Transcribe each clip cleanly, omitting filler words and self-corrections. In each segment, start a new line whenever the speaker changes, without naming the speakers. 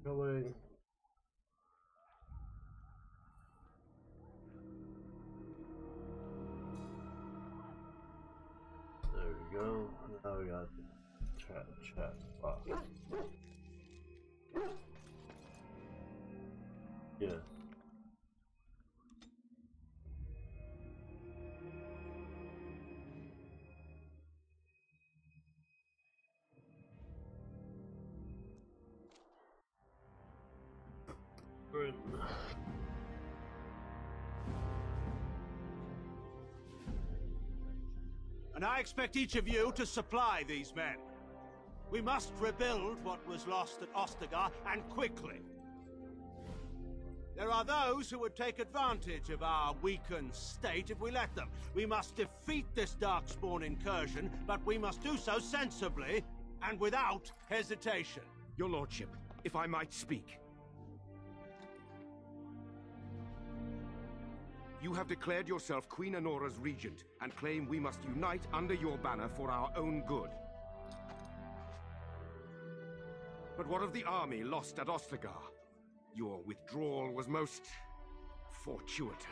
Going. There we go. Now we got chat box. Yes.
And I expect each of you to supply these men. We must rebuild what was lost at Ostagar, and quickly. There are those who would take advantage of our weakened state if we let them. We must defeat this Darkspawn incursion, but we must do so sensibly and without hesitation.
Your Lordship, if I might speak. You have declared yourself Queen Honora's regent, and claim we must unite under your banner for our own good. But what of the army lost at Ostagar? Your withdrawal was most fortuitous.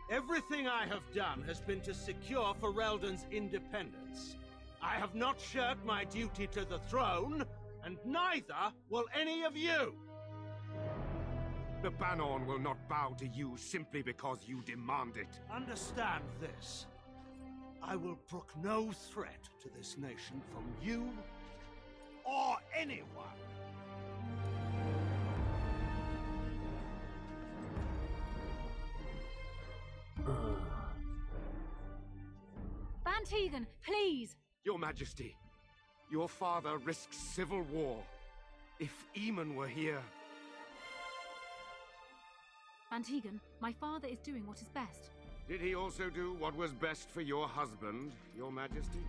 Everything I have done has been to secure Ferelden's independence. I have not shirked my duty to the throne, and neither will any of you!
The Banon will not bow to you simply because you demand it.
Understand this. I will brook no threat to this nation from you or anyone.
Van Tegan, please!
Your Majesty, your father risks civil war. If Eamon were here...
Van Tegan, my father is doing what is best.
Did he also do what was best for your husband, Your Majesty?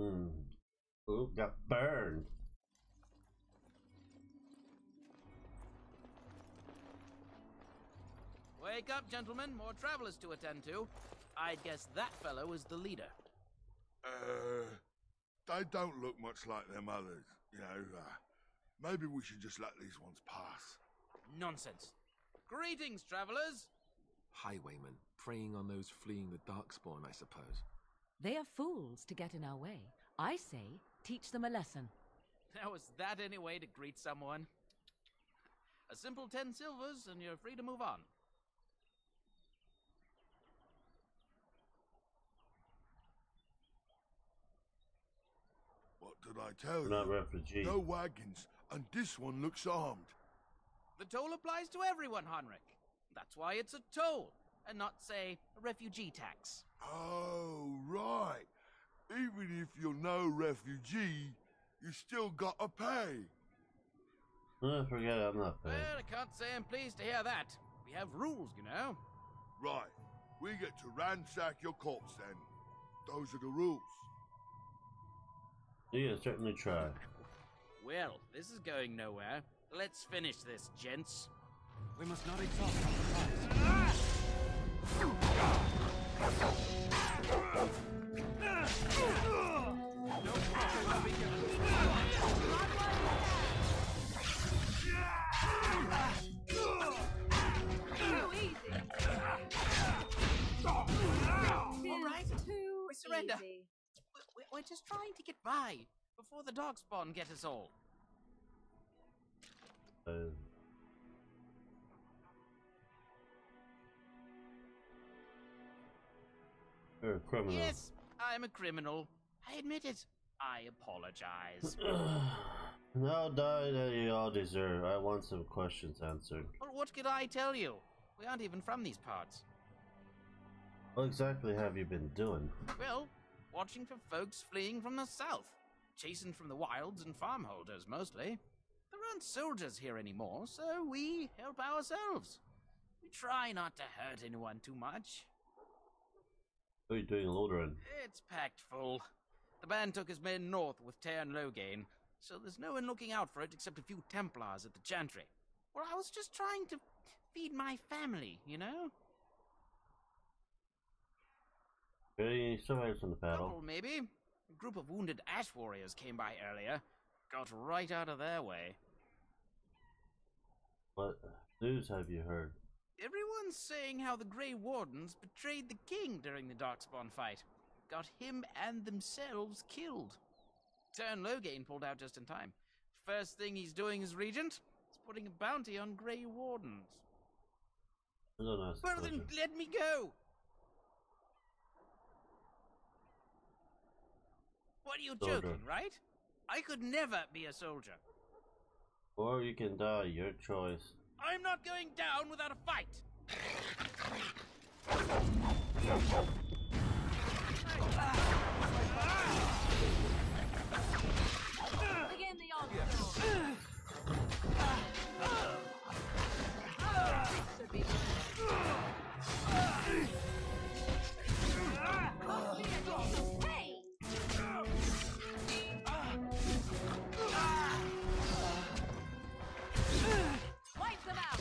Ooh, got burned.
Wake up, gentlemen. More travelers to attend to. I'd guess that fellow is the leader.
They don't look much like them others, you know. Maybe we should just let these ones pass.
Nonsense. Greetings, travelers.
Highwaymen, preying on those fleeing the Darkspawn, I suppose.
They are fools to get in our way. I say, teach them a lesson.
Now, is that any way to greet someone? A simple 10 silvers, and you're free to move on.
What did I tell you?
Not refugee.
No wagons, and this one looks armed.
The toll applies to everyone, Heinrich. That's why it's a toll, and not, say, a refugee tax.
Oh, right. Even if you're no refugee, you still gotta pay.
Forget it, I'm not paying.
Well, I can't say I'm pleased to hear that. We have rules, you know.
Right. We get to ransack your corpse then. Those are the rules.
Yeah, certainly try.
Well, this is going nowhere. Let's finish this, gents.
We must not exhaust our supplies.
All right, we surrender. We're just trying to get by before the Darkspawn get us all.
You're a criminal.
Yes, I'm a criminal. I admit it. I apologize.
No, die that you all deserve. I want some questions answered.
Well, what could I tell you? We aren't even from these parts.
What exactly have you been doing?
Well, watching for folks fleeing from the south. Chasing from the wilds and farmholders, mostly. There aren't soldiers here anymore, so we help ourselves. We try not to hurt anyone too much.
What are you doing, Lodrin?
It's packed full. The band took his men north with Tear and Loghain, so there's no one looking out for it except a few Templars at the Chantry. Well, I was just trying to feed my family, you know?
Any survivors from the battle?
Couple, maybe. A group of wounded ash warriors came by earlier. Got right out of their way.
What news have you heard?
Everyone's saying how the Grey Wardens betrayed the king during the Darkspawn fight. Got him and themselves killed. Tern Loghain pulled out just in time. First thing he's doing as regent is putting a bounty on Grey Wardens.
I don't know.
Well then, let me go! What are you joking, right? I could never be a soldier.
Or you can die, your choice.
I'm not going down without a fight!
Begin the onslaught. Should be good. Hey! Wipe them out!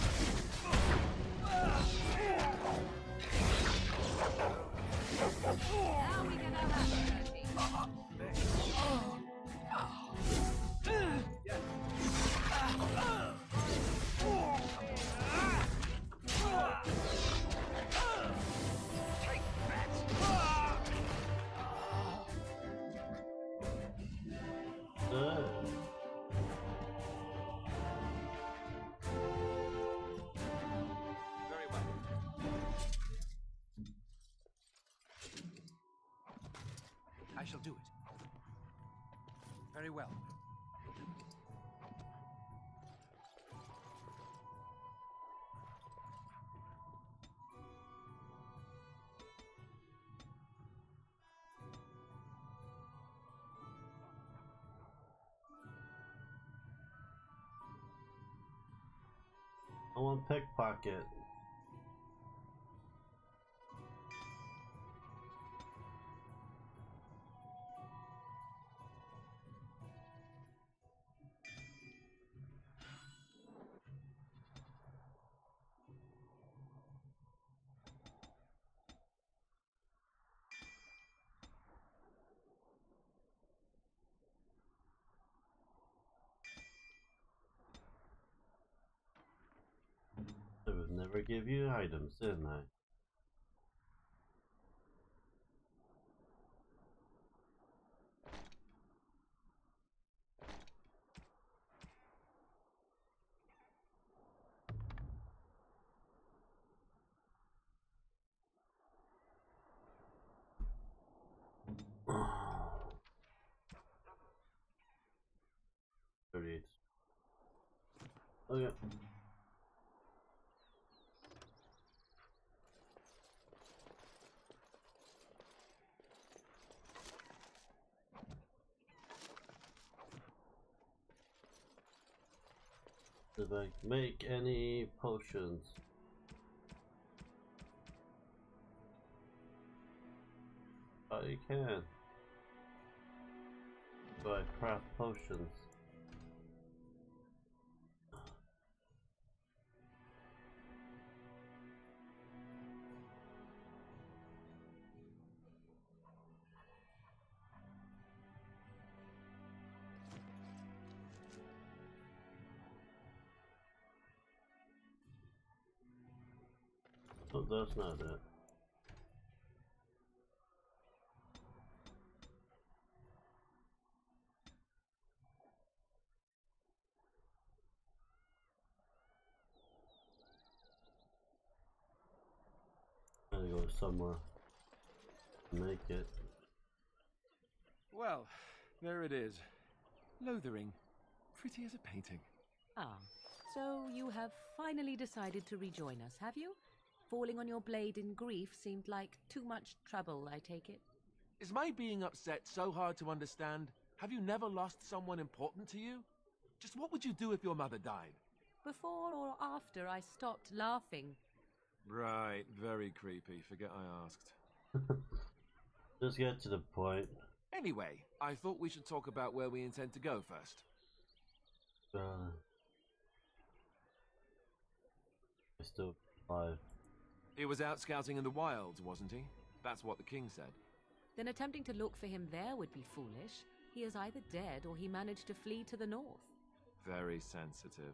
Now we can have that.
Very well. I shall do it. Very well.
I want pickpocket. I would never give you items, didn't I? Okay. Did I make any potions? I can. Do I craft potions? Oh, that's not it. Gotta go somewhere to make it.
Well, there it is. Lothering. Pretty as a painting.
Ah, so you have finally decided to rejoin us, have you? Falling on your blade in grief seemed like too much trouble, I take it.
Is my being upset so hard to understand? Have you never lost someone important to you? Just what would you do if your mother died?
Before or after I stopped laughing?
Right, very creepy. Forget I asked.
Just get to the point.
Anyway, I thought we should talk about where we intend to go first.
He's still alive.
He was out scouting in the wilds, wasn't he? That's what the king said.
Then attempting to look for him there would be foolish. He is either dead or he managed to flee to the north.
Very sensitive.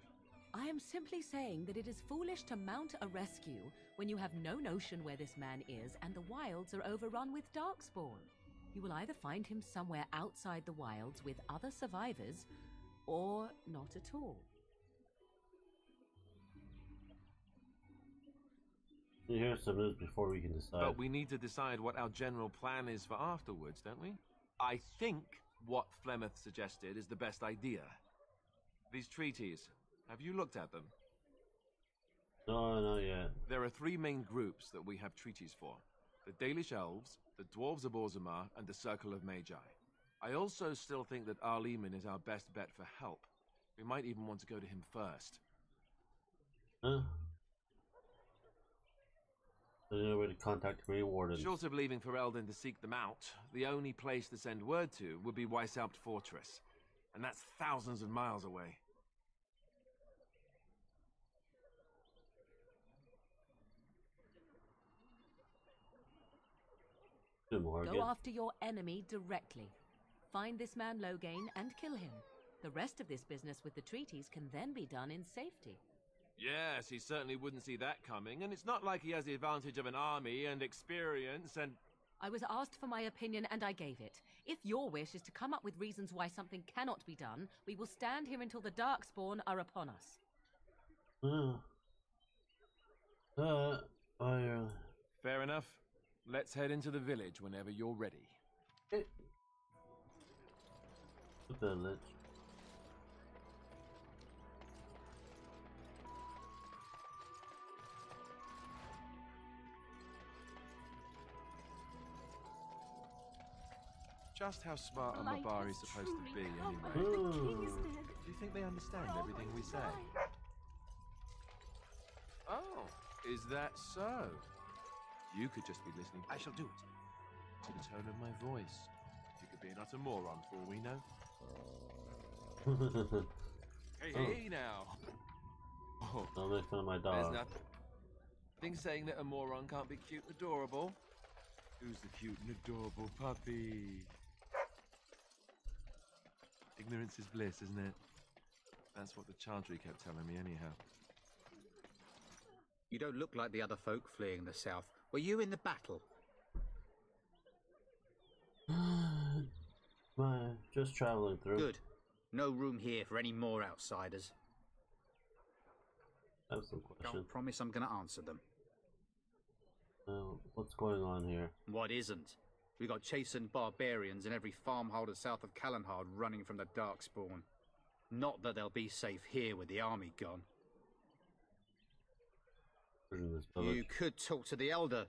I am simply saying that it is foolish to mount a rescue when you have no notion where this man is and the wilds are overrun with darkspawn. You will either find him somewhere outside the wilds with other survivors, or not at all.
You hear some news before we can decide.
But we need to decide what our general plan is for afterwards, don't we? I think what Flemeth suggested is the best idea. These treaties, have you looked at them?
No, not yet.
There are three main groups that we have treaties for. The Dalish Elves, the Dwarves of Orzammar, and the Circle of Magi. I also still think that Arleman is our best bet for help. We might even want to go to him first.
Huh? There's no way to contact Grey Warden.
Short of leaving Ferelden to seek them out, the only place to send word to would be Weishaupt Fortress. And that's thousands of miles away.
Go after your enemy directly. Find this man Loghain and kill him. The rest of this business with the treaties can then be done in safety.
Yes, he certainly wouldn't see that coming, and it's not like he has the advantage of an army and experience and...
I was asked for my opinion and I gave it. If your wish is to come up with reasons why something cannot be done, we will stand here until the Darkspawn are upon us.
Fair enough. Let's head into the village whenever you're ready.
The village.
Just how smart a
Light
Mabari
has
supposed to be,
truly
anyway?
come.
Ooh.
The king is dead.
Do you think they understand
We're all
everything we
going to
say?
die.
Oh, is that so? You could just be listening. I shall do it. To the tone of my voice. You could be an utter moron for all we know. Hey, now. Oh,
Don't make fun of my
there's
dog.
nothing saying that a moron can't be cute and adorable. Who's the cute and adorable puppy? Ignorance is bliss, isn't it? That's what the Chantry kept telling me anyhow.
You don't look like the other folk fleeing the south. Were you in the battle?
Just traveling through.
Good. No room here for any more outsiders.
I have some questions.
Don't promise I'm going to answer them.
What's going on here?
What isn't? We got chastened barbarians in every farmholder south of Callanhard running from the Darkspawn. Not that they'll be safe here with the army gone.
This village.
You could talk to the Elder,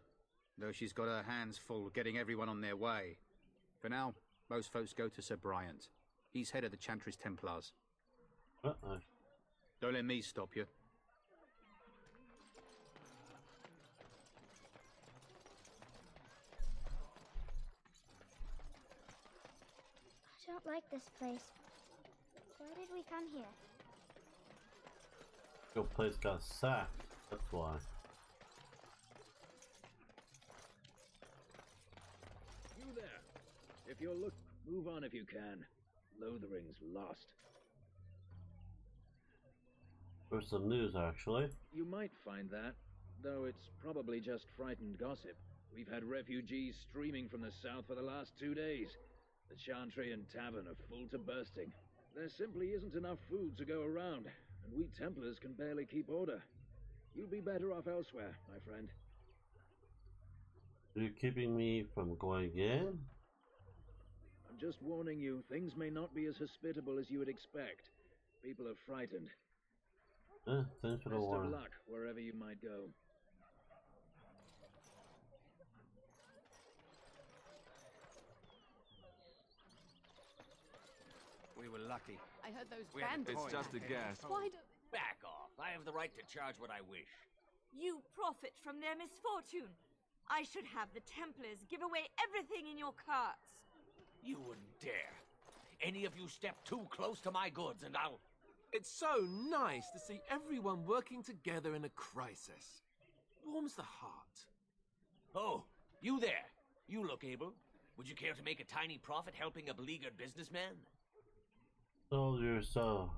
though she's got her hands full getting everyone on their way. For now, most folks go to Sir Bryant. He's head of the Chantry's Templars. Don't let me stop you.
I don't like this place. Why did we come here?
Your place got sacked. That's why.
You there. If you're move on if you can. Lothering's lost.
There's some news, actually.
You might find that, though it's probably just frightened gossip. We've had refugees streaming from the south for the last 2 days. The Chantry and Tavern are full to bursting. There simply isn't enough food to go around, and we Templars can barely keep order. You'll be better off elsewhere, my friend.
Are you keeping me from going in?
I'm just warning you, things may not be as hospitable as you would expect. People are frightened.
Thanks for the
Best of
warning.
luck, wherever you might go.
We were lucky.
I heard those
We had
bandits.
It's just a guess.
Why don't...
Back off. I have the right to charge what I wish.
You profit from their misfortune. I should have the Templars give away everything in your carts.
You wouldn't dare. Any of you step too close to my goods and I'll...
It's so nice to see everyone working together in a crisis. Warms the heart.
Oh, you there. You look able. Would you care to make a tiny profit helping a beleaguered businessman?
Soldier, so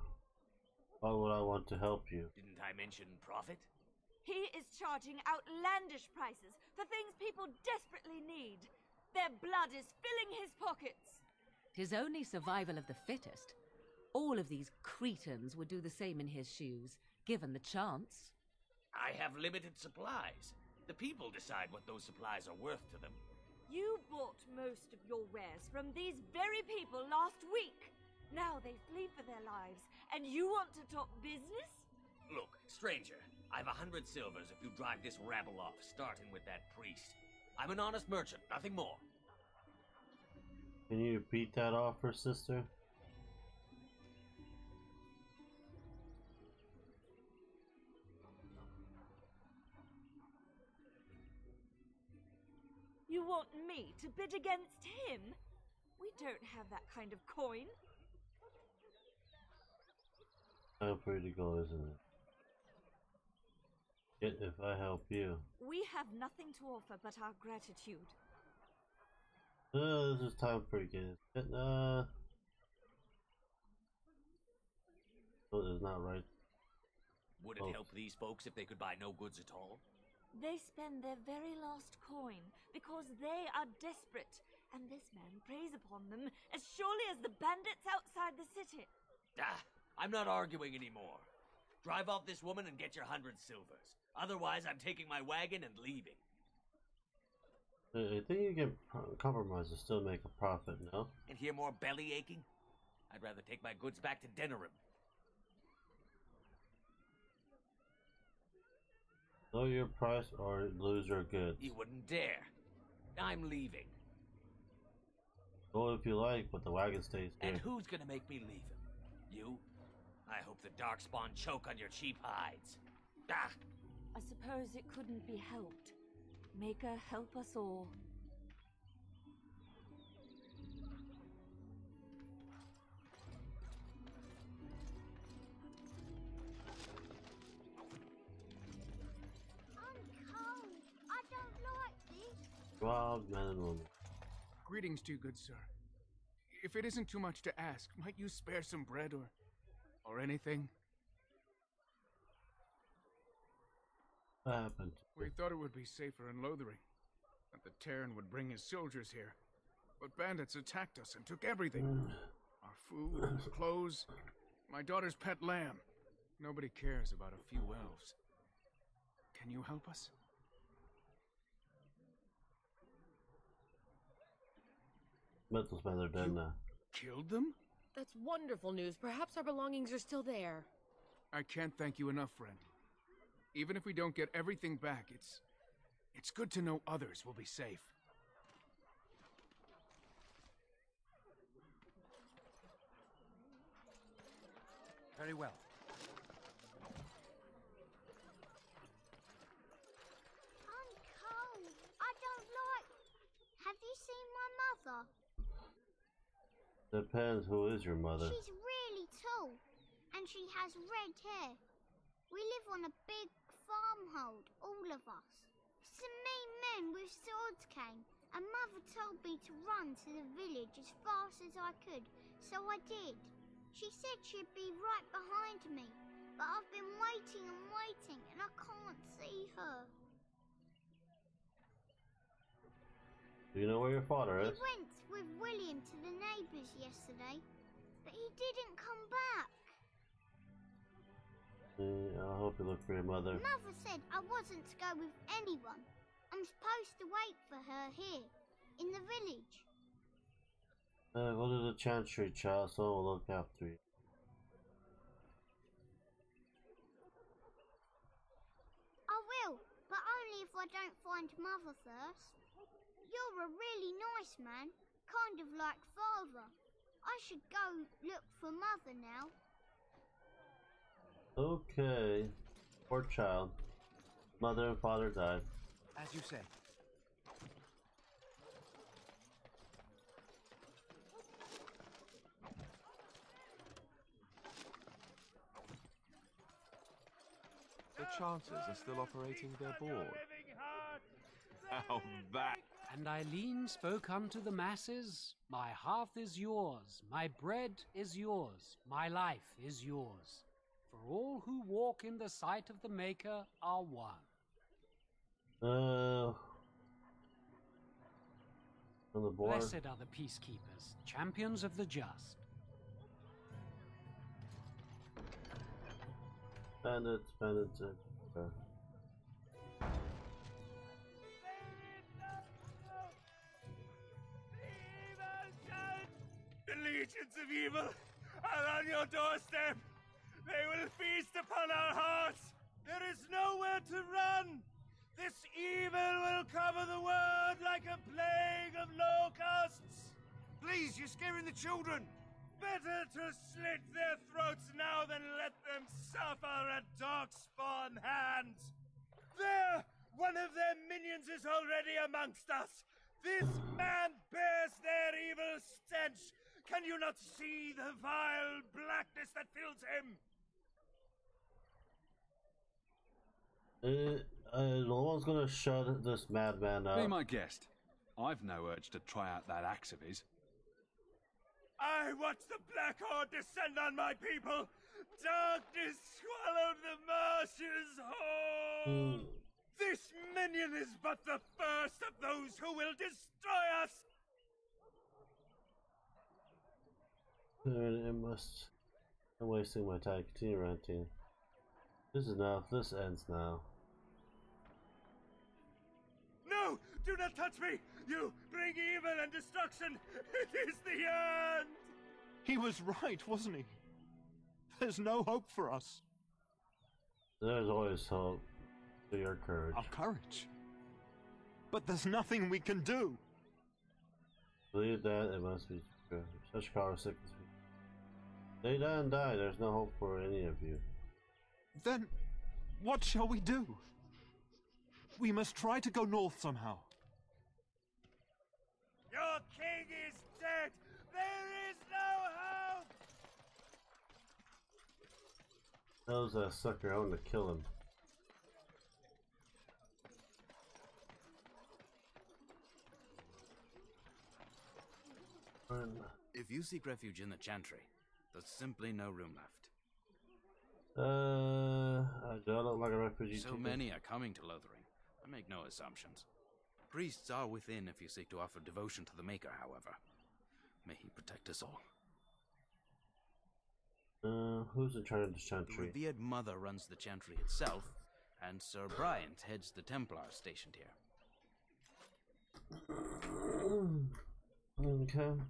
why would I want to help you?
Didn't I mention profit?
He is charging outlandish prices for things people desperately need. Their blood is filling his pockets.
'Tis only survival of the fittest. All of these cretins would do the same in his shoes, given the chance.
I have limited supplies. The people decide what those supplies are worth to them.
You bought most of your wares from these very people last week. Now they flee for their lives, and you want to talk business?
Look, stranger, I've 100 silvers if you drive this rabble off, starting with that priest. I'm an honest merchant, nothing more.
Can you repeat that offer, sister?
You want me to bid against him? We don't have that kind of coin.
Time for you to go, isn't it? Yet if I help you.
We have nothing to offer but our gratitude.
This is time for you to get no, it's not right.
Would it help these folks if they could buy no goods at all?
They spend their very last coin because they are desperate, and this man preys upon them as surely as the bandits outside the city.
Ah, I'm not arguing anymore. Drive off this woman and get your 100 silvers. Otherwise, I'm taking my wagon and leaving.
I think you can compromise and still make a profit, no?
And hear more belly aching? I'd rather take my goods back to Denerim.
Know your price or lose your goods.
You wouldn't dare. I'm leaving.
Go if you like, but the wagon stays here.
And who's gonna make me leave him? You? I hope the Darkspawn choke on your cheap hides. Ah!
I suppose it couldn't be helped. Maker, help us all.
Wild man and woman.
Greetings to you, good sir. If it isn't too much to ask, might you spare some bread or anything?
What happened?
We thought it would be safer in Lothering, that the Terran would bring his soldiers here. But bandits attacked us and took everything. Our food, clothes, my daughter's pet lamb. Nobody cares about a few elves. Can you help us?
Mental's man, they're dead now.
Killed them?
That's wonderful news. Perhaps our belongings are still there.
I can't thank you enough, friend. Even if we don't get everything back, it's good to know others will be safe.
Very well.
I'm cold. I don't like... Have you seen my mother?
Depends who is your mother.
She's really tall, and she has red hair. We live on a big farmhold, all of us. Some mean men with swords came, and Mother told me to run to the village as fast as I could, so I did. She said she'd be right behind me, but I've been waiting and waiting, and I can't see her.
Do you know where your father is?
He went with William to the neighbours yesterday, but he didn't come back.
I hope you look for your mother.
Mother said I wasn't to go with anyone. I'm supposed to wait for her here, in the village.
Go to the chantry, child. Someone will look after you.
I will, but only if I don't find Mother first. You're a really nice man, kind of like Father. I should go look for Mother now.
Okay. Poor child. Mother and father died.
As you say.
The Chanters are still operating their board. How that...
And Eileen spoke unto the masses, my hearth is yours, my bread is yours, my life is yours. For all who walk in the sight of the Maker are one.
On the board.
Blessed are the peacekeepers, champions of the just.
Bandits. Okay.
The legions of evil are on your doorstep. They will feast upon our hearts. There is nowhere to run. This evil will cover the world like a plague of locusts. Please, you're scaring the children. Better to slit their throats now than let them suffer at Darkspawn hands. There! One of their minions is already amongst us. This man bears their evil stench. Can you not see the vile blackness that fills him?
No one's gonna shut this madman up.
Be my guest. I've no urge to try out that axe of his.
I watched the Black Horde descend on my people. Darkness swallowed the marshes whole. This minion is but the first of those who will destroy us.
It must. I'm wasting my time. Continue ranting. This is enough. This ends now.
No! Do not touch me! You bring evil and destruction! It is the end!
He was right, wasn't he? There's no hope for us.
There's always hope. For your courage.
Our courage? But there's nothing we can do.
Believe that, it must be true. Such power sickness. They die and die. There's no hope for any of you.
Then, what shall we do? We must try to go north somehow.
Your king is dead! There is no hope!
That was a sucker. I want to kill him.
If you seek refuge in the Chantry, there's simply no room left.
I don't look like a refugee.
So many are coming to Lothering. I make no assumptions. Priests are within if you seek to offer devotion to the Maker, however. May he protect us all.
Who's in charge of the
The
Chantry?
revered mother runs the Chantry itself, and Sir Bryant heads the Templars stationed here.
Okay.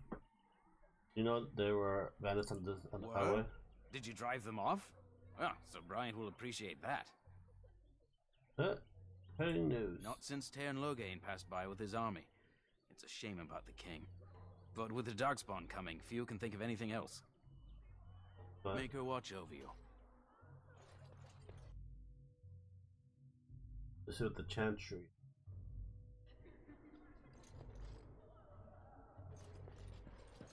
You know there were bandits on the highway?
Did you drive them off? Well, Sir Bryant will appreciate that.
Hey, news.
Not since Tairn Loghain passed by with his army. It's a shame about the king. But with the Darkspawn coming, few can think of anything else.
What?
Make her watch over you.
This is the Chantry.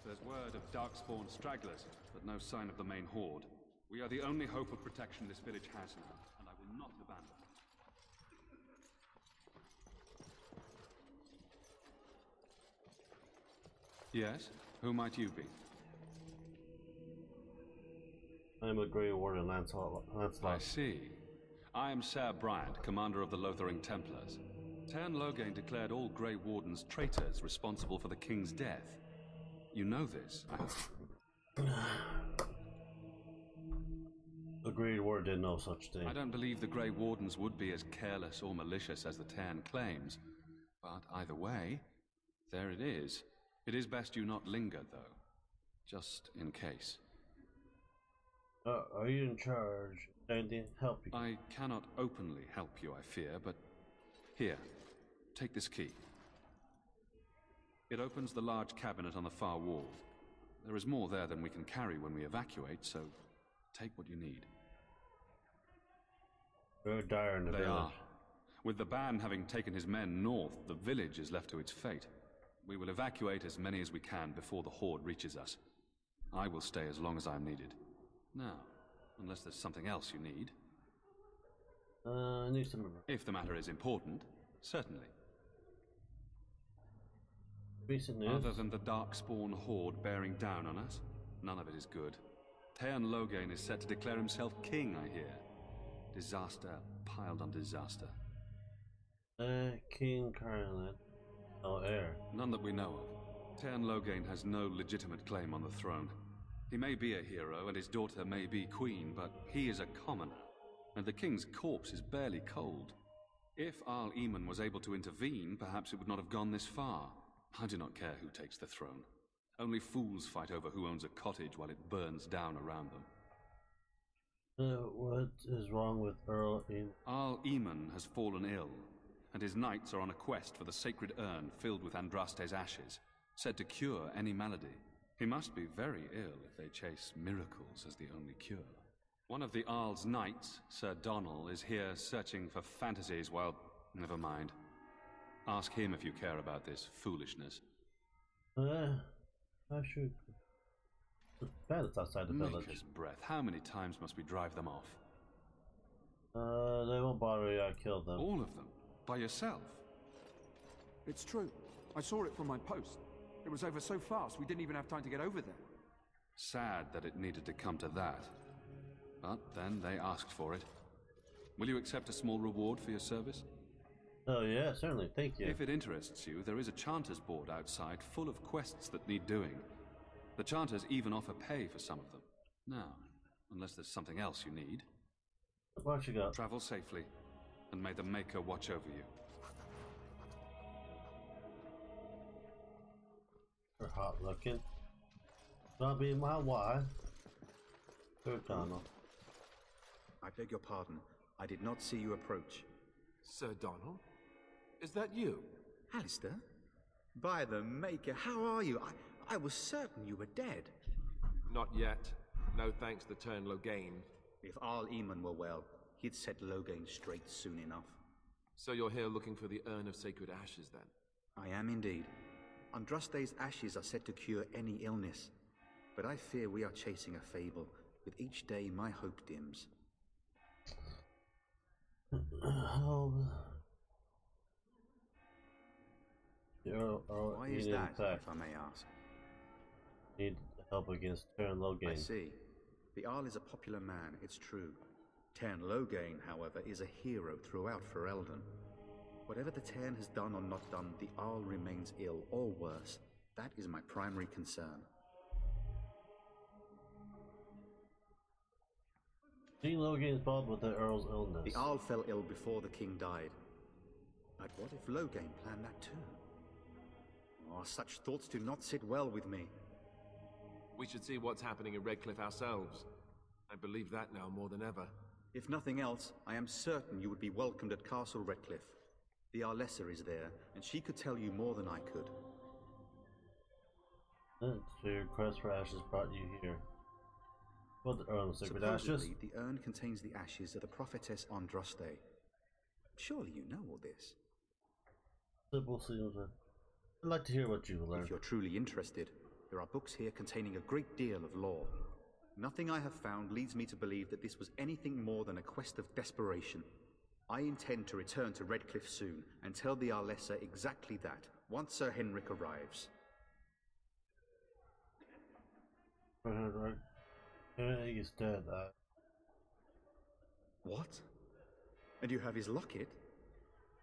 There's word of Darkspawn stragglers, but no sign of the main horde. We are the only hope of protection this village has now, and I will not abandon it. Yes? Who might you be?
I am a Grey Warden, Lancelot.
I see. I am Sir Bryant, commander of the Lothering Templars. Tairn Loghain declared all Grey Wardens traitors responsible for the king's death. You know this.
The Grey Warden did no such thing.
I don't believe the Grey Wardens would be as careless or malicious as the Tairn claims. But either way, there it is. It is best you not linger, though. Just in case.
Are you in charge? Anything help you?
I cannot openly help you, I fear, but... Here, take this key. It opens the large cabinet on the far wall. There is more there than we can carry when we evacuate, so take what you need.
Very dire in the
They
village.
are. With the ban having taken his men north, the village is left to its fate. We will evacuate as many as we can before the horde reaches us. I will stay as long as I am needed. Now, unless there's something else you need.
I need some...
If the matter is important, certainly.
Recent news.
Other than the Darkspawn horde bearing down on us, none of it is good. Taern Loghain is set to declare himself king, I hear. Disaster piled on disaster.
King Carolyn. No heir.
None that we know of. Taern Loghain has no legitimate claim on the throne. He may be a hero and his daughter may be queen, but he is a commoner, and the king's corpse is barely cold. If Arl Eamon was able to intervene, perhaps it would not have gone this far. I do not care who takes the throne. Only fools fight over who owns a cottage while it burns down around them.
What is wrong with Earl Eamon?
Arl Eamon has fallen ill, and his knights are on a quest for the sacred urn filled with Andraste's ashes, said to cure any malady. He must be very ill if they chase miracles as the only cure. One of the Arl's knights, Sir Donnell, is here searching for fantasies while... Never mind. Ask him if you care about this foolishness.
I should... Bandits outside the village.
Maker's breath. How many times must we drive them off?
They won't bother you. I killed them.
All of them? By yourself?
It's true. I saw it from my post. It was over so fast, we didn't even have time to get over there.
Sad that it needed to come to that. But then they asked for it. Will you accept a small reward for your service?
Oh yeah, certainly. Thank you.
If it interests you, there is a Chanters board outside full of quests that need doing. The Chanters even offer pay for some of them. Now, unless there's something else you need.
What you got?
Travel safely, and may the Maker watch over you.
They're hot looking. Not being my wife. Sir Donnell.
I beg your pardon. I did not see you approach.
Sir Donnell? Is that you?
Alistair? By the Maker, how are you? I was certain you were dead.
Not yet. No thanks to Taern Loghain.
If Arl Eamon were well, he'd set Loghain straight soon enough.
So you're here looking for the Urn of Sacred Ashes, then?
I am indeed. Andraste's ashes are said to cure any illness. But I fear we are chasing a fable. With each day, my hope dims. Why is that, if I may ask?
Need help against Taern Loghain.
I see. The Arl is a popular man, it's true. Taern Loghain, however, is a hero throughout Ferelden. Whatever the Taern has done or not done, the Arl remains ill, or worse. That is my primary concern.
King Loghain is involved with the Earl's illness.
The Arl fell ill before the king died. But what if Loghain planned that too? Oh, such thoughts do not sit well with me.
We should see what's happening in Redcliffe ourselves. I believe that now more than ever.
If nothing else, I am certain you would be welcomed at Castle Redcliffe. The Arlessa is there, and she could tell you more than I could.
So your quest for ashes brought you here. What the Urn of Sacred Ashes?
Supposedly, the urn contains the ashes of the prophetess Andraste. Surely you know all this.
Simple seems. I'd like to hear what you learned.
If you're truly interested, there are books here containing a great deal of lore. Nothing I have found leads me to believe that this was anything more than a quest of desperation. I intend to return to Redcliffe soon and tell the Arlessa exactly that, once Sir Henrik arrives.
Right. He's dead.
What? And you have his locket?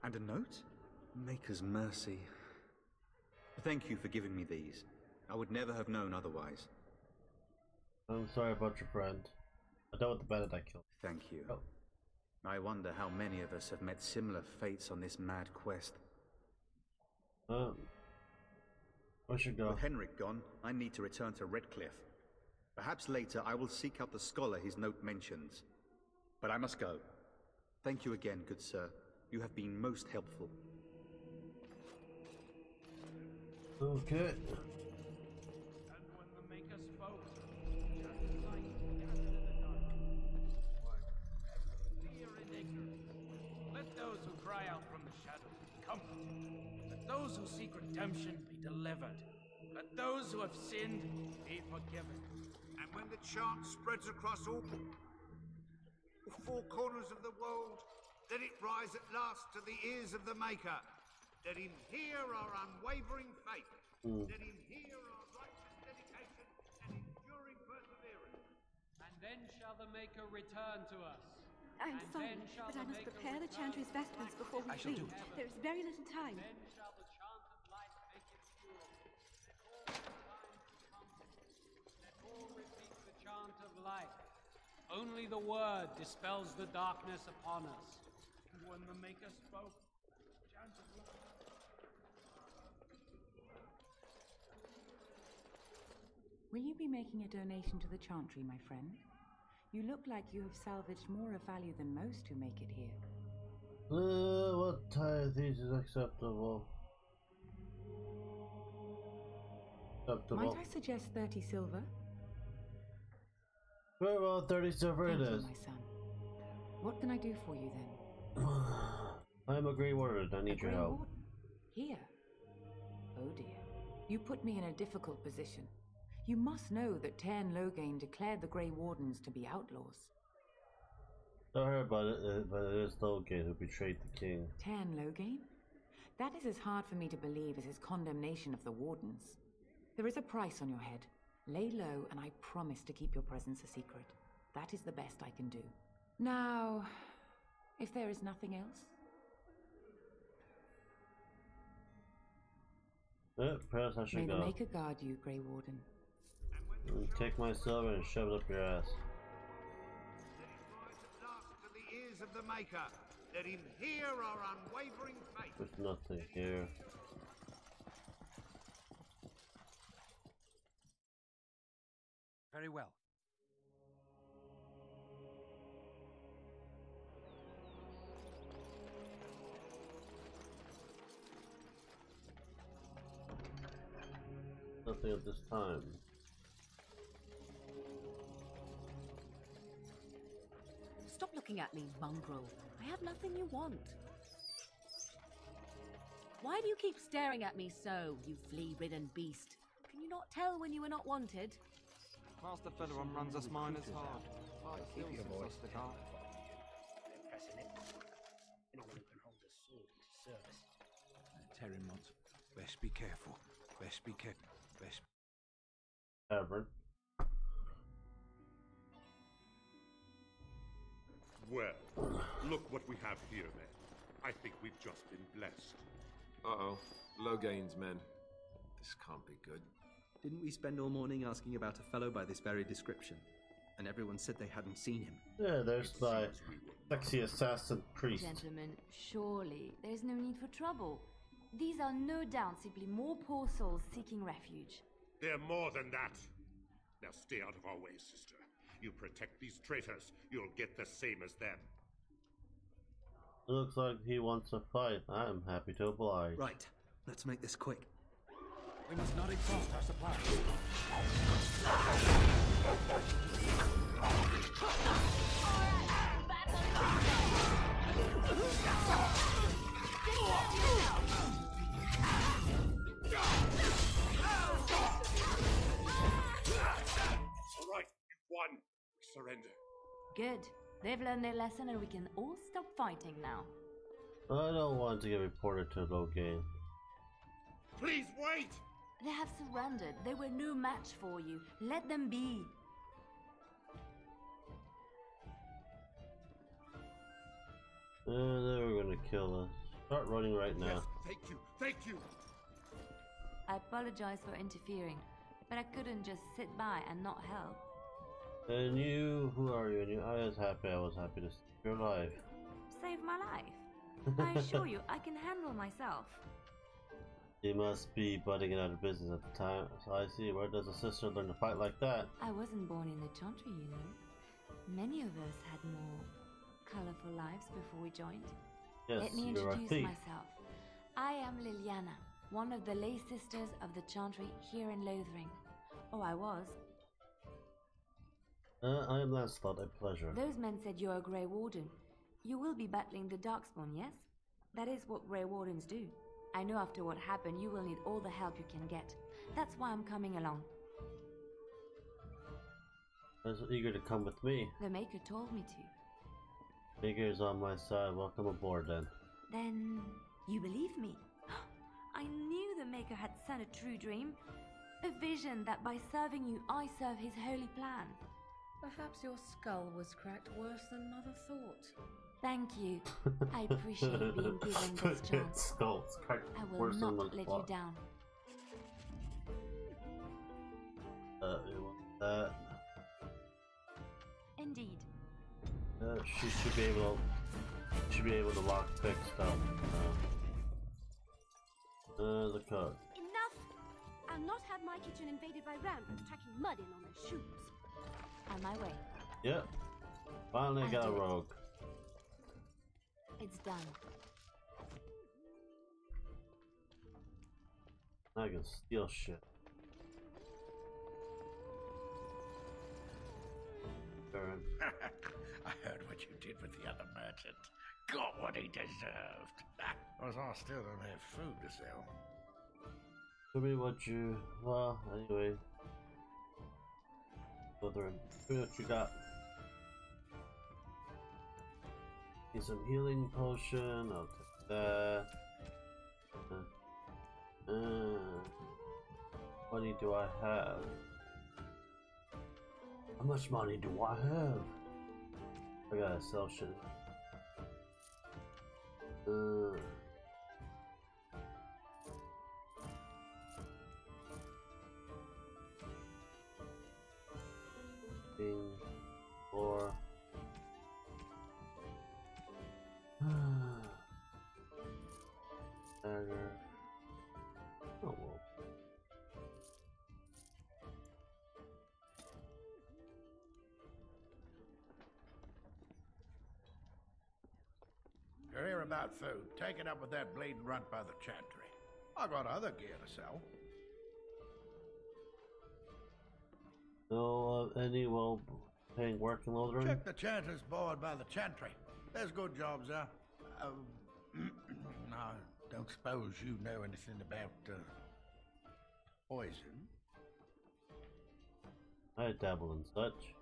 And a note? Maker's mercy. Thank you for giving me these. I would never have known otherwise.
I'm sorry about your friend. I dealt with the bandit I killed.
Thank you.
Oh.
I wonder how many of us have met similar fates on this mad quest.
Where should go?
With Henrik gone, I need to return to Redcliffe. Perhaps later I will seek out the scholar his note mentions. But I must go. Thank you again, good sir. You have been most helpful.
Okay.
And when the Maker spoke, just light gathered in the dark. What? Fear and ignorance. Let those who cry out from the shadows be comforted. Let those who seek redemption be delivered. Let those who have sinned be forgiven.
And when the chant spreads across all four corners of the world,
Let it rise at last to the ears of the Maker. Let him hear our unwavering faith. Let him hear our righteous dedication and enduring perseverance.
And then shall the Maker return to us.
I'm sorry, but I must prepare the Chantry's vestments before we leave. There is very little time.
Then shall the chant of light make its cure. Let all repeat the chant of light. Only the word dispels the darkness upon us.
And when the Maker spoke, chant of light.
Will you be making a donation to the Chantry, my friend? You look like you have salvaged more of value than most who make it here.
What tithe is acceptable?
Might I suggest 30 silver?
Very well, 30 silver it is.
My son. What can I do for you then?
I am a Grey Warden. I need your help.
Here? Oh dear. You put me in a difficult position. You must know that Tairn Loghain declared the Grey Wardens to be outlaws.
Don't hear about it, but it is Loghain who betrayed the king.
Tairn Loghain? That is as hard for me to believe as his condemnation of the Wardens. There is a price on your head. Lay low, and I promise to keep your presence a secret. That is the best I can do. Now, if there is nothing else...
Perhaps I should
May
go.
the Maker guard you, Grey Warden.
Take my silver and shove it up your ass.
Let it rise at last to the ears of the Maker. Let him hear our unwavering faith.
There's nothing here.
Very well.
Nothing at this time.
Stop looking at me, mongrel. I have nothing you want. Why do you keep staring at me so, you flea-ridden beast? Can you not tell when you are not wanted?
Master Federon runs us miners hard.
Keep your voice down. They're pressing it. Anyone who can hold a sword into service.
Terrimont, best be careful. Best be careful. Best.
Tavern.
Well, look what we have here, men. I think we've just been blessed.
Uh-oh. Loghain's men. This can't be good.
Didn't we spend all morning asking about a fellow by this very description? And everyone said they hadn't seen him.
Yeah, there's my sexy assassin priest.
Gentlemen, surely there's no need for trouble. These are no doubt simply more poor souls seeking refuge.
They're more than that. Now stay out of our way, sister. You protect these traitors, you'll get the same as them.
Looks like he wants a fight. I'm happy to oblige.
Right, let's make this quick.
We must not exhaust our supplies.
All right, you've won. Surrender.
Good. They've learned their lesson and we can all stop fighting now.
I don't want to get reported to Loghain.
Please wait!
They have surrendered. They were no match for you. Let them be.
They were gonna kill us. Start running right now.
Yes, thank you, thank you!
I apologize for interfering, but I couldn't just sit by and not help.
And you, who are you? And you, I was happy to save your life.
Save my life. I assure you, I can handle myself.
You must be butting it out of business at the time. So I see. Where does a sister learn to fight like that?
I wasn't born in the Chantry, you know. Many of us had more colorful lives before we joined.
Yes,
Let me
you're a
introduce
thief.
myself. I am Liliana, one of the lay sisters of the Chantry here in Lothering. Oh, I was.
I am Lancelot, a pleasure.
Those men said you're a Grey Warden. You will be battling the Darkspawn, yes? That is what Grey Wardens do. I know after what happened, you will need all the help you can get. That's why I'm coming along.
I was eager to come with me.
The Maker told me to.
Figure's on my side. Welcome aboard, then.
Then you believe me? I knew the Maker had sent a true dream. A vision that by serving you, I serve his holy plan.
Perhaps your skull was cracked worse than Mother thought.
Thank you. I appreciate being given this chance.
Skulls cracked
I will
worse than
not let you down.
That.
Indeed.
She should be able to lock pick stuff. The code.
Enough! I'll not have my kitchen invaded by ramblers tracking mud in on their shoes.
On my way.
Yep. Finally got a rogue.
It's done.
I can steal shit.
I heard what you did with the other merchant. Got what he deserved. As I still don't have food to sell.
Show me what you... Well, anyway. Go through. Show me what you got. Need some healing potion. I'll take that. Money do I have? How much money do I have? I gotta sell shit. Four. Dagger. Oh well.
You're here about food. Take it up with that bleeding runt by the chantry. I got other gear to sell.
No, any well-paying work in Lothering?
Check the chanter's board by the chantry. There's good jobs there. I don't suppose you know anything about poison.
I dabble in such.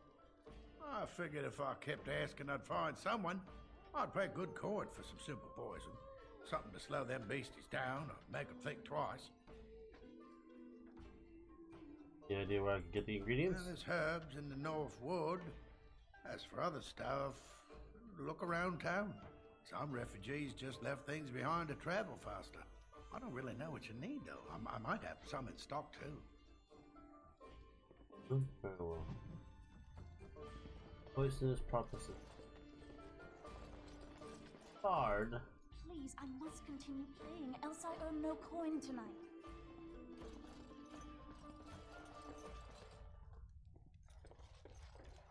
I figured if I kept asking, I'd find someone. I'd pay good coin for some simple poison. Something to slow them beasties down or make them think twice.
Any idea where I can get the ingredients?
Well, there's herbs in the North Wood. As for other stuff, look around town. Some refugees just left things behind to travel faster. I don't really know what you need, though. I might have some in stock, too.
Very well. Poisonous prophecy. Hard.
Please, I must continue playing, else I earn no coin tonight.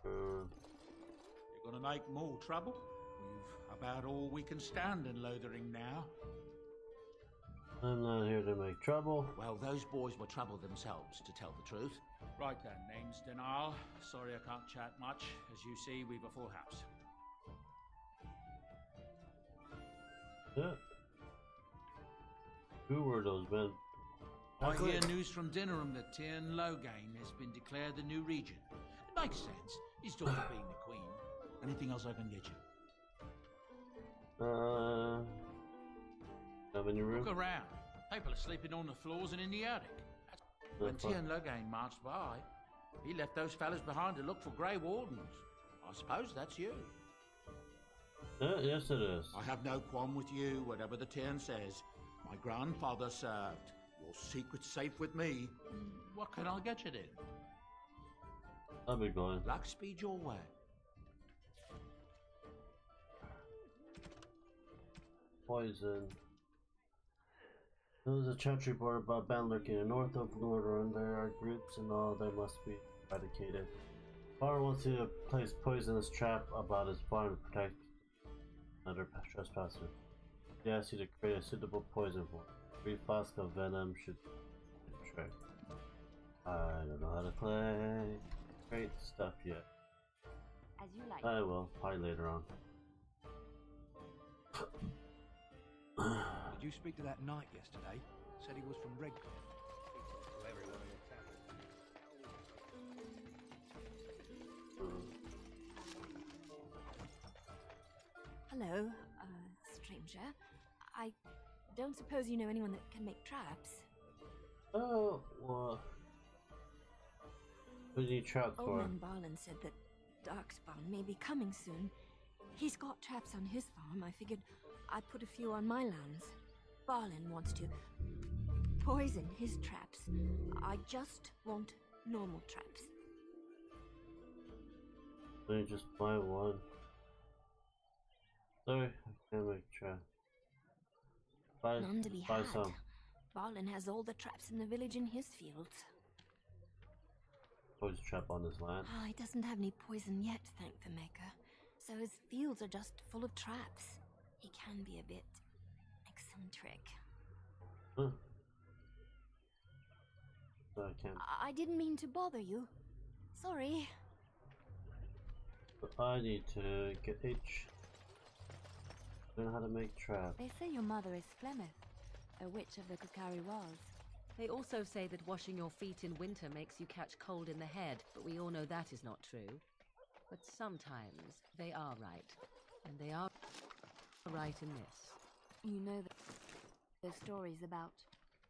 You're gonna make more trouble? We've about all we can stand in Lothering now.
I'm not here to make trouble.
Well, those boys were trouble themselves, to tell the truth.
Right then, name's Denal. Sorry I can't chat much. As you see, we've a full house.
Yeah. Who were those men?
I hear news from Dinnerham that Tyrn Logain has been declared the new regent. It makes sense, his daughter being the queen. Anything else I can get you?
Have any room?
Look around. People are sleeping on the floors and in the attic. When Tyrn Logain marched by, he left those fellas behind to look for Grey Wardens. I suppose that's you.
Yes, it is.
I have no qualm with you, whatever the Tyrn says. My grandfather served. Your secret's safe with me. What can I get you then?
I'll be going.
Luck speed your way.
Poison. There was a chat report about band lurking in the north of Lothering. There are groups and all that must be eradicated. Power wants to place poisonous trap about his farm to protect another trespasser. He asks you to create a suitable poison for him. 3 flasks of venom should trick. I don't know how to play great stuff yet.
As you like.
I will, probably later on.
Did you speak to that knight yesterday? Said he was from Redcliffe. To everyone in the town.
Hello, stranger. I don't suppose you know anyone that can make traps?
Oh, well... What do you need traps
Old
for?
man Barlin said that Darkspawn may be coming soon. He's got traps on his farm. I figured I'd put a few on my lands. Barlin wants to poison his traps. I just want normal traps.
Let me just buy one. Sorry, I can't make traps.
None to be
Buy
had.
some.
Barlin has all the traps in the village in his fields.
Poison trap on his land.
Ah, he doesn't have any poison yet, thank the Maker. So his fields are just full of traps. He can be a bit eccentric.
Huh. So I can't.
I didn't mean to bother you. Sorry.
But I need to get itch. Learn how to make traps.
They say your mother is Flemeth, a witch of the Kukari Wilds.
They also say that washing your feet in winter makes you catch cold in the head, but we all know that is not true. But sometimes they are right, and they are right in this.
You know the stories about...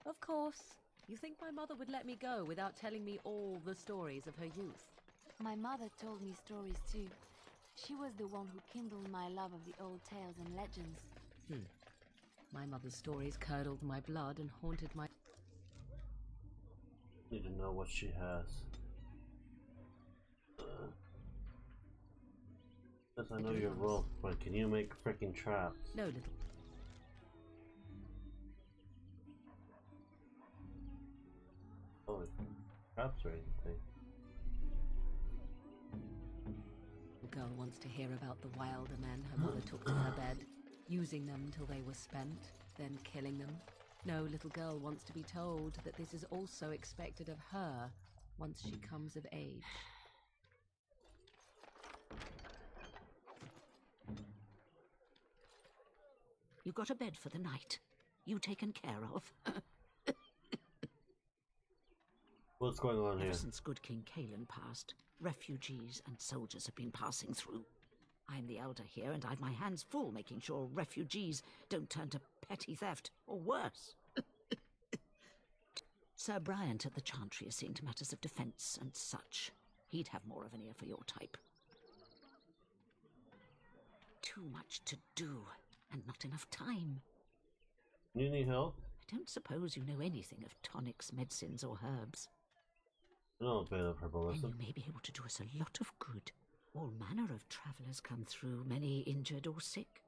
Of course. You think my mother would let me go without telling me all the stories of her youth?
My mother told me stories too. She was the one who kindled my love of the old tales and legends.
My mother's stories curdled my blood and haunted my...
Need to know what she has. Yes, I know you're a wolf, but can you make freaking traps?
No, little...
Oh, traps or anything.
The girl wants to hear about the wilder men her mother took to her bed, using them till they were spent, then killing them. No little girl wants to be told that this is also expected of her once she comes of age.
You got a bed for the night. You taken care of.
What's going on here?
Ever since good King Kalen passed, refugees and soldiers have been passing through. I'm the elder here, and I've my hands full making sure refugees don't turn to petty theft, or worse. Sir Bryant at the Chantry is seeing to matters of defence and such. He'd have more of an ear for your type. Too much to do, and not enough time.
You need help?
I don't suppose you know anything of tonics, medicines, or herbs.
I know a bit of herbalism.
Then you may be able to do us a lot of good. All manner of travellers come through, many injured or sick.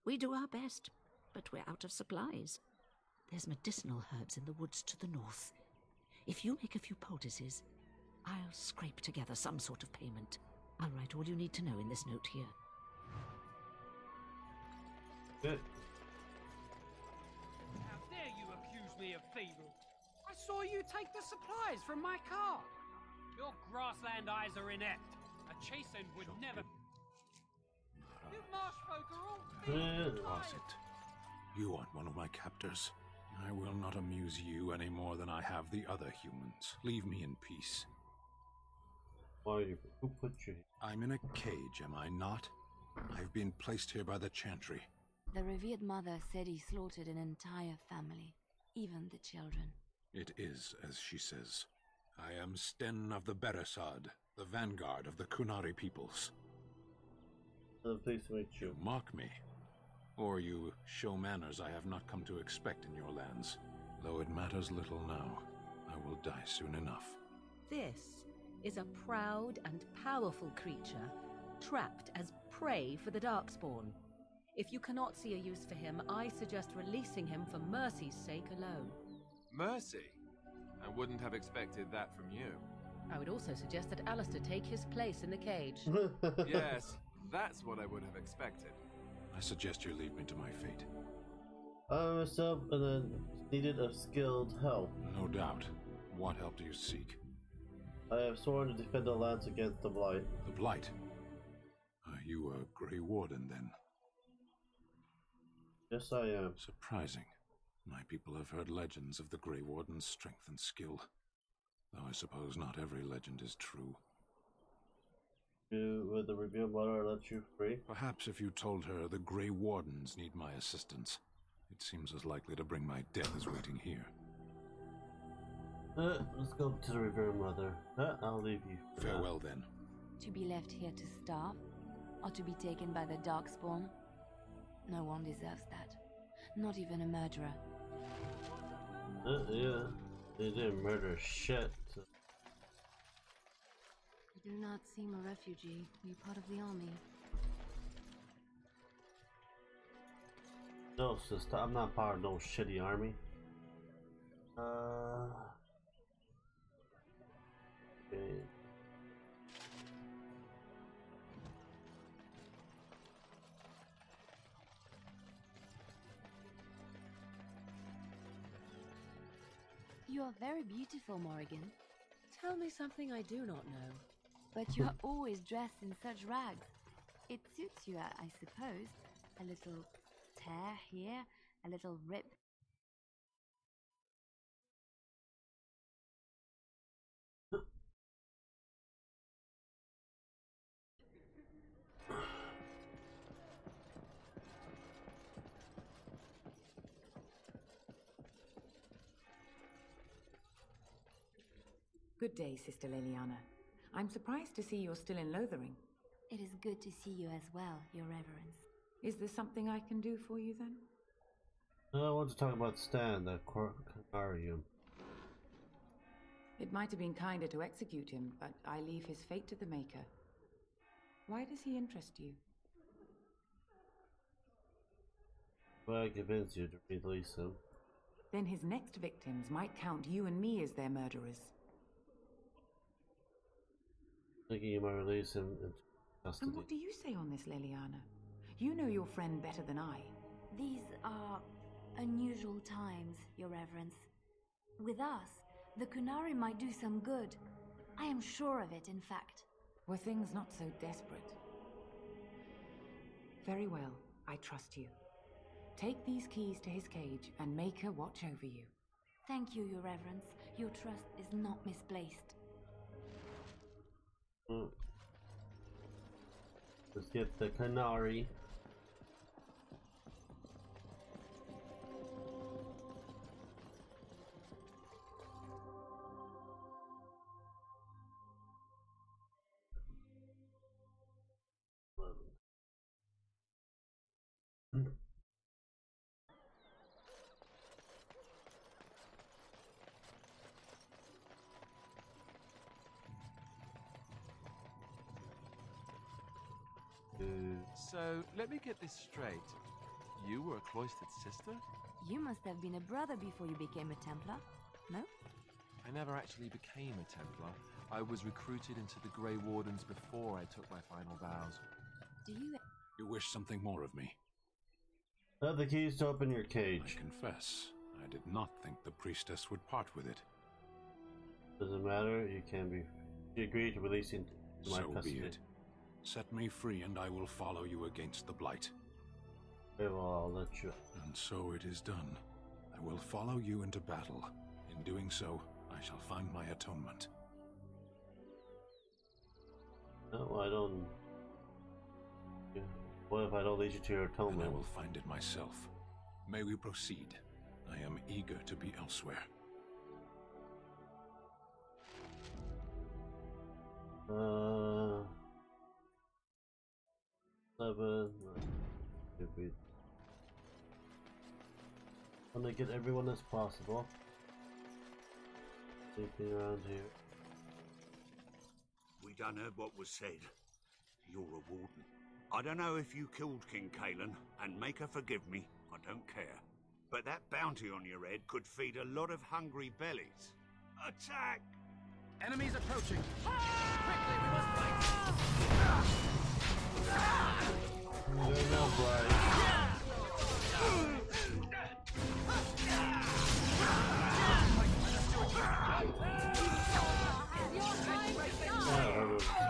We do our best, but we're out of supplies. There's medicinal herbs in the woods to the north. If you make a few poultices, I'll scrape together some sort of payment. I'll write all you need to know in this note here.
Good.
How dare you accuse me of thievery? I saw you take the supplies from my car. Your grassland eyes are inept. A chastened would never... You marsh folk are all...
Was it? You aren't one of my captors. I will not amuse you any more than I have the other humans. Leave me in peace.
Why? Who put you here?
I'm in a cage, am I not? I've been placed here by the Chantry.
The revered mother said he slaughtered an entire family, even the children.
It is as she says. I am Sten of the Beresad, the vanguard of the Kunari peoples.
Pleased to meet you.
You mock me. Or you show manners I have not come to expect in your lands. Though it matters little now, I will die soon enough.
This is a proud and powerful creature, trapped as prey for the Darkspawn. If you cannot see a use for him, I suggest releasing him for mercy's sake alone.
Mercy? I wouldn't have expected that from you.
I would also suggest that Alistair take his place in the cage.
Yes, that's what I would have expected.
I suggest you leave me to my fate.
I myself needed a skilled help.
No doubt. What help do you seek?
I have sworn to defend the lands against the Blight.
The Blight? Are you a Grey Warden, then?
Yes, I am.
Surprising. My people have heard legends of the Grey Warden's strength and skill. Though I suppose not every legend is true.
Would the review mother let you free?
Perhaps if you told her the Grey Wardens need my assistance. It seems as likely to bring my death as waiting here.
Let's go to the review mother. I'll leave you.
Farewell then.
To be left here to starve? Or to be taken by the Darkspawn? No one deserves that. Not even a murderer.
Yeah. They didn't murder shit.
You do not seem a refugee. You're part of the army.
No, sister, I'm not part of no shitty army. Okay.
You are very beautiful, Morrigan.
Tell me something I do not know.
But you are always dressed in such rags. It suits you, I suppose. A little tear here, a little rip.
Good day, Sister Leliana. I'm surprised to see you're still in Lothering.
It is good to see you as well, Your Reverence.
Is there something I can do for you, then?
I want to talk about Stan, the Cornarium.
It might have been kinder to execute him, but I leave his fate to the Maker. Why does he interest you?
Well, I convince you to release him.
Then his next victims might count you and me as their murderers.
Thinking you might release him into custody.
And what do you say on this, Leliana? You know your friend better than I.
These are unusual times, Your Reverence. With us, the Kunari might do some good. I am sure of it, in fact.
Were things not so desperate? Very well, I trust you. Take these keys to his cage and make her watch over you.
Thank you, Your Reverence. Your trust is not misplaced.
Let's get the Canary.
So, let me get this straight. You were a cloistered sister?
You must have been a brother before you became a Templar, no?
I never actually became a Templar. I was recruited into the Grey Wardens before I took my final vows.
Do you...
You wish something more of me?
Have the keys to open your cage.
I confess, I did not think the priestess would part with it.
Doesn't matter, you can be... She agreed to releasing my custody.
So be it. Set me free and I will follow you against the Blight.
Okay, well, I'll let you...
And so it is done. I will follow you into battle. In doing so, I shall find my atonement.
No, I don't... What if I don't lead you to your atonement?
And I will find it myself. May we proceed? I am eager to be elsewhere.
Seven. I'm gonna get everyone as possible. Anything around here?
We done heard what was said. You're a warden. I don't know if you killed King Kalen, and make her forgive me, I don't care. But that bounty on your head could feed a lot of hungry bellies. Attack!
Enemies approaching! Quickly, we must fight!
There's no Bright.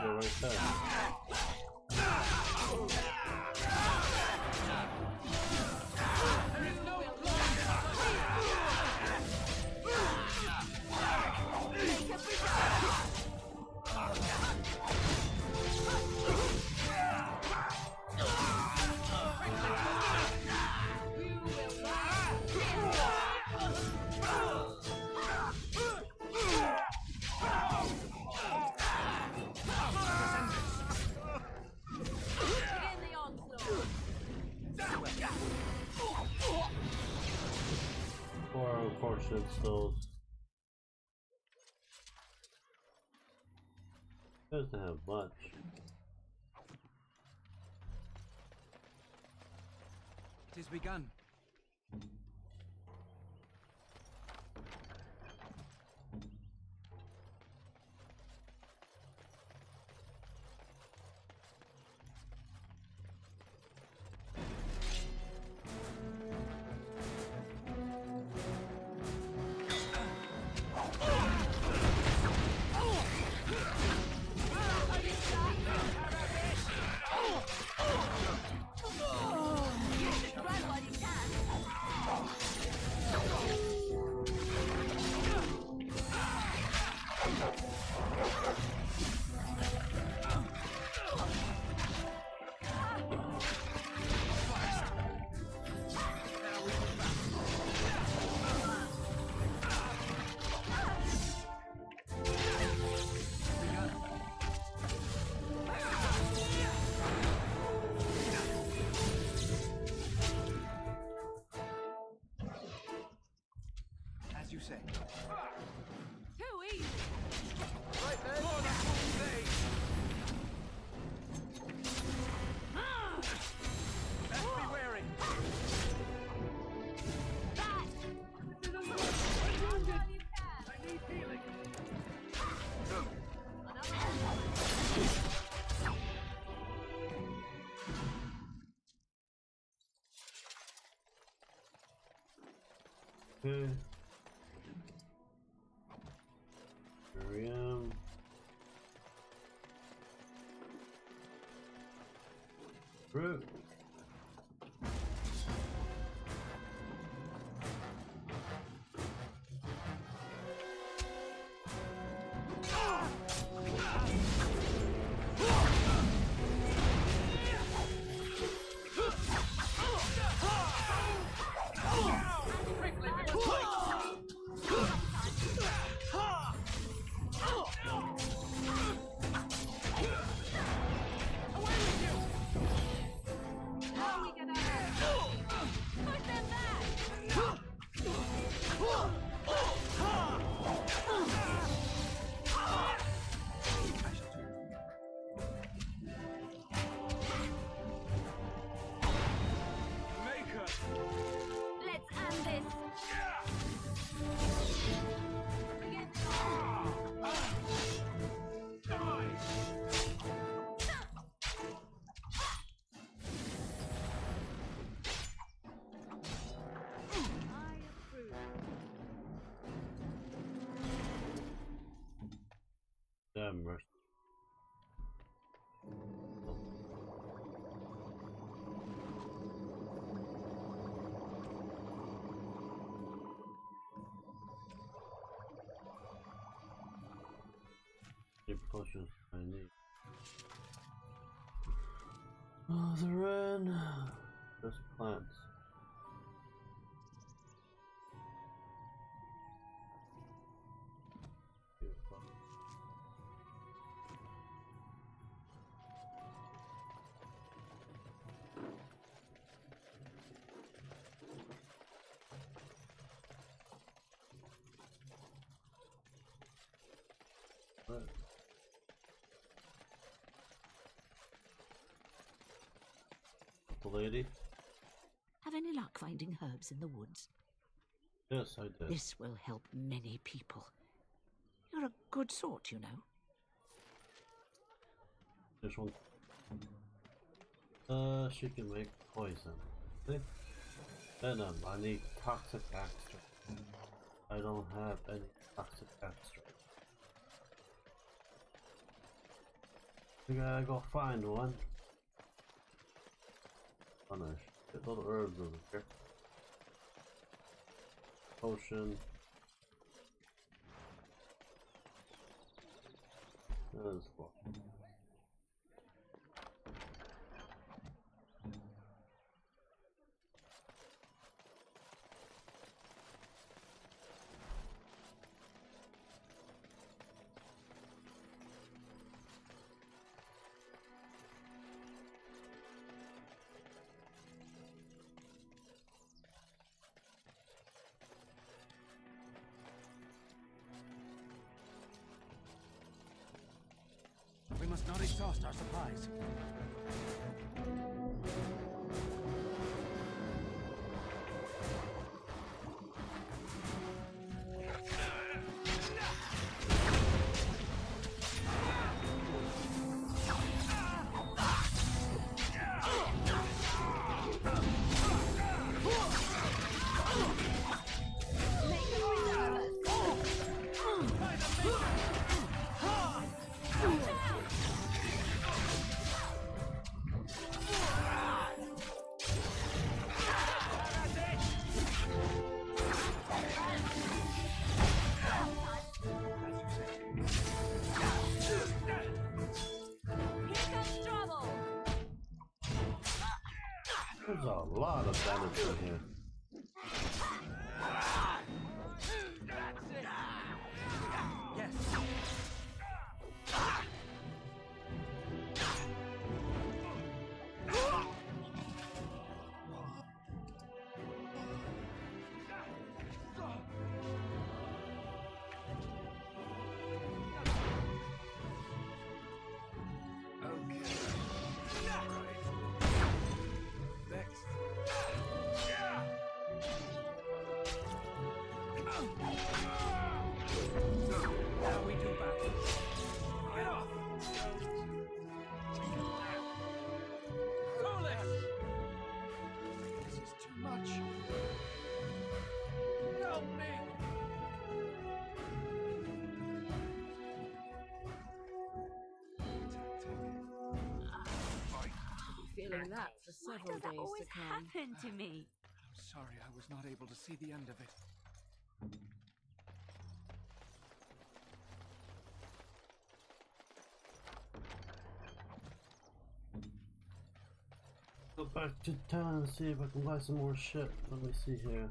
Right there. unfortunate stills. Doesn't have much.
It is begun. As you say.
Too easy.
Right then. More than Let's be wary. I need healing.
Okay. Here we am. Fruit. Damn mercy. The potions I need. Oh, the rain. Just plants. Beautiful. Right. Lady?
Have any luck finding herbs in the woods?
Yes, I did.
This will help many people. You're a good sort, you know.
This one. She can make poison. See? Venom. I need toxic extract. I don't have any toxic extract. We gotta go find one. Oh no, shit, little herbs over here. Potion. There's one.
must not exhaust our supplies.
There's a lot of damage in here.
Feeling that for several days to come.
Happen to me.
I'm sorry I was not able to see the end of it.
Go back to town and see if I can buy some more shit. Let me see here.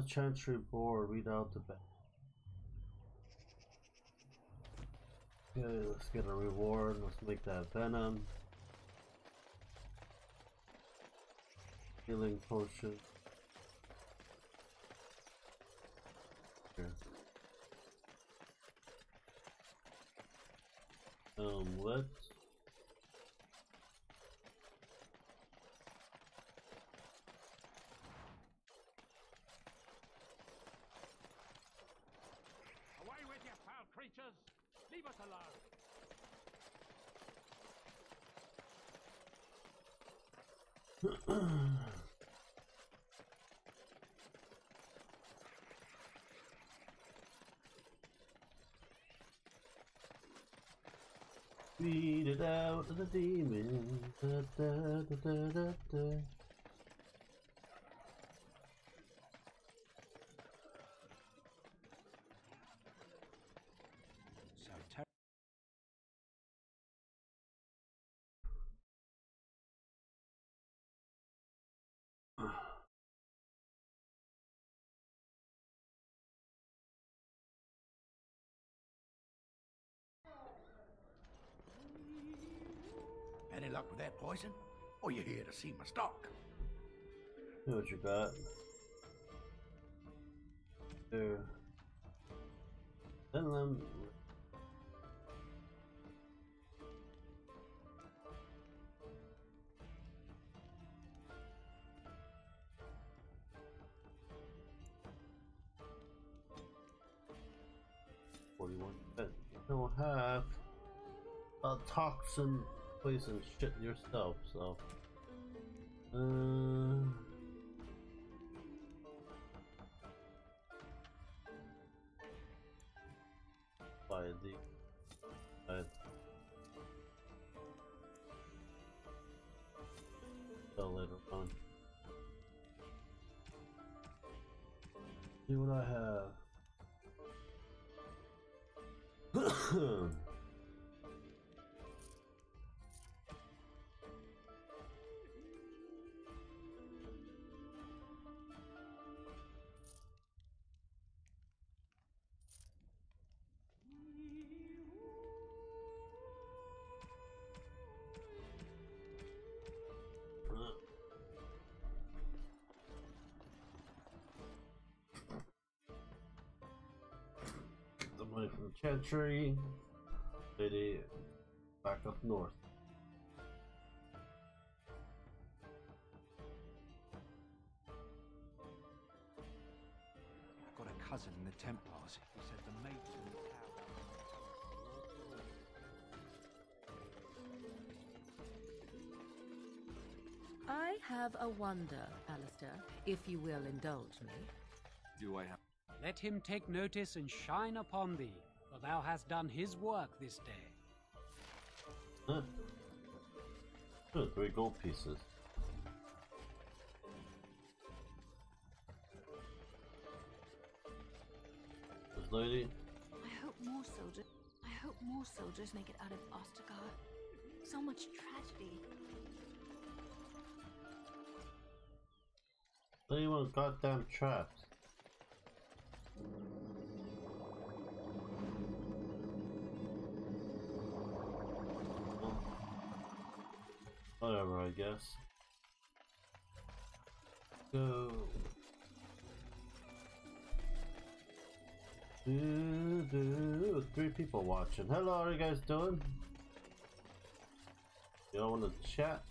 Chantry board, read out the back. Okay, let's get a reward. Let's make that venom. Healing potion. Here. Let's
Away with you, foul creatures! Leave us alone!
Beat it out of the demon. Da, da, da, da, da, da.
So
Any luck with that poison? Or you here to see my stock?
See what you got. There. Venom. Don't have a toxin poison shit yourself, so buy the sell later on. See what I have. The money from the chantry. lady back up north.
I've got a cousin in the Templars. He said the mates in the tower.
I have a wonder, Alistair, if you will indulge me.
Do I have...
Let him take notice and shine upon thee, for thou hast done his work this day.
Huh. 3 gold pieces. This lady.
I hope more soldiers make it out of Ostergard. So much tragedy.
They want goddamn traps. Whatever, I guess. Go. Do 3 people watching. Hello, how are you guys doing? Y'all want to chat?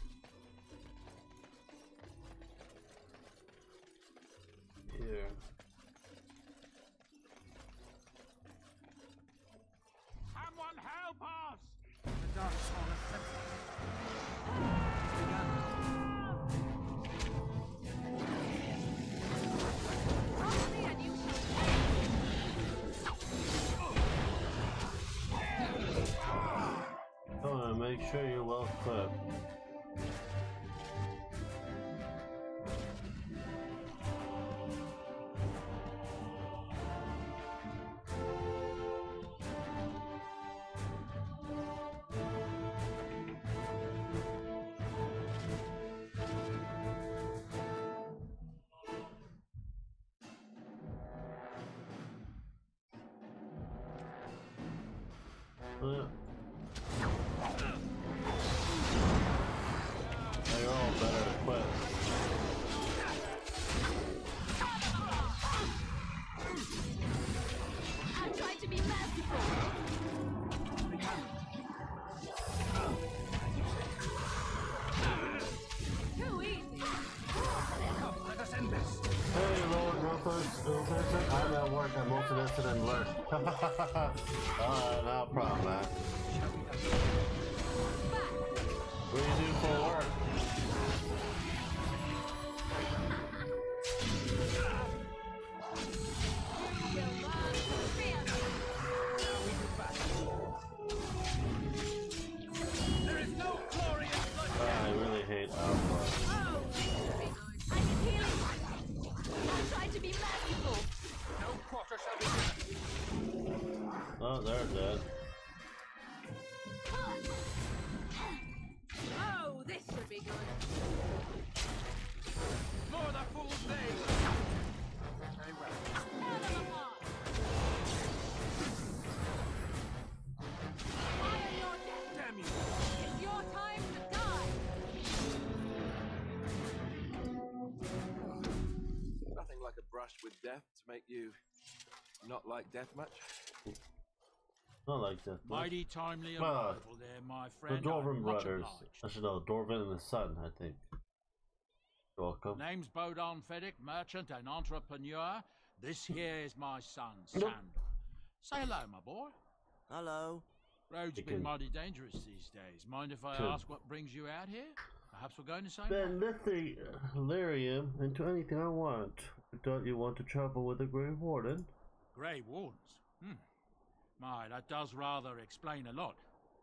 Here.
Someone help us! The dark spawn is
make sure you're well equipped. They're all better equipped.
I tried to be merciful. Too easy.
Come, let us end this.
Hey, Lord Rufus, I'm at work. I'm also listed and alert. No problem, man. What do you do for work?
There is no glory in blood.
I really hate Alpha.
I need healing. I tried to be merciful.
No quarter shall be given.
Oh, they're dead.
Oh, this should be good.
More the fool's day. Very well.
Tear them apart. Fire your death.
Damn you.
It's your time to die.
Nothing like a brush with death to make you not like death much.
Not like that.
Mighty timely arrival there, my
The
friend.
Dwarven
I'm much
brothers.
obliged.
I should know. Dwarven and the Sun, I think. You're welcome.
Name's Bodon Feddick, merchant and entrepreneur. This here is my son, Sandor. Say hello, my boy.
Hello.
Road's
You
been
can-
mighty dangerous these days. Mind if I
Can-
ask what brings you out here? Perhaps we're going the same
Then
way.
let the Lyrium into anything I want. Don't you want to travel with the Grey Warden?
Grey Wardens? My, that does rather explain a lot.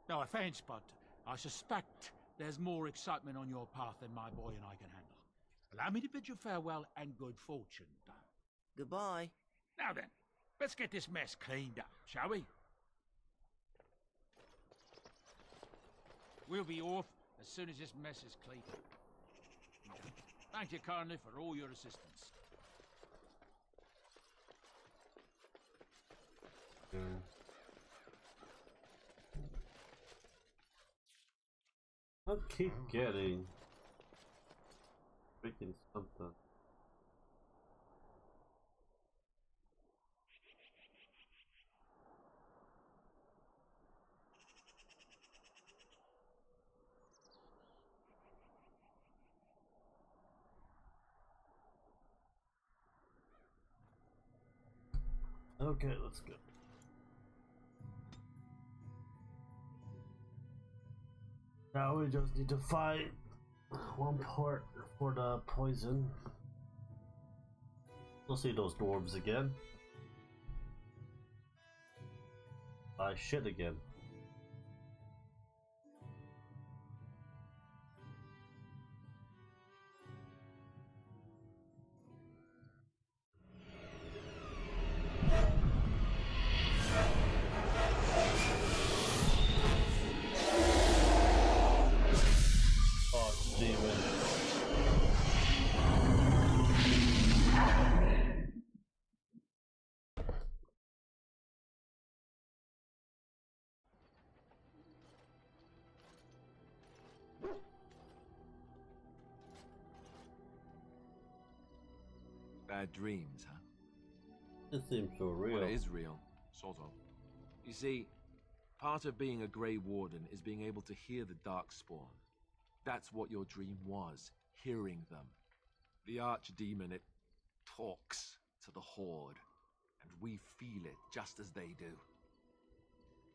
No offence, but I suspect there's more excitement on your path than my boy and I can handle. Allow me to bid you farewell and good fortune.
Goodbye.
Now then, let's get this mess cleaned up, shall we? We'll be off as soon as this mess is cleaned up. Thank you kindly for all your assistance.
I keep getting freaking something. Okay, let's go. Now we just need to find one part for the poison. We'll see those dwarves again. I shit again.
Bad dreams, huh?
It seems so real.
Well, it is real, sort of. You see, part of being a Grey Warden is being able to hear the Darkspawn. That's what your dream was, hearing them. The Archdemon, it talks to the Horde, and we feel it just as they do.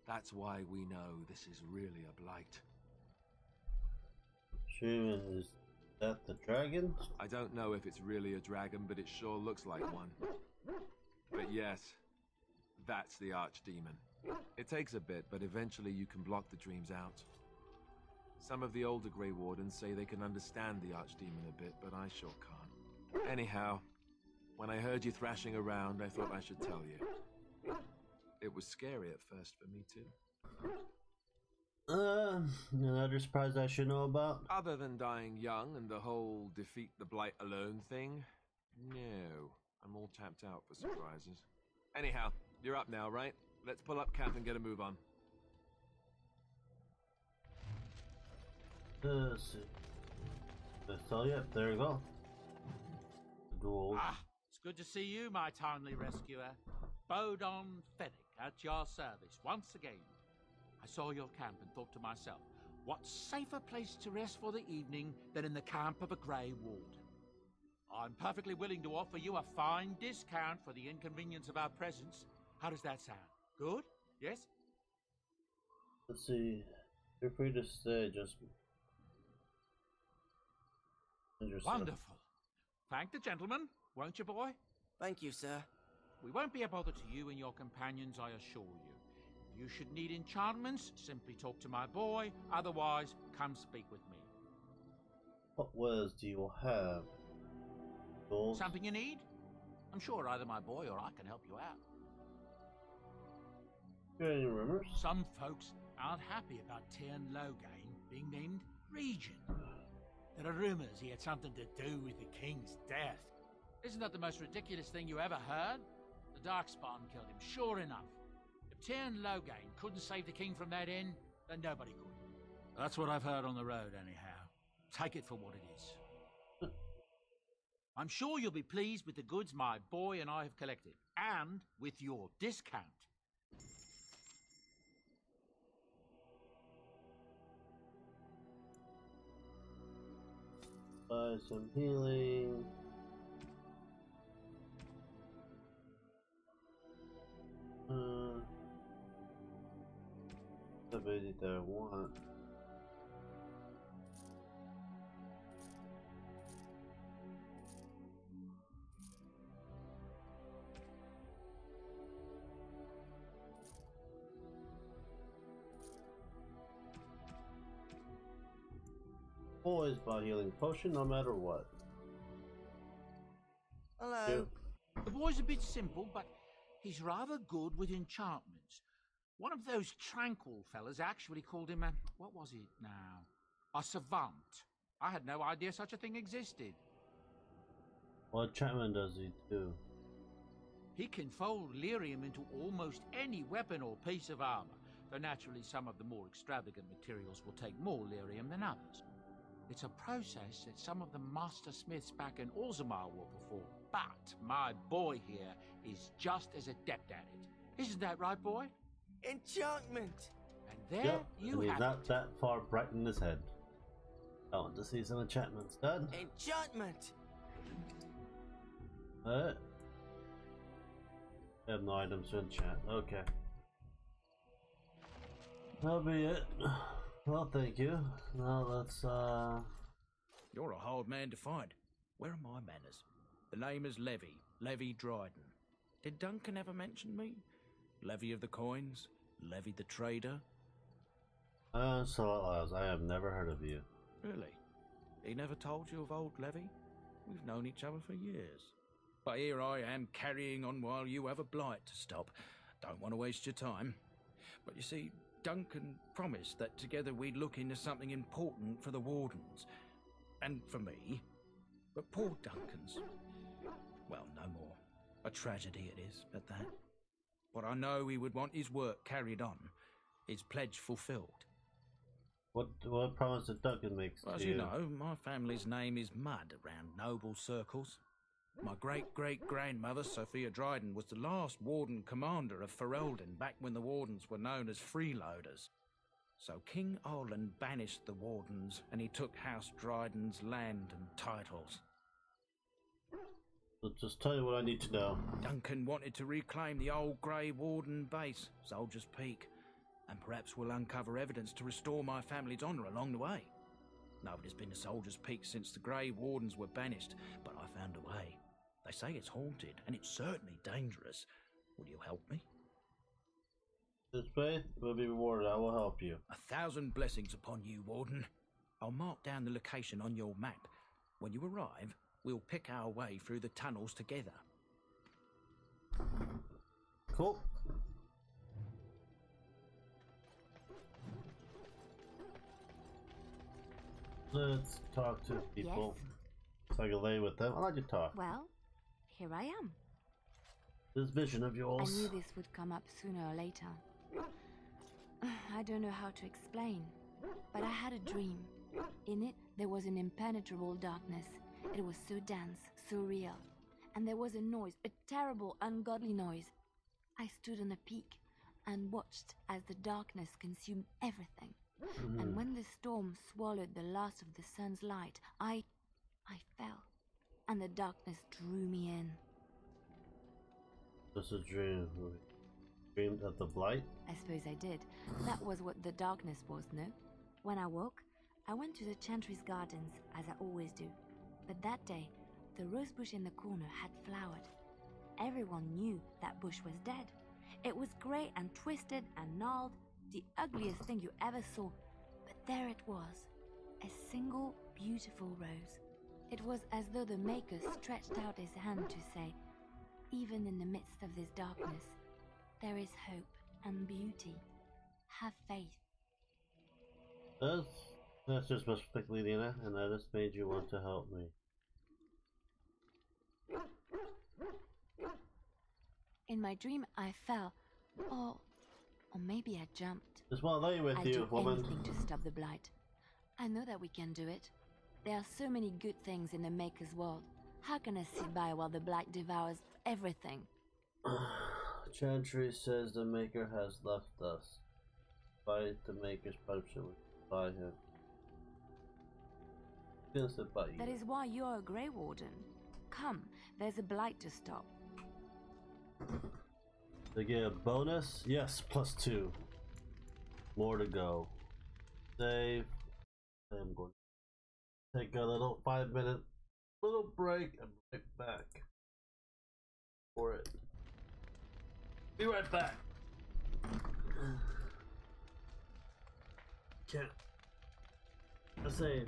That's why we know this is really a blight.
Is that the dragon?
I don't know if it's really a dragon, but it sure looks like one. But yes, that's the Archdemon. It takes a bit, but eventually you can block the dreams out. Some of the older Grey Wardens say they can understand the Archdemon a bit, but I sure can't. Anyhow, when I heard you thrashing around, I thought I should tell you. It was scary at first for me too.
Another surprise I should know about?
Other than dying young and the whole defeat the blight alone thing, no. I'm all tapped out for surprises. Anyhow, you're up now, right? Let's pull up camp and get a move on.
So yeah, there you go. Duel.
Ah, it's good to see you, my timely rescuer. Bodon Fennec at your service once again. I saw your camp and thought to myself, what safer place to rest for the evening than in the camp of a Grey Warden? I'm perfectly willing to offer you a fine discount for the inconvenience of our presence. How does that sound? Good? Yes?
Let's see. Feel free to stay, just...
Wonderful. Thank the gentleman, won't you, boy?
Thank you, sir.
We won't be a bother to you and your companions, I assure you. If you should need enchantments, simply talk to my boy. Otherwise, come speak with me.
What wares do you have? Goals?
Something you need? I'm sure either my boy or I can help you out.
Got any rumors?
Some folks aren't happy about Tern Loghain being named Regent. There are rumors he had something to do with the king's death. Isn't that the most ridiculous thing you ever heard? The Darkspawn killed him, sure enough. If Tern Loghain couldn't save the king from that inn, then nobody could. That's what I've heard on the road, anyhow. Take it for what it is. I'm sure you'll be pleased with the goods my boy and I have collected, and with your discount.
Buy some healing. Ability that I want. Always buy healing potion, no matter what.
Hello.
The boy's a bit simple, but he's rather good with enchantments. One of those tranquil fellas actually called him a... what was it now? A savant. I had no idea such a thing existed.
What enchantment does he do?
He can fold lyrium into almost any weapon or piece of armor, though naturally some of the more extravagant materials will take more lyrium than others. It's a process that some of the master smiths back in Orzammar will perform, but my boy here is just as adept at it. Isn't that right, boy?
Enchantment!
And there
Yep,
you
and he's
have
not
it.
that far bright in his head. I want to see some enchantments done.
Enchantment!
I have no items to enchant. Okay. That'll be it. Well, thank you. Now let's,
You're a hard man to find. Where are my manners? The name is Levy Dryden. Did Duncan ever mention me? Levy of the Coins? Levy the Trader?
so I have never heard of you.
Really? He never told you of old Levy? We've known each other for years. But here I am carrying on while you have a blight to stop. Don't want to waste your time. But you see, Duncan promised that together we'd look into something important for the Wardens. And for me. But poor Duncan's... well, no more. A tragedy it is, at that. But I know he would want his work carried on. His pledge fulfilled.
What promise did Duncan make to you?
As you know, my family's name is mud around noble circles. My great-great-grandmother, Sophia Dryden, was the last Warden commander of Ferelden back when the Wardens were known as freeloaders. So King Olin banished the Wardens, and he took House Dryden's land and titles.
So just tell you what I need to know.
Duncan wanted to reclaim the old Grey Warden base, Soldier's Peak, and perhaps we'll uncover evidence to restore my family's honour along the way. Nobody's been to Soldier's Peak since the Grey Wardens were banished, but I found a way. They say it's haunted, and it's certainly dangerous. Will you help me?
This faith will be rewarded. I will help you.
1,000 blessings upon you, Warden. I'll mark down the location on your map. When you arrive, we'll pick our way through the tunnels together.
Cool. Let's talk to people.
Yes.
So I can lay with them. I like to talk.
Well, here I am.
This vision of yours.
I knew this would come up sooner or later. I don't know how to explain, but I had a dream. In it, there was an impenetrable darkness. It was so dense, so real. And there was a noise, a terrible, ungodly noise. I stood on a peak and watched as the darkness consumed everything. And when the storm swallowed the last of the sun's light, I fell, and the darkness drew me in.
This is a dream. Dreamed of the blight?
I suppose I did. That was what the darkness was, no? When I woke, I went to the Chantry's gardens, as I always do. But that day, the rosebush in the corner had flowered. Everyone knew that bush was dead. It was grey and twisted and gnarled, the ugliest thing you ever saw. But there it was, a single beautiful rose. It was as though the Maker stretched out his hand to say, even in the midst of this darkness, there is hope and beauty. Have faith.
That's just specifically, Lena, and that just made you want to help me.
In my dream, I fell. Or maybe I jumped.
Just want to lay with
I'd
you,
do
woman.
anything to stop the blight. I know that we can do it. There are so many good things in the Maker's world. How can I sit by while the blight devours everything?
Chantry says the Maker has left us. By the Maker's punishment by him. Gonna sit by you.
That is why you're a Grey Warden. Come, there's a blight to stop.
They get a bonus? Yes, +2. More to go. Save. I'm going to take a little 5-minute little break and right back for it. Be right back. Can't. Let's save.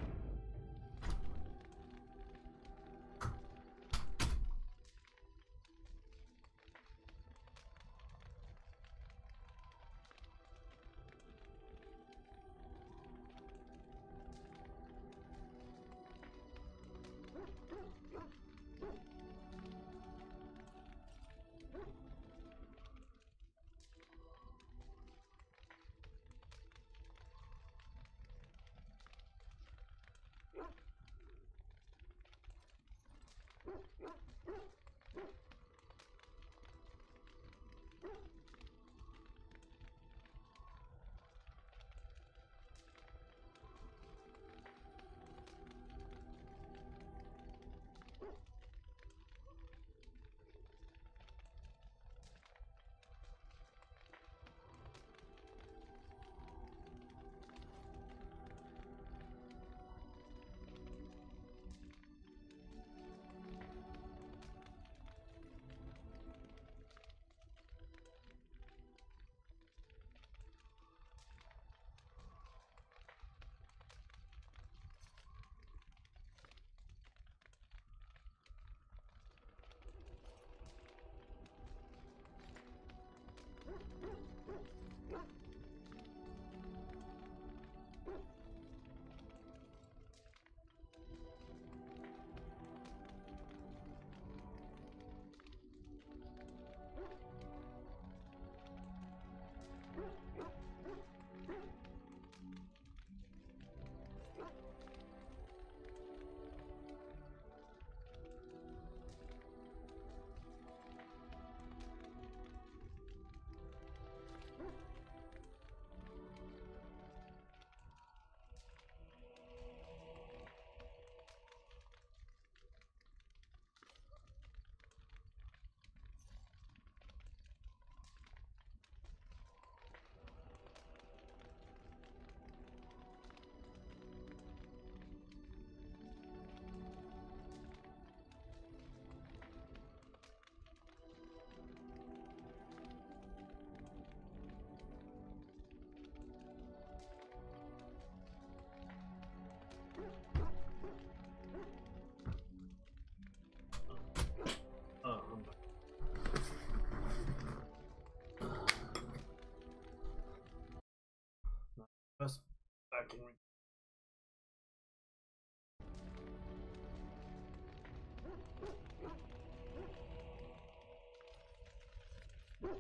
can.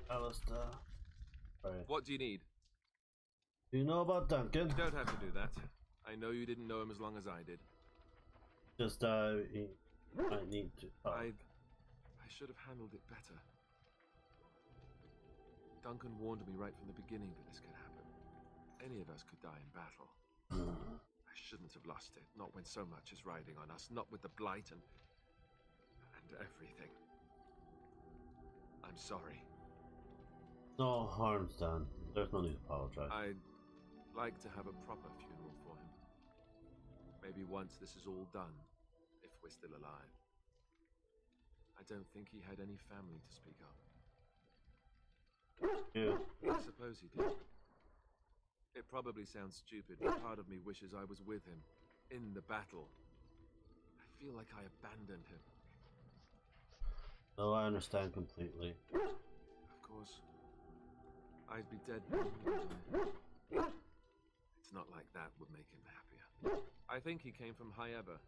Alistair. Right.
What do you need?
Do you know about Duncan?
You don't have to do that. I know you didn't know him as long as I did.
Just, he might need to.
I should have handled it better. Duncan warned me right from the beginning that this could happen. Any of us could die in battle. I shouldn't have lost it, not when so much is riding on us, not with the Blight and everything. I'm sorry.
No harm's done. There's no need to apologize.
I'd like to have a proper funeral for him. Maybe once this is all done, if we're still alive. I don't think he had any family to speak of.
Yeah.
I suppose he did. It probably sounds stupid, but part of me wishes I was with him, in the battle. I feel like I abandoned him.
No, I understand completely.
Of course, I'd be dead now. It's not like that would make him happier. I think he came from Hyeva,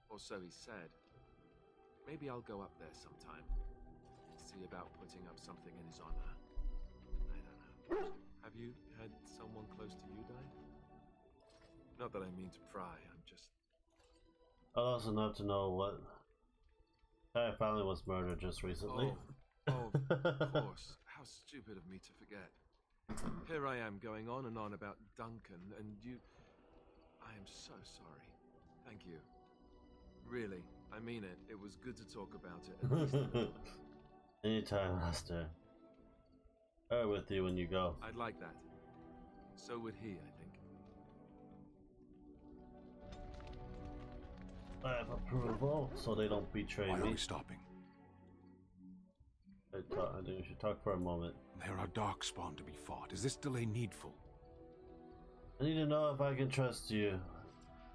or so he said. Maybe I'll go up there sometime. See about putting up something in his honor. I don't know. Have you had someone close to you die? Not that I mean to pry, I'm just...
I lost enough to know what... My family was murdered just recently.
Oh, of course. How stupid of me to forget. Here I am going on and on about Duncan, and you... I am so sorry. Thank you. Really, I mean it. It was good to talk about it. At least
Anytime, Master. I'm with you when you go.
I'd like that. So would he, I think.
I have approval, so they don't betray
Why
me.
are we stopping?
I think we should talk for a moment.
There are darkspawn to be fought. Is this delay needful?
I need to know if I can trust you.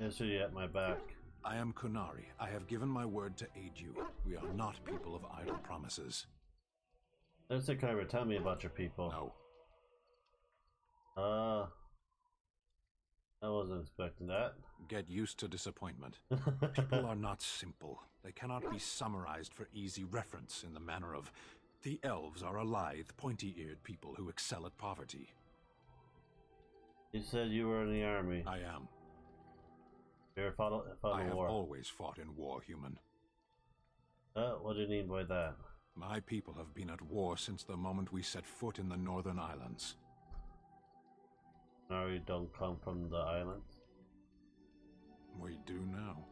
Answer you at my back.
I am Kunari. I have given my word to aid you. We are not people of idle promises.
Let's say, Kyra, tell me about your people.
No.
I wasn't expecting that.
Get used to disappointment. People are not simple. They cannot be summarized for easy reference in the manner of, the elves are a lithe, pointy-eared people who excel at poverty.
You said you were in the army.
I am.
You ever fought
I
a
have
war?
always fought in war, human.
What do you mean by that?
My people have been at war since the moment we set foot in the Northern Islands.
Now you don't come from the islands?
We do now.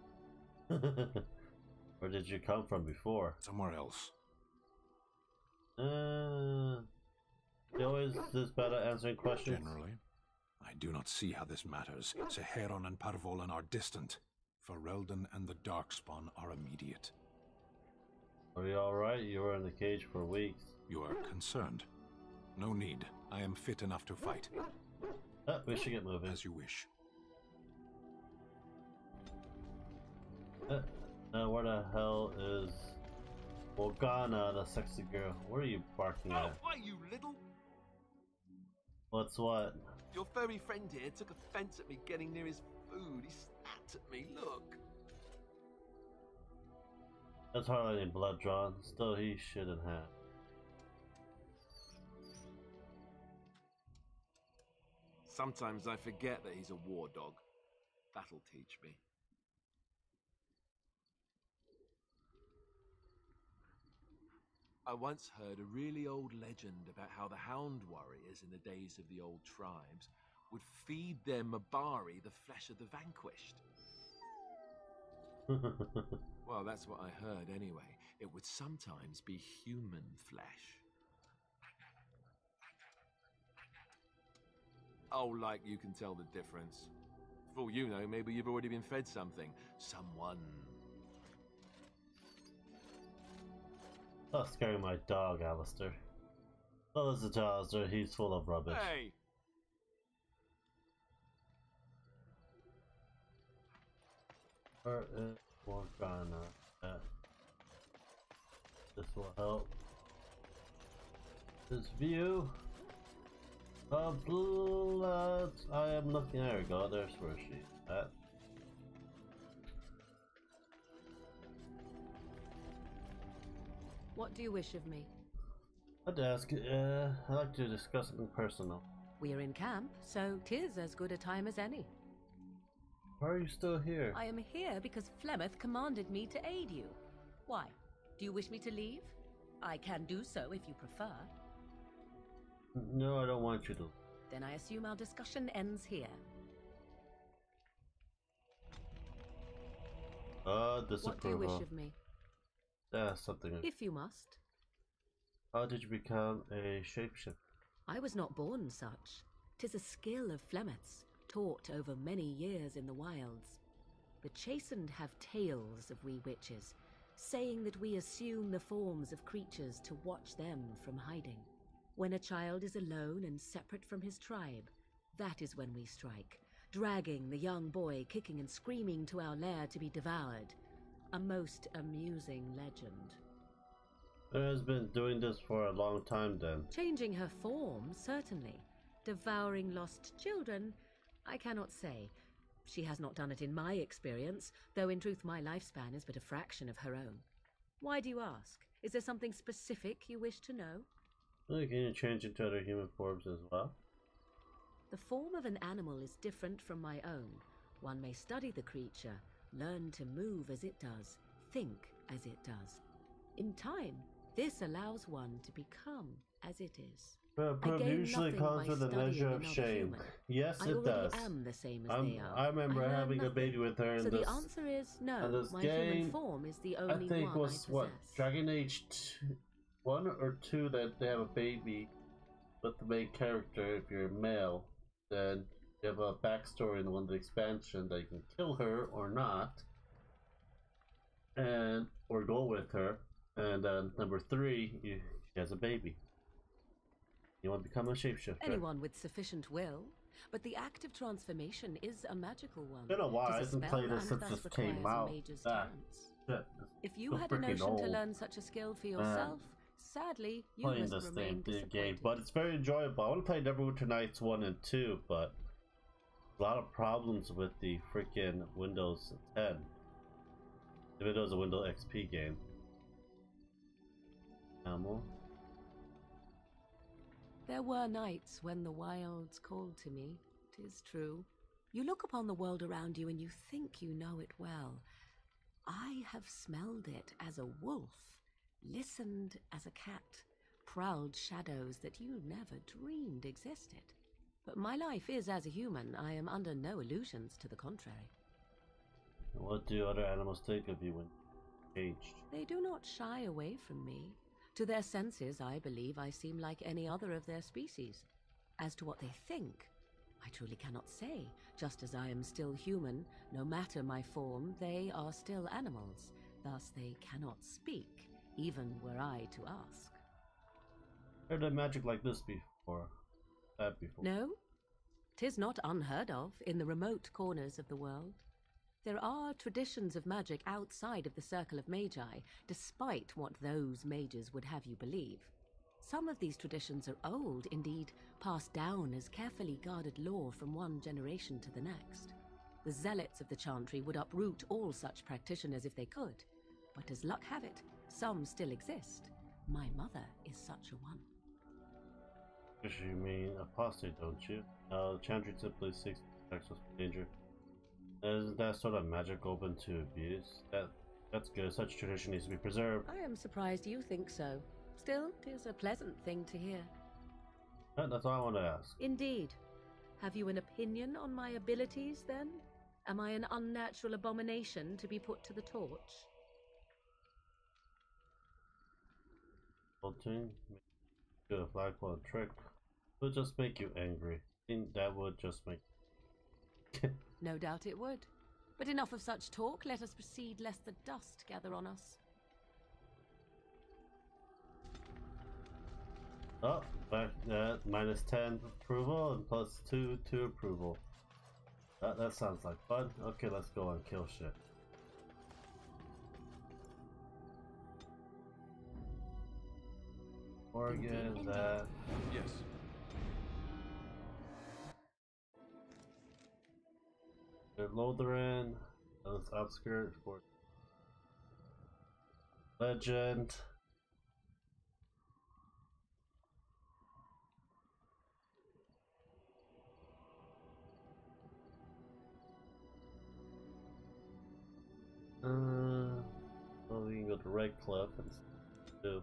Where did you come from before?
Somewhere else.
You always this bad at answering questions?
Generally. I do not see how this matters. Seheron and Parvolan are distant. Ferelden and the Darkspawn are immediate.
Are you alright? You were in the cage for weeks.
You are concerned. No need. I am fit enough to fight.
We should get moving.
As you wish.
Now where the hell is Morgana, the sexy girl? Where are you barking at?
Why, you little...
What's what?
Your furry friend here took offense at me getting near his food. He snapped at me, look.
That's hardly any blood drawn. Still, he shouldn't have.
Sometimes I forget that he's a war dog. That'll teach me. I once heard a really old legend about how the Hound warriors in the days of the old tribes would feed their Mabari the flesh of the vanquished. Well, that's what I heard anyway. It would sometimes be human flesh. Oh, like you can tell the difference. For all you know, maybe you've already been fed something. Someone.
Stop scaring my dog, Alistair. Oh, listen to Alistair, he's full of rubbish.
Hey!
Where is Morgana at? This will help. This view. Blood. I am looking. There we go. There's where she's at.
What do you wish of me?
I'd ask. I'd like to discuss something personal.
We're in camp, so 'tis as good a time as any.
Why are you still here?
I am here because Flemeth commanded me to aid you. Why? Do you wish me to leave? I can do so if you prefer.
No, I don't want you to.
Then I assume our discussion ends here.
Disapproval.
What do you wish of me?
Something.
If you must.
How did you become a shapeshifter?
I was not born such. 'Tis a skill of Flemeth's, taught over many years in the wilds. The chastened have tales of we witches, saying that we assume the forms of creatures to watch them from hiding. When a child is alone and separate from his tribe, that is when we strike, dragging the young boy kicking and screaming to our lair to be devoured. A most amusing legend.
Has been doing this for a long time then.
Changing her form, certainly. Devouring lost children, I cannot say. She has not done it in my experience, though in truth my lifespan is but a fraction of her own. Why do you ask? Is there something specific you wish to know?
Can you change into other human forms as well?
The form of an animal is different from my own. One may study the creature, learn to move as it does, think as it does. In time, this allows one to become as it is.
Proof usually comes with a measure of shame.
Human.
Yes,
I
it does.
already am the same as they are.
I remember having a baby with her in
so
this.
the answer is no.
This
My
game,
human form is the only
I think
one
was
I possess.
what Dragon Age 1 or 2 that they have a baby with the main character. If you're male, then you have a backstory in one of the expansion that you can kill her or not, and or go with her. And number 3, she has a baby. You want to become a shapeshifter.
Anyone with sufficient will, but the act of transformation is a magical one.
It's been a while. I
It is a
haven't
spell
played this
and
since
thus
this came
requires a
out.
mage's
Ah,
talents.
shit,
If you
it's
had a
freaking
notion to
old.
learn such a skill for yourself, sadly, you
Playing
must
this
remain
game, but it's very enjoyable. I want to play Neverwinter Nights 1 and 2, but a lot of problems with the freaking Windows 10. If it was a Windows XP game. Animal.
There were nights when the wilds called to me, 'tis true. You look upon the world around you and you think you know it well. I have smelled it as a wolf, listened as a cat, prowled shadows that you never dreamed existed. But my life is as a human. I am under no illusions to the contrary.
What do other animals think of you when aged?
They do not shy away from me. To their senses, I believe I seem like any other of their species. As to what they think, I truly cannot say. Just as I am still human, no matter my form, they are still animals. Thus they cannot speak, even were I to ask.
Heard of magic like this before? That before?
No, 'tis not unheard of in the remote corners of the world. There are traditions of magic outside of the circle of magi, despite what those mages would have you believe. Some of these traditions are old, indeed, passed down as carefully guarded lore from one generation to the next. The zealots of the Chantry would uproot all such practitioners if they could, but as luck have it, some still exist. My mother is such a one.
You mean apostate, don't you? The Chantry simply seeks to protect us from danger. Isn't that sort of magic open to abuse? That's good. Such tradition needs to be preserved.
I am surprised you think so. Still, 'tis a pleasant thing to hear.
That's all I want to ask.
Indeed. Have you an opinion on my abilities, then? Am I an unnatural abomination to be put to the torch?
Bolting, do a flagpole trick. Would just make you angry. I think that would just make.
No doubt it would. But enough of such talk. Let us proceed, lest the dust gather on us.
Oh, back minus 10 approval and plus 2 to approval. That sounds like fun. Okay, let's go and kill shit. Morgan, that.
Yes.
Lotharin, Ellis Outskirt, Fort Legend. Well, we can go to Red Cliff and do.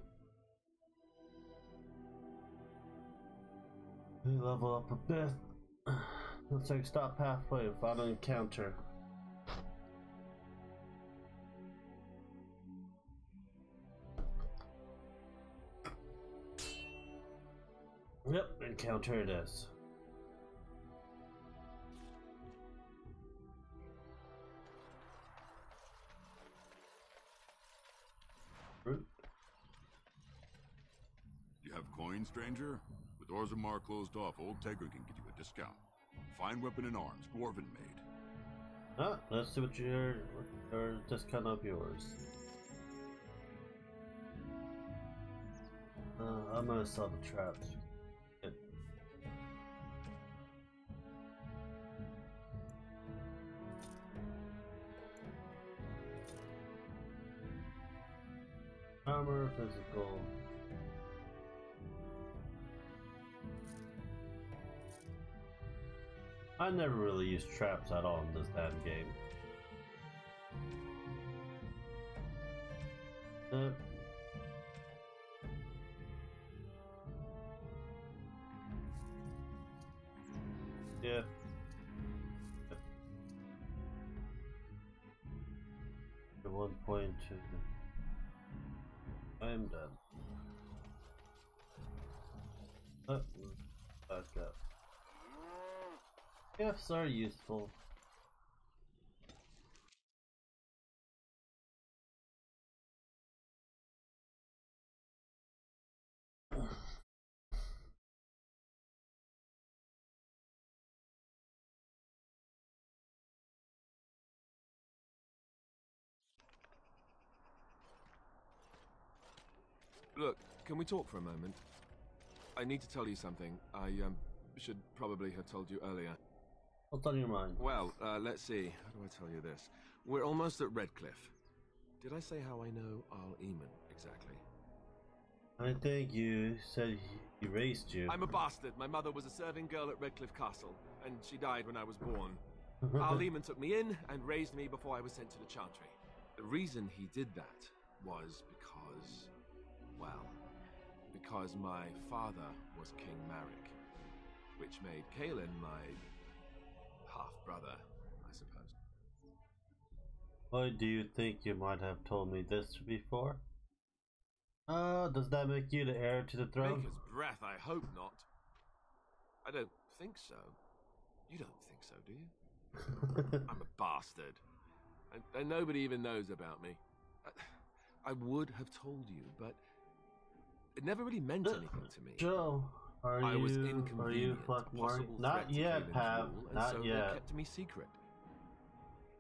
We level up a bit. Looks like stop halfway without an encounter. Yep, encounter it is.
You have coin, stranger? With Orzammar closed off, Old Tegger can get you a discount. Fine weapon and arms, dwarven made.
Let's see what your discount of yours. I'm gonna sell the traps. Good. Armor, physical. I never really used traps at all in this damn game. Yeah. At 1.2. I am done. Back up. Gifts are useful.
Look, can we talk for a moment? I need to tell you something. I should probably have told you earlier.
What's on your mind?
Well, let's see. How do I tell you this? We're almost at Redcliffe. Did I say how I know Arl Eamon exactly?
I think you said he raised you.
I'm a bastard. My mother was a serving girl at Redcliffe Castle, and she died when I was born. Arl Eamon took me in and raised me before I was sent to the Chantry. The reason he did that was because, well, because my father was King Marek, which made Kaelin my half-brother, I suppose.
Why do you think you might have told me this before? Does that make you the heir to the throne?
Maker's breath, I hope not. I don't think so. You don't think so, do you? I'm a bastard. And nobody even knows about me. I would have told you, but it never really meant anything to me.
Joe, are you fucking worried? Not yet, Pav. Not yet.
They kept me secret.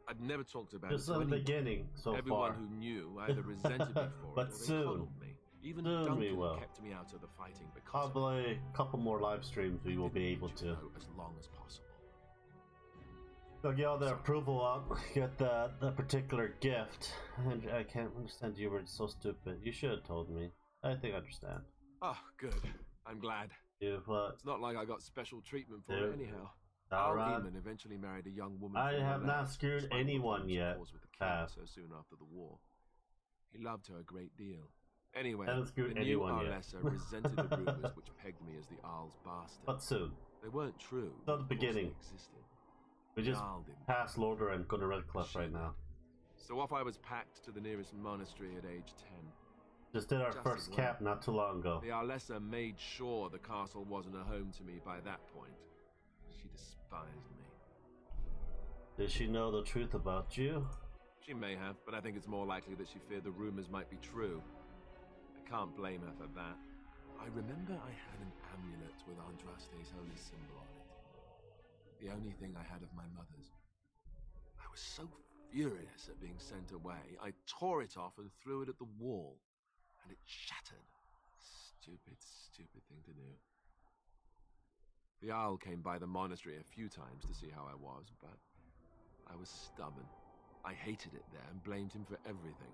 I'd never talked about
Just
it to
in the
anyone.
beginning, so
Everyone
far.
who knew either resented me for
But
it or they
soon.
coddled me. Even
Soon
Duncan
we will.
kept me out of the fighting because
Probably a couple more live streams we will be able to.
as long as possible.
So get all the approval up, get the particular gift. And I can't understand you were so stupid. You should have told me. I think I understand.
Oh, good. I'm glad. It's not like I got special treatment for it anyhow. Arl Eamon eventually married a young woman.
I
from
have
the
not
land,
screwed
despite
anyone
the
yet.
wars with the king so soon after the war. He loved her a great deal. Anyway,
Haven't screwed
the new
anyone yet.
Arlessa resented the rumors which pegged me as the Arl's bastard.
But soon.
They weren't true.
Still the beginning.
They existed.
We just
Jarl didn't.
passed Lorder and go to Redcliffe right now.
So off I was packed to the nearest monastery at age 10.
Just did our
Just
first
as well.
cap not too long ago.
The Arlessa made sure the castle wasn't a home to me by that point. She despised me.
Did she know the truth about you?
She may have, but I think it's more likely that she feared the rumors might be true. I can't blame her for that. I remember I had an amulet with Andraste's holy symbol on it. The only thing I had of my mother's. I was so furious at being sent away, I tore it off and threw it at the wall. And it shattered. Stupid, stupid thing to do. The Owl came by the monastery a few times to see how I was, but I was stubborn. I hated it there and blamed him for everything.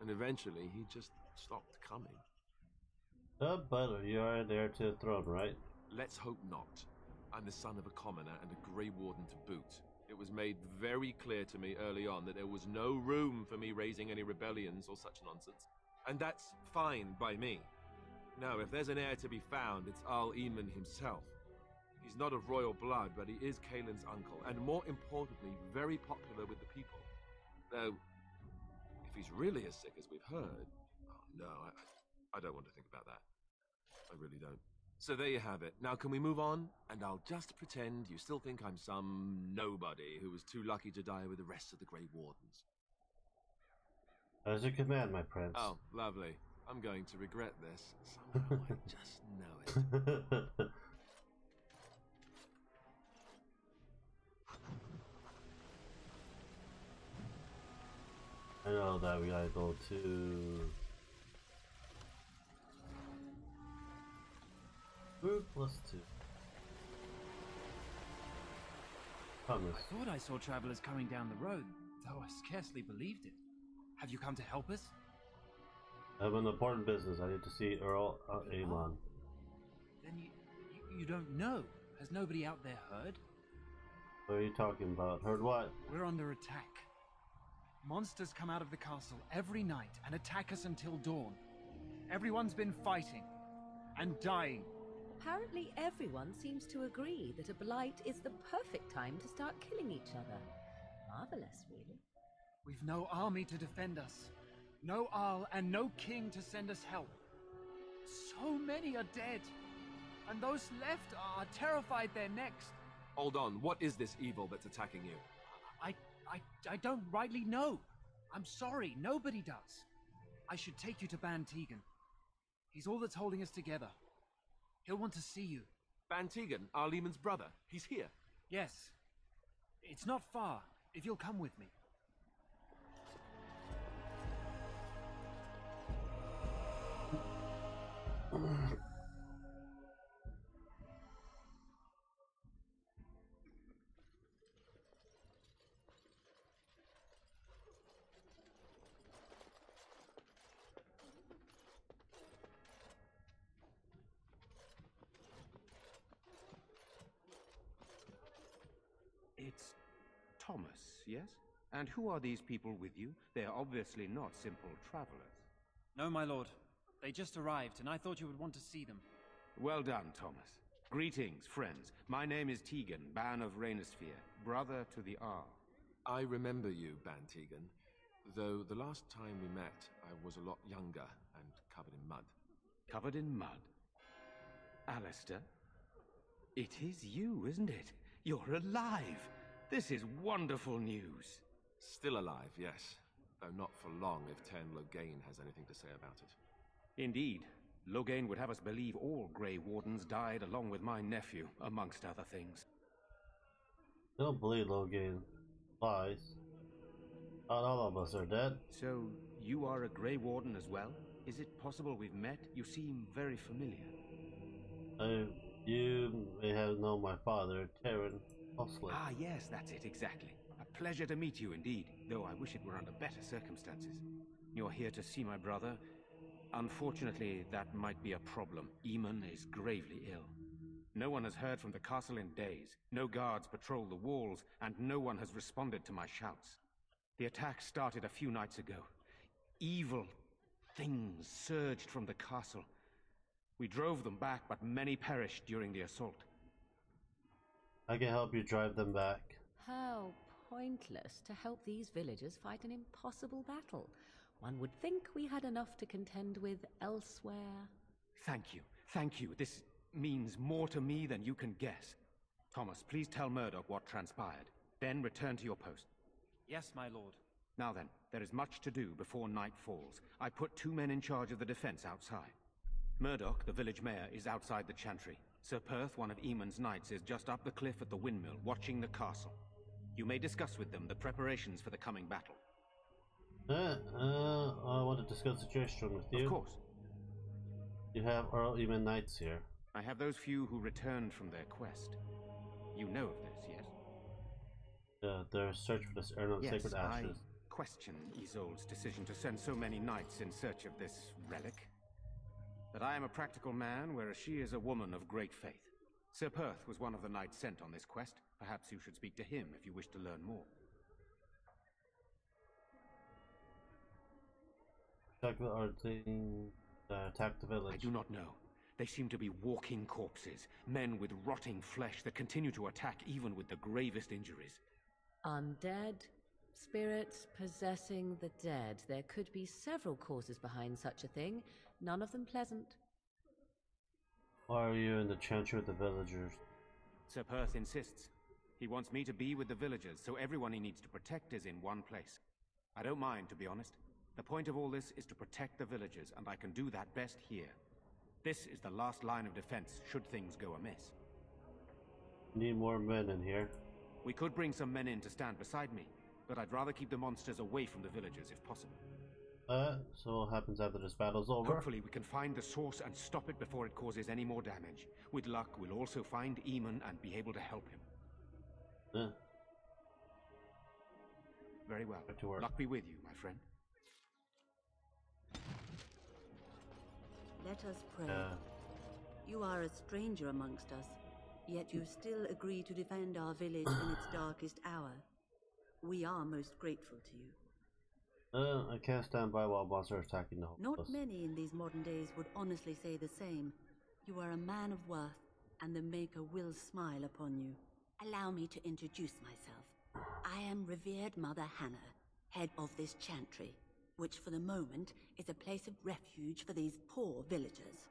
And eventually, he just stopped coming.
But you are the heir to the throne, right?
Let's hope not. I'm the son of a commoner and a Grey Warden to boot. It was made very clear to me early on that there was no room for me raising any rebellions or such nonsense. And that's fine by me. No, if there's an heir to be found, it's Al Eamon himself. He's not of royal blood, but he is Kaelin's uncle, and more importantly, very popular with the people. Though, if he's really as sick as we've heard, oh no, I don't want to think about that. I really don't. So there you have it. Now can we move on? And I'll just pretend you still think I'm some nobody who was too lucky to die with the rest of the Grey Wardens.
As you command, my prince.
Oh, lovely. I'm going to regret this. Somehow I just know it.
I know that we gotta go to group +2. Thomas.
I thought I saw travelers coming down the road, though I scarcely believed it. Have you come to help us?
I have an important business. I need to see Earl Aemon.
Then you don't know. Has nobody out there heard?
What are you talking about? Heard what?
We're under attack. Monsters come out of the castle every night and attack us until dawn. Everyone's been fighting and dying.
Apparently everyone seems to agree that a blight is the perfect time to start killing each other. Marvelous, really.
We've no army to defend us. No Arl and no king to send us help. So many are dead. And those left are terrified they're next.
Hold on, what is this evil that's attacking you?
I don't rightly know. I'm sorry, nobody does. I should take you to Ban Tegan. He's all that's holding us together. He'll want to see you.
Ban Tegan, Al Eamon's brother. He's here.
Yes. It's not far, if you'll come with me.
It's Thomas, yes? And who are these people with you? They are obviously not simple travelers.
No, my lord. They just arrived, and I thought you would want to see them.
Well done, Thomas. Greetings, friends. My name is Tegan, Ban of Rainersphere, brother to the Arl.
I remember you, Ban Tegan, though the last time we met, I was a lot younger and covered in mud.
Covered in mud? Alistair? It is you, isn't it? You're alive! This is wonderful news.
Still alive, yes. Though not for long if Tern Loghain has anything to say about it.
Indeed. Loghain would have us believe all Grey Wardens died along with my nephew, amongst other things.
Don't believe Loghain lies. Not all of us are dead.
So, you are a Grey Warden as well? Is it possible we've met? You seem very familiar.
You may have known my father, Terran Osley.
Ah, yes, that's it, exactly. A pleasure to meet you indeed, though I wish it were under better circumstances. You're here to see my brother? Unfortunately, that might be a problem. Eamon is gravely ill. No one has heard from the castle in days. No guards patrol the walls, and no one has responded to my shouts. The attack started a few nights ago. Evil things surged from the castle. We drove them back, but many perished during the assault.
I can help you drive them back.
How pointless to help these villagers fight an impossible battle. One would think we had enough to contend with elsewhere.
Thank you. Thank you. This means more to me than you can guess. Thomas, please tell Murdoch what transpired. Then return to your post.
Yes, my lord.
Now then, there is much to do before night falls. I put 2 men in charge of the defense outside. Murdoch, the village mayor, is outside the chantry. Sir Perth, one of Eamon's knights, is just up the cliff at the windmill, watching the castle. You may discuss with them the preparations for the coming battle.
I want to discuss the gesture with you.
Of course.
You have Earl Eamon knights here.
I have those few who returned from their quest. You know of this, yes?
their search for this urn of
Yes,
sacred ashes.
I question Isolde's decision to send so many knights in search of this relic. But I am a practical man, whereas she is a woman of great faith. Sir Perth was one of the knights sent on this quest. Perhaps you should speak to him if you wish to learn more.
Are they attack the village?
I do not know. They seem to be walking corpses, men with rotting flesh that continue to attack even with the gravest injuries.
Undead, spirits possessing the dead. There could be several causes behind such a thing, none of them pleasant.
Why are you in the chantry with the villagers?
Sir Perth insists. He wants me to be with the villagers, so everyone he needs to protect is in one place. I don't mind, to be honest. The point of all this is to protect the villagers, and I can do that best here. This is the last line of defense, should things go amiss.
Need more men in here.
We could bring some men in to stand beside me, but I'd rather keep the monsters away from the villagers if possible.
So what happens after this battle's over?
Hopefully we can find the source and stop it before it causes any more damage. With luck, we'll also find Eamon and be able to help him. Very well. Luck be with you, my friend.
Let us pray. You are a stranger amongst us, yet you still agree to defend our village in its darkest hour. We are most grateful to you.
I can't stand by while monsters are attacking the
Not
homeless.
many in these modern days would honestly say the same. You are a man of worth, and the Maker will smile upon you. Allow me to introduce myself. I am revered Mother Hannah, head of this chantry, which for the moment is a place of refuge for these poor villagers.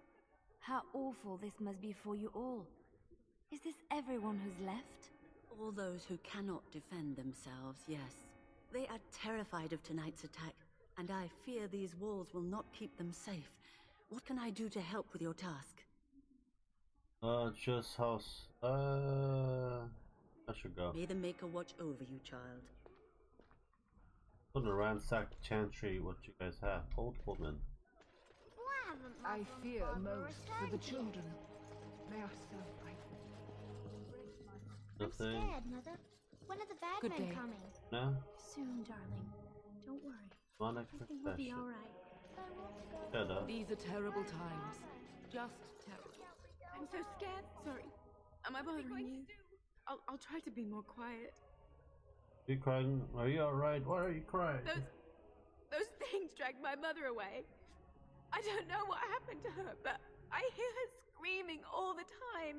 How awful this must be for you all. Is this everyone who's left?
All those who cannot defend themselves, yes. They are terrified of tonight's attack, and I fear these walls will not keep them safe. What can I do to help with your task?
Just house. I should go.
May the Maker watch over you, child.
I'm gonna ransack the chantry. What you guys have? Old woman.
I fear most for the children. They are so frightened.
Nothing.
I'm scared, Mother. When are the bad
Good
men
day.
coming?
No.
Soon, darling. Don't worry.
Demonic
Everything will be
possession.
all right.
Shut up.
These are terrible times. Just terrible.
I'm so scared. Sorry. Am I bothering you? I'll try to be more quiet.
You crying? Are you alright? Why are you crying?
Those things dragged my mother away. I don't know what happened to her, but I hear her screaming all the time.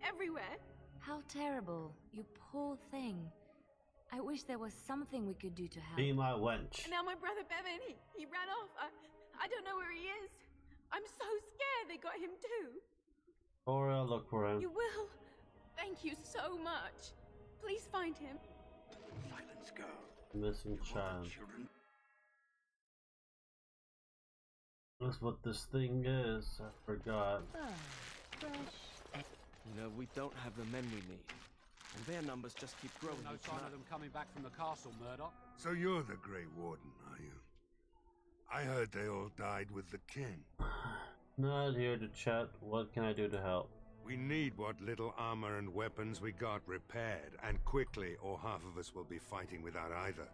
Everywhere.
How terrible. You poor thing. I wish there was something we could do to help.
Be my wench.
And now my brother Bevan, he ran off. I don't know where he is. I'm so scared they got him too.
Or I'll look for him.
You will. Thank you so much. Please find him.
Silence, girl.
Missing child.
Children.
That's what this thing is. I forgot.
You know, we don't have the men we need. And their numbers just keep growing.
No
each
sign
night.
of them coming back from the castle, Murdoch.
So you're the Grey Warden, are you? I heard they all died with the king.
Not here to chat. What can I do to help?
We need what little armor and weapons we got repaired, and quickly, or half of us will be fighting without either.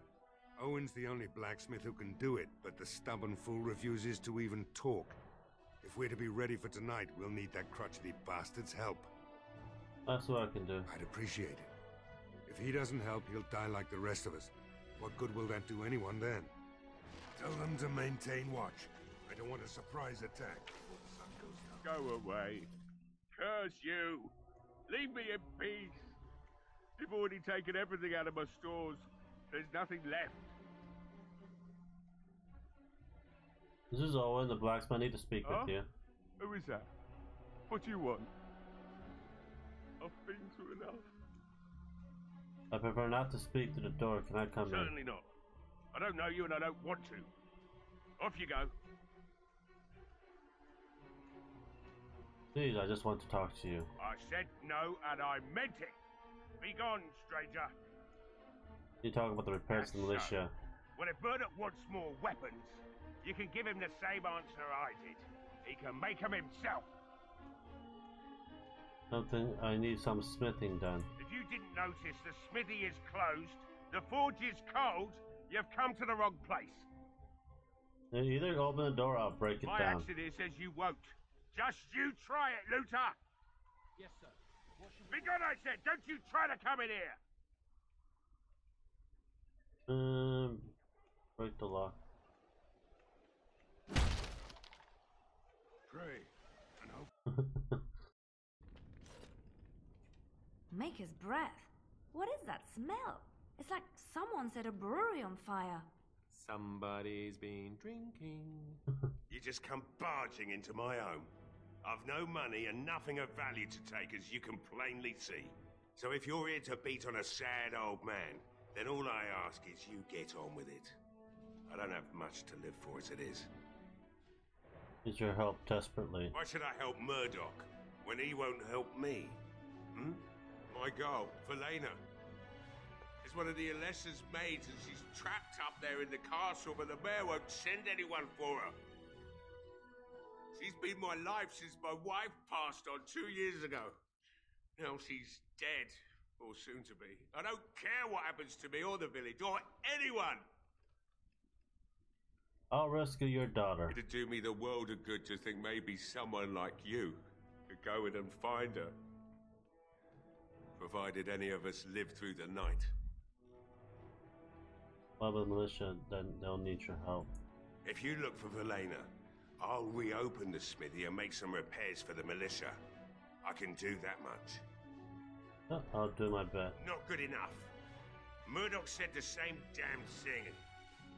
Owen's the only blacksmith who can do it, but the stubborn fool refuses to even talk. If we're to be ready for tonight, we'll need that crotchety bastard's help.
That's what I can do.
I'd appreciate it. If he doesn't help, he'll die like the rest of us. What good will that do anyone then? Tell them to maintain watch. I don't want a surprise attack before the sun goes down.
Go away. Curse you! Leave me in peace! You've already taken everything out of my stores. There's nothing left.
This is Owen, the blacksmith. I need to speak with you.
Who is that? What do you want? I've been through enough.
I prefer not to speak to the door. Can I come
Certainly not. I don't know you and I don't want to. Off you go.
Please, I just want to talk to you.
I said no and I meant it. Be gone, stranger.
You talk about the repairs to the militia.
Well, if Murdoch wants more weapons, you can give him the same answer I did. He can make them himself.
Something. I need some smithing done.
If If you didn't notice, the smithy is closed, the forge is cold, you've come to the wrong place.
You either open the door or I'll break it
My
down.
accent here says you won't. Just you try it, Luther!
Yes, sir.
Be good, I said! Don't you try to come in here!
Break the lock.
Pray and hope.
Maker's breath. What is that smell? It's like someone set a brewery on fire.
Somebody's been drinking.
You just come barging into my home. I've no money and nothing of value to take, as you can plainly see. So if you're here to beat on a sad old man, then all I ask is you get on with it. I don't have much to live for as it is.
Needs your help desperately.
Why should I help Murdoch when he won't help me? Hmm? My girl, Velena, is one of the Alessa's maids, and she's trapped up there in the castle, but the mayor won't send anyone for her. She's been my life since my wife passed on 2 years ago. Now she's dead, or soon to be. I don't care what happens to me or the village, or anyone!
I'll rescue your daughter.
It'd do me the world of good to think maybe someone like you could go in and find her. Provided any of us live through the night.
Well, the militia, then they'll need your help.
If you look for Velena, I'll reopen the smithy and make some repairs for the militia. I can do that much.
Oh, I'll do my best.
Not good enough. Murdoch said the same damn thing,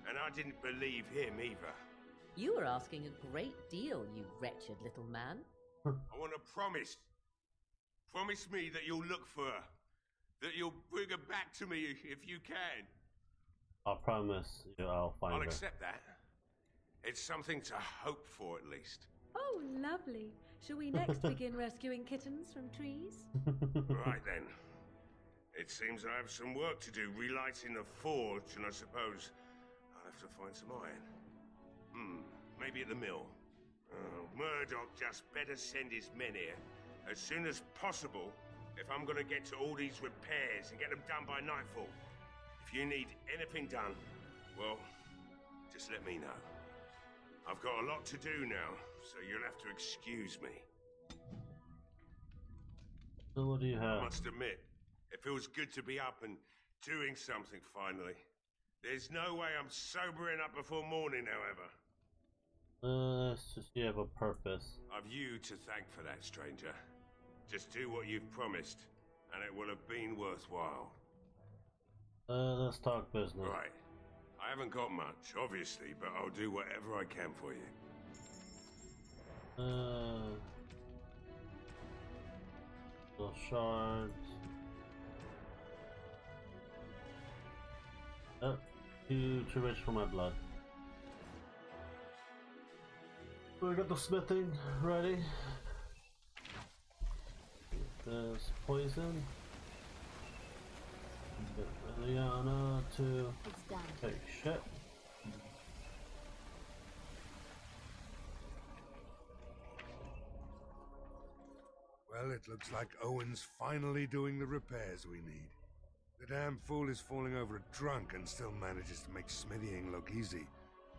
and I didn't believe him either.
You were asking a great deal, you wretched little man.
I want a promise. Promise me that you'll look for her. That you'll bring her back to me if you can.
I'll promise you I'll find her.
I'll accept that. It's something to hope for, at least.
Oh, lovely. Shall we next begin rescuing kittens from trees?
Right then. It seems I have some work to do, relighting the forge, and I suppose I'll have to find some iron. Maybe at the mill. Murdoch just better send his men here as soon as possible if I'm gonna get to all these repairs and get them done by nightfall. If you need anything done, well, just let me know. I've got a lot to do now, so you'll have to excuse me.
So what do you have?
I must admit, it feels good to be up and doing something finally. There's no way I'm sobering up before morning, however.
It's just you have a purpose.
I've you to thank for that, stranger. Just do what you've promised, and it will have been worthwhile.
Let's talk business.
Right. I haven't got much, obviously, but I'll do whatever I can for you.
Little shards. Oh, too rich for my blood. We got the smithing ready. This poison. Get Liliana to take shit.
Well, it looks like Owen's finally doing the repairs we need. The damn fool is falling over drunk and still manages to make smithying look easy.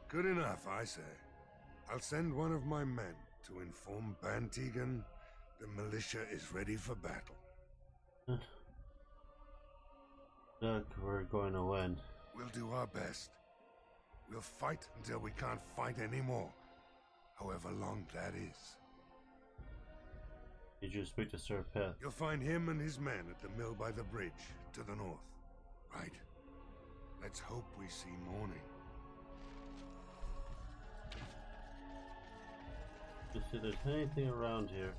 Good enough, I say. I'll send one of my men to inform Bantegan the militia is ready for battle.
Look, we're going to win.
We'll do our best. We'll fight until we can't fight anymore, however long that is.
Did you speak to Sir Pith?
You'll find him and his men at the mill by the bridge to the north. Right. Let's hope we see morning.
Just see if there's anything around here.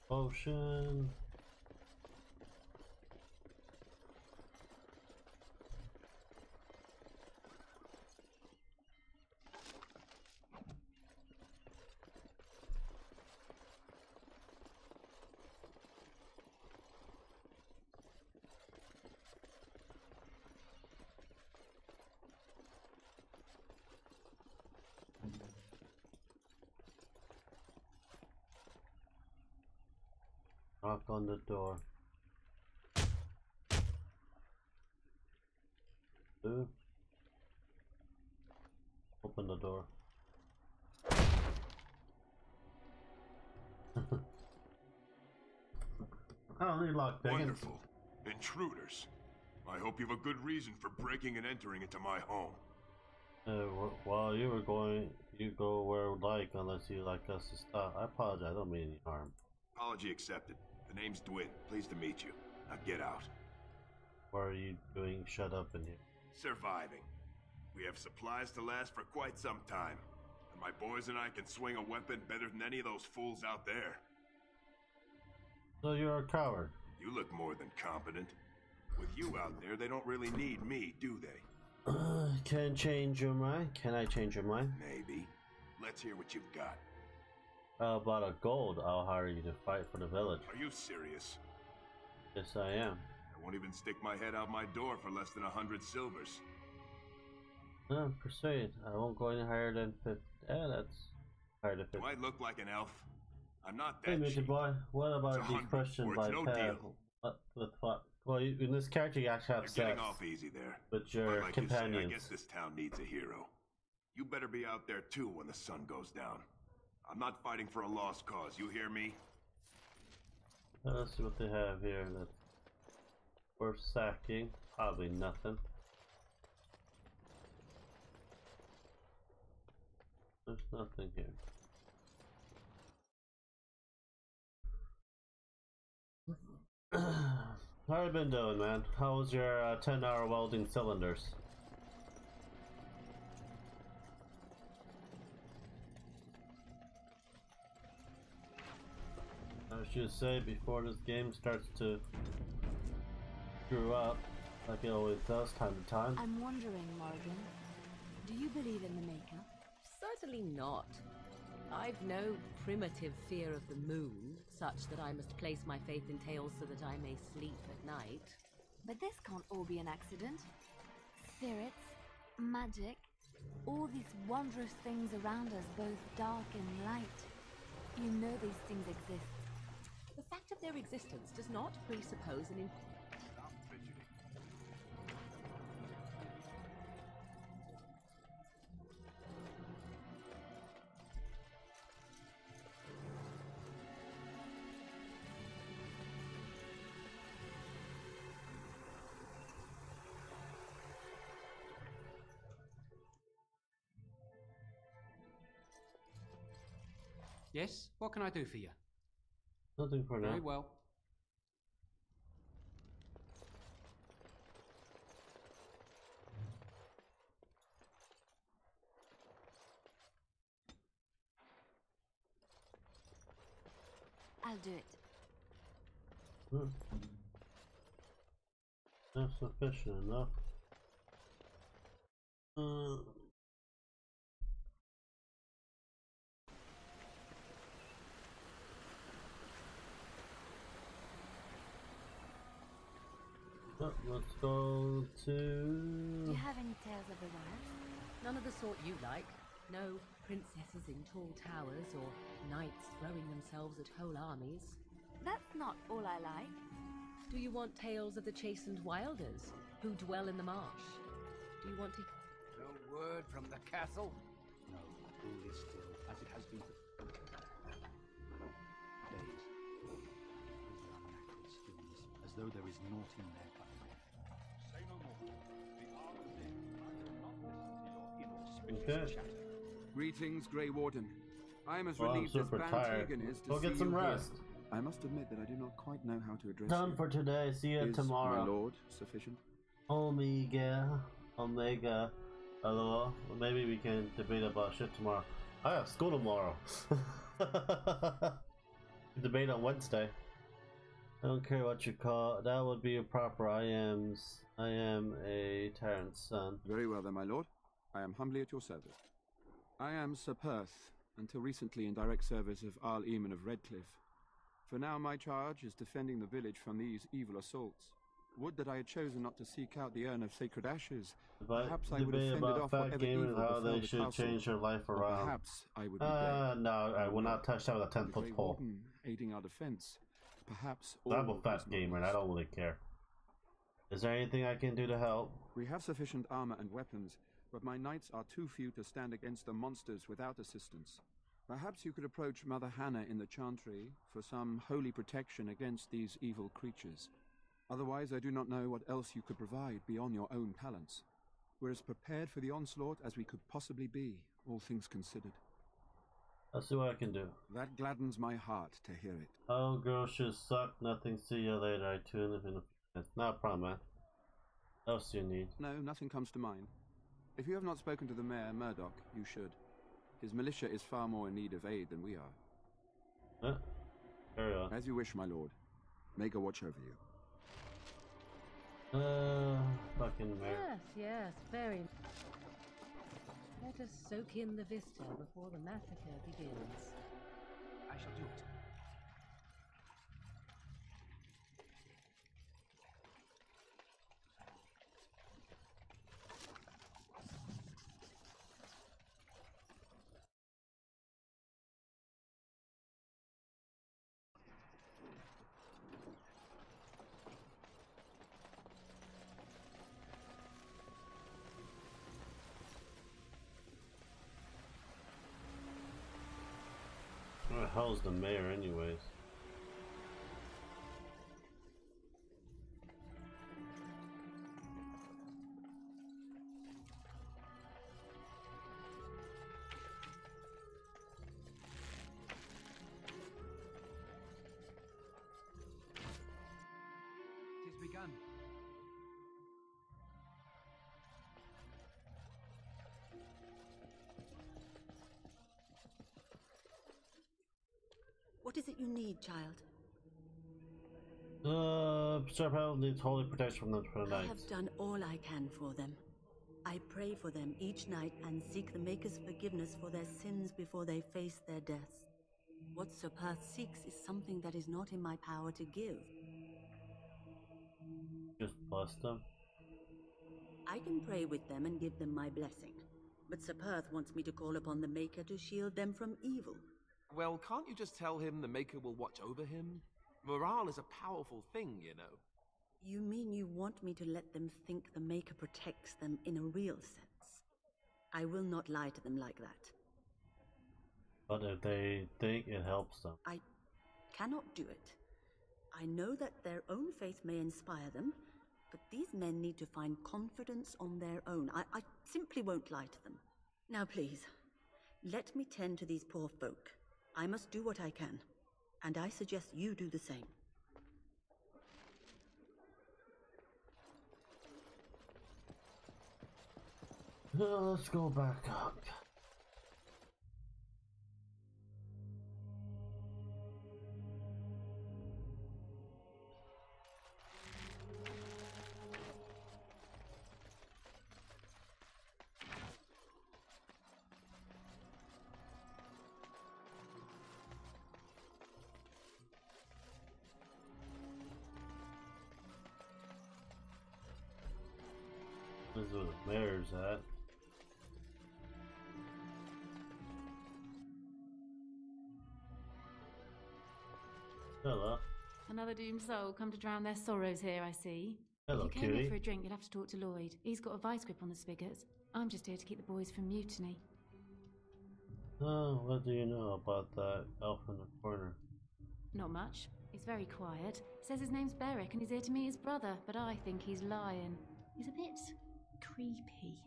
Potion. Knock on the door. Two. Open the door. I don't need lock pickings.
Wonderful. Intruders. I hope you have a good reason for breaking and entering into my home.
Well, you go where you like, unless you like us to stop. I apologize, I don't mean any harm.
Apology accepted. The name's Dwin. Pleased to meet you. Now get out.
What are you doing shut up in here?
Surviving. We have supplies to last for quite some time. And my boys and I can swing a weapon better than any of those fools out there.
So you're a coward.
You look more than competent. With you out there, they don't really need me, do they?
Can change your mind? Can I change your mind?
Maybe. Let's hear what you've got.
About a gold, I'll hire you to fight for the village.
Are you serious?
Yes, I am.
I won't even stick my head out my door for less than 100 silvers.
No, persuade. I won't go any higher than 50. Yeah, that's higher than 50.
Do I look like an elf? I'm not that
Hey, Mr. Boy, what about these questions by
no
tab? What? Well, in this character, you actually have
You're
sex.
getting off easy there.
With your
like
companions.
You say, I guess this town needs a hero. You better be out there too when the sun goes down. I'm not fighting for a lost cause, you hear me?
Let's see what they have here that's worth sacking. Probably nothing. There's nothing here. How you been doing, man? How was your 10-hour welding cylinders? I should say before this game starts to screw up, like it always does time to time.
I'm wondering, Morgan, do you believe in the Maker?
Certainly not. I've no primitive fear of the moon, such that I must place my faith in tales so that I may sleep at night.
But this can't all be an accident. Spirits, magic, all these wondrous things around us, both dark and light. You know these things exist.
The fact of their existence does not presuppose an
Yes? What can I do for you?
Nothing for now.
Very well.
I'll do it.
Not sufficient enough. Let's go to...
Do you have any tales of the wild?
None of the sort you like. No princesses in tall towers or knights throwing themselves at whole armies.
That's not all I like.
Do you want tales of the chastened wilders who dwell in the marsh? Do you want to...
No word from the castle? No, all is still as it has been for days. With unnatural stillness, as though there is naught in there but say no more. The hour of death. I will not listen to your inauspicious chatter.
Greetings, Grey Warden. I am as
Well, I'm
relieved as
super
Ban
tired.
Tegan is to
Go
see
get some
you
rest.
here. I must admit that I do not quite know how to address
Done
you.
for today. See you
Is
tomorrow.
my lord sufficient?
Omega. Hello. Well, maybe we can debate about shit tomorrow. I have school tomorrow. Debate on Wednesday. I don't care what you call it. That would be improper. I am a tyrant's son.
Very well then, my lord. I am humbly at your service. I am Sir Perth, until recently in direct service of Arl Eamon of Redcliffe. For now my charge is defending the village from these evil assaults. Would that I had chosen not to seek out the urn of sacred ashes. Perhaps I would have fended off whatever evil
and how
befell
they
the
should
castle.
change their life
Or
around.
perhaps I would be dead.
No, I will not touch that with a 10-foot
Grey
pole.
Warden aiding our defense. perhaps
I'm a
all
fat
is not
gamer and I
lost.
don't really care. Is there anything I can do to help?
We have sufficient armor and weapons, but my knights are too few to stand against the monsters without assistance. Perhaps you could approach Mother Hannah in the Chantry for some holy protection against these evil creatures. Otherwise, I do not know what else you could provide beyond your own talents. We're as prepared for the onslaught as we could possibly be, all things considered.
I'll see what I can do.
That gladdens my heart to hear it.
Oh, girls should suck. Nothing. See you later. I tune in a few minutes. Not a problem, man. What else do you need?
No, nothing comes to mind. If you have not spoken to the mayor, Murdoch, you should. His militia is far more in need of aid than we are.
Huh? Carry on.
As you wish, my lord. May God watch over you.
Fucking mayor.
Yes, yes, very. Let us soak in the vista before the massacre begins.
I shall do it.
Where the hell's the mayor anyways?
Tis begun.
What is it you need, child?
Sir Pal needs holy protection from the
I
knights.
have done all I can for them. I pray for them each night and seek the Maker's forgiveness for their sins before they face their deaths. What Sir Perth seeks is something that is not in my power to give.
Just bless them.
I can pray with them and give them my blessing, but Sir Perth wants me to call upon the Maker to shield them from evil.
Well, can't you just tell him the Maker will watch over him? Morale is a powerful thing, you know.
You mean you want me to let them think the Maker protects them in a real sense? I will not lie to them like that.
But if they think it helps them.
I cannot do it. I know that their own faith may inspire them, but these men need to find confidence on their own. I simply won't lie to them. Now please, let me tend to these poor folk. I must do what I can, and I suggest you do the same.
Let's go back up. This is where the mayor's at. Hello.
Another doomed soul come to drown their sorrows here, I see.
Hello,
if you came
cutie.
here for a drink, you'll have to talk to Lloyd. He's got a vice grip on the spigots. I'm just here to keep the boys from mutiny.
Oh, what do you know about that elf in the corner?
Not much. He's very quiet. Says his name's Beric and he's here to meet his brother, but I think he's lying. He's a bit creepy.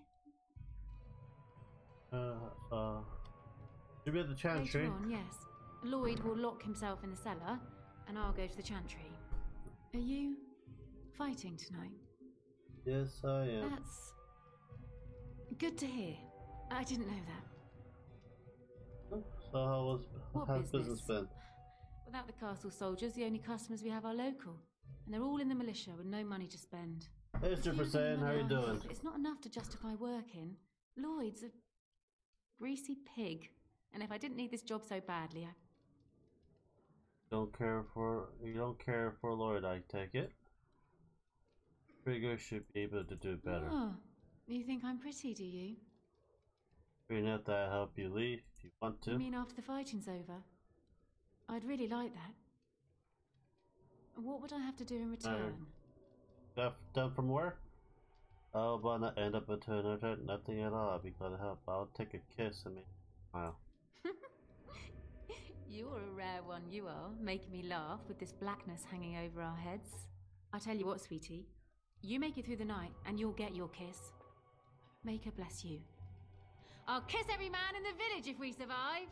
Should be at the chantry.
Later on, yes. Lloyd will lock himself in the cellar, and I'll go to the chantry. Are you fighting tonight?
Yes, I am.
That's good to hear. I didn't know that.
So
What
how's
business?
business been?
Without the castle soldiers, the only customers we have are local. And they're all in the militia with no money to spend.
Hey, Super Saiyan, how you doing?
It's not enough to justify working. Lloyd's a greasy pig. And if I didn't need this job so badly,
You don't care for Lloyd, I take it? Trigger should be able to do better.
Oh, you think I'm pretty, do you?
Green out that help you leave if you want to.
You mean after the fighting's over? I'd really like that. What would I have to do in return?
Done from where? Oh, but not end up into another nothing at all. I'll be glad to help. I'll take a kiss and make a smile.
You're a rare one, you are, making me laugh with this blackness hanging over our heads. I tell you what, sweetie, you make it through the night and you'll get your kiss. Make her bless you. I'll kiss every man in the village if we survive.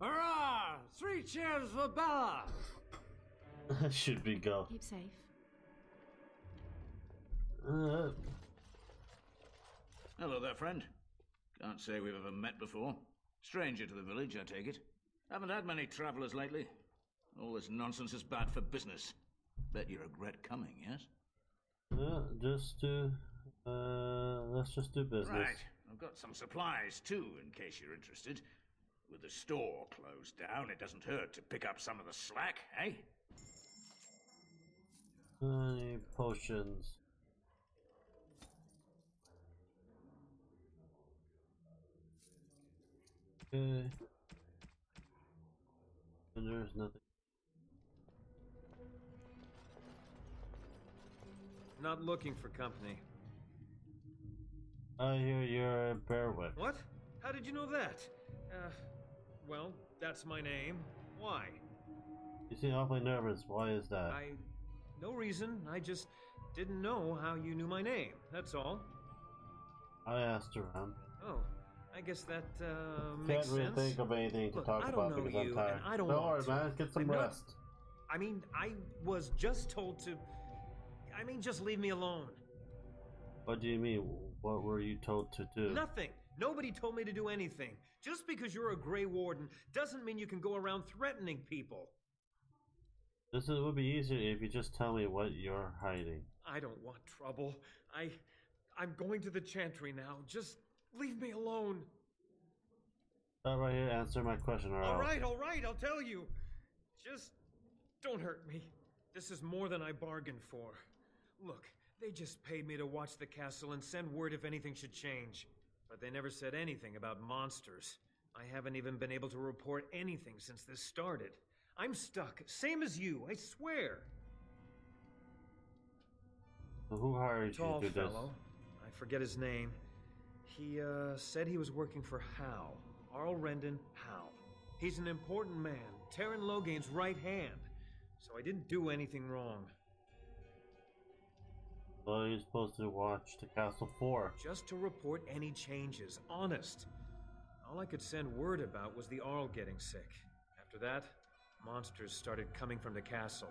Hurrah! 3 cheers for Bella!
Should we go?
Keep safe.
Hello there, friend. Can't say we've ever met before. Stranger to the village, I take it. Haven't had many travelers lately. All this nonsense is bad for business. Bet you regret coming, yes?
Let's just do business.
Right. I've got some supplies, too, in case you're interested. With the store closed down, it doesn't hurt to pick up some of the slack, eh?
Potions. Okay. And there's nothing.
Not looking for company.
I hear you're a Berwick.
What? How did you know that? Well, that's my name. Why?
You seem awfully nervous. Why is that?
No reason. I just didn't know how you knew my name. That's all.
I asked around.
Oh, I guess that makes
Can't really
sense.
think of anything to talk about because I'm tired.
I don't
Don't
want
worry,
to.
man. Get some rest.
I mean, I was just told to. I mean, just leave me alone.
What do you mean? What were you told to do?
Nothing. Nobody told me to do anything. Just because you're a Grey Warden doesn't mean you can go around threatening people.
Would be easier if you just tell me what you're hiding.
I don't want trouble. I'm going to the Chantry now. Just leave me alone.
Stop right here. Answer my question, or
all right, I'll tell you. Just don't hurt me. This is more than I bargained for. Look, they just paid me to watch the castle and send word if anything should change. But they never said anything about monsters. I haven't even been able to report anything since this started. I'm stuck, same as you, I swear.
So who hired you
Tall
to do this?
fellow. I forget his name. He said he was working for Hal. Arl Rendon Hal. He's an important man, Terran Logain's right hand. So I didn't do anything wrong.
What are you supposed to watch the castle for?
Just to report any changes, honest. All I could send word about was the Arl getting sick. After that, monsters started coming from the castle.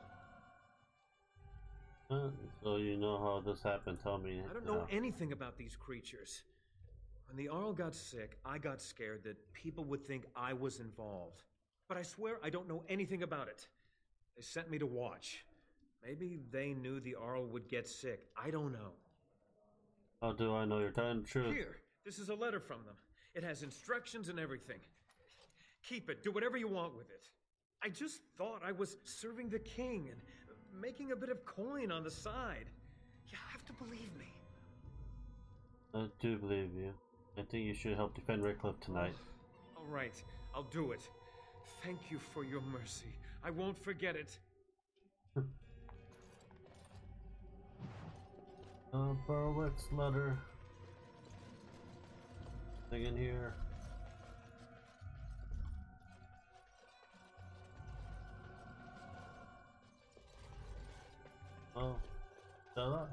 So you know how this happened, tell me.
I don't know anything about these creatures. When the Arl got sick, I got scared that people would think I was involved. But I swear I don't know anything about it. They sent me to watch. Maybe they knew the Arl would get sick. I don't know.
How do I know you're telling the truth?
Here, this is a letter from them. It has instructions and everything. Keep it. Do whatever you want with it. I just thought I was serving the king and making a bit of coin on the side. You have to believe me.
I do believe you. I think you should help defend Redcliffe tonight.
Oh, all right, I'll do it. Thank you for your mercy. I won't forget it.
Berwick's letter. Thing in here. Oh, Stella?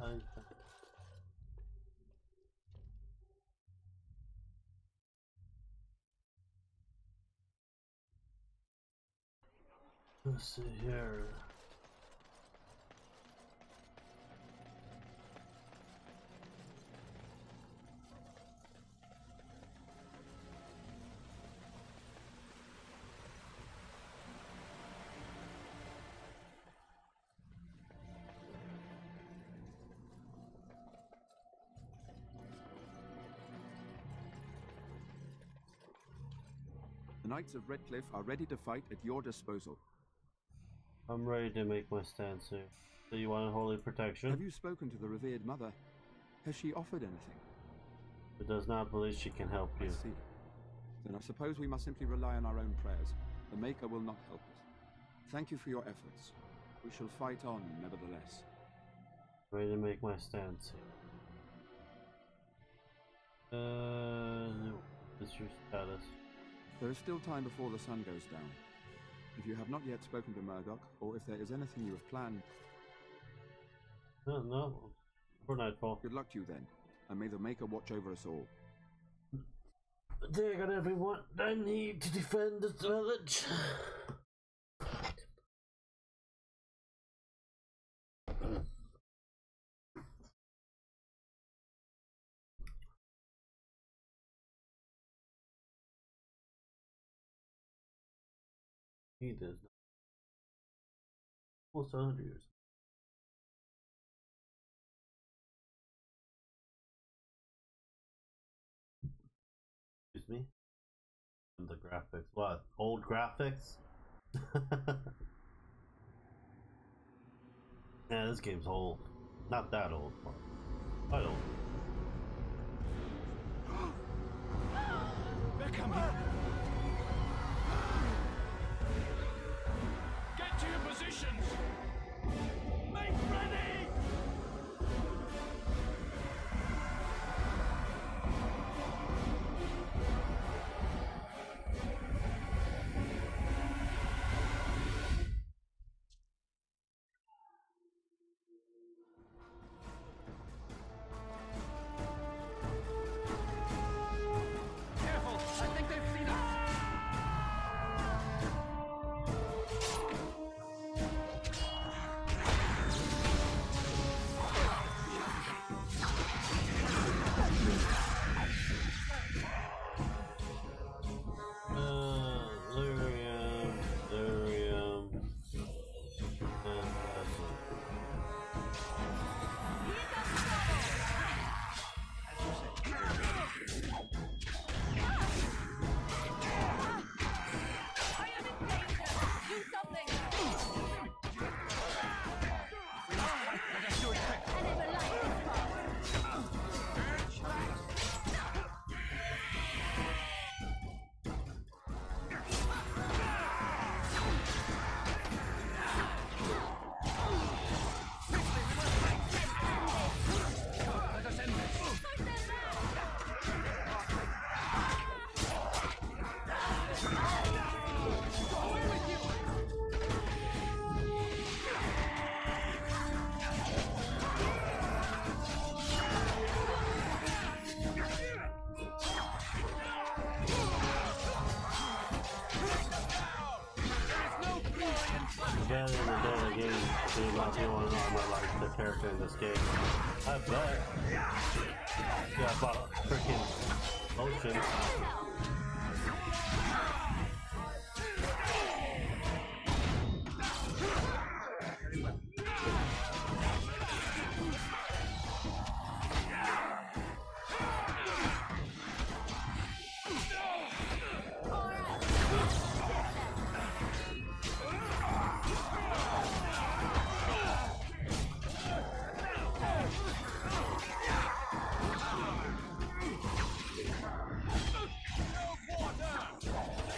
Let's see here.
The Knights of Redcliffe are ready to fight at your disposal.
I'm ready to make my stance here. So you want holy protection?
Have you spoken to the revered mother? Has she offered anything?
It does not believe she can help you.
I see. Then I suppose we must simply rely on our own prayers. The Maker will not help us. Thank you for your efforts. We shall fight on, nevertheless.
Ready to make my stance here. What's your status?
There is still time before the sun goes down. If you have not yet spoken to Murdoch, or if there is anything you have planned...
No. For nightfall.
Good luck to you then, and may the Maker watch over us all.
They got everyone I need to defend this village. He does not. Almost 100 years. Excuse me. And the graphics. What? Old graphics? Yeah, this game's old. Not that old, but quite old.
They're coming! Get to your positions! Make ready! Careful! I think they've seen us!
Lyrium, and
Let us end this! Away with you!
At the end of the day, the game is not the only one I like the character in this game. I bet. Yeah, about freaking motion.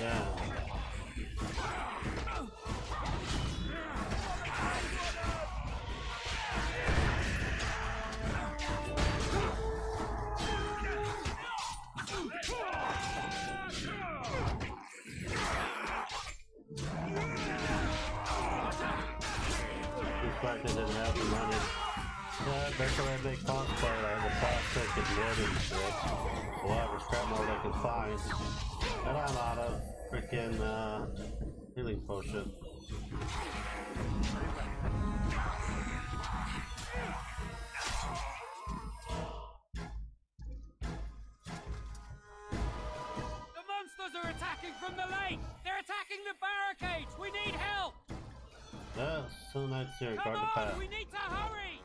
Yeah. This fact didn't have the money. Yeah, that's why I make cosplay out of the plastic and wood and shit. Whatever scrap metal they can find. And I'm out of freaking healing potion.
The monsters are attacking from the lake! They're attacking the barricades! We need help!
Yeah, so nice here,
Come
guard the path.
on! We need to hurry!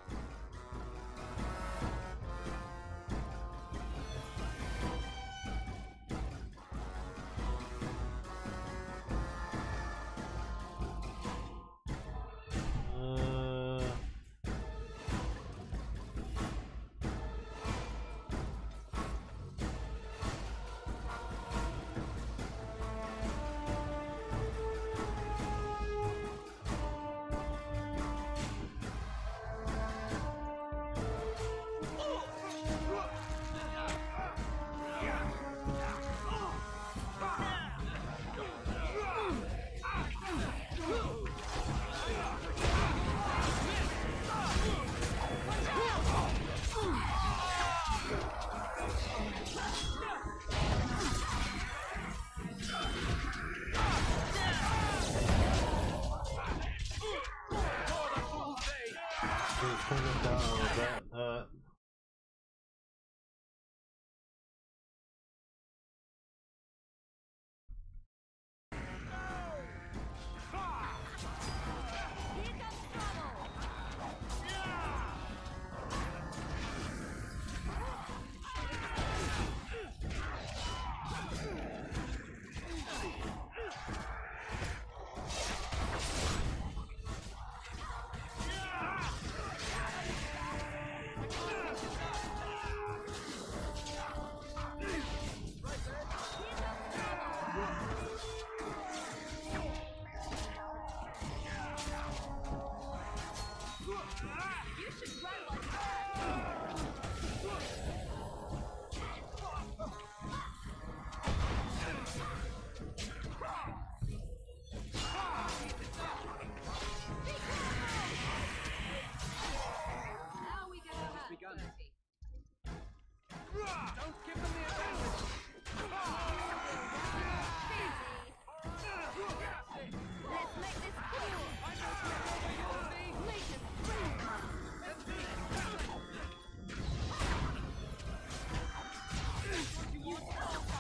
Don't give them the advantage.
Let's make this quick.
I know you'll be.
Make this quick.
You want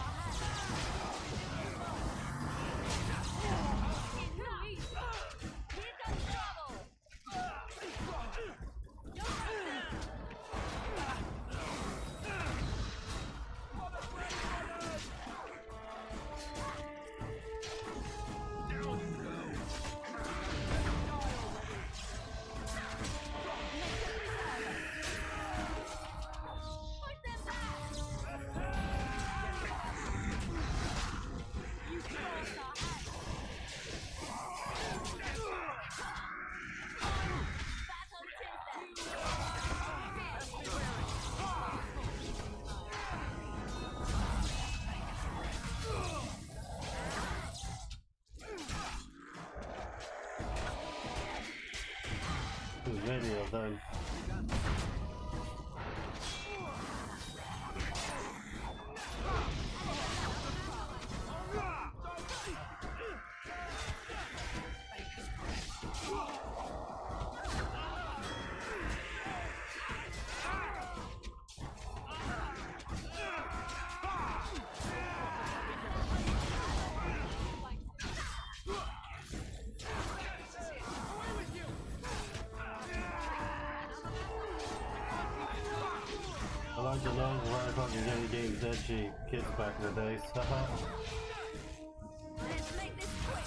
video then. I like the long where I fucking Jenny games edgy kids back in the days.
Let's make this quick.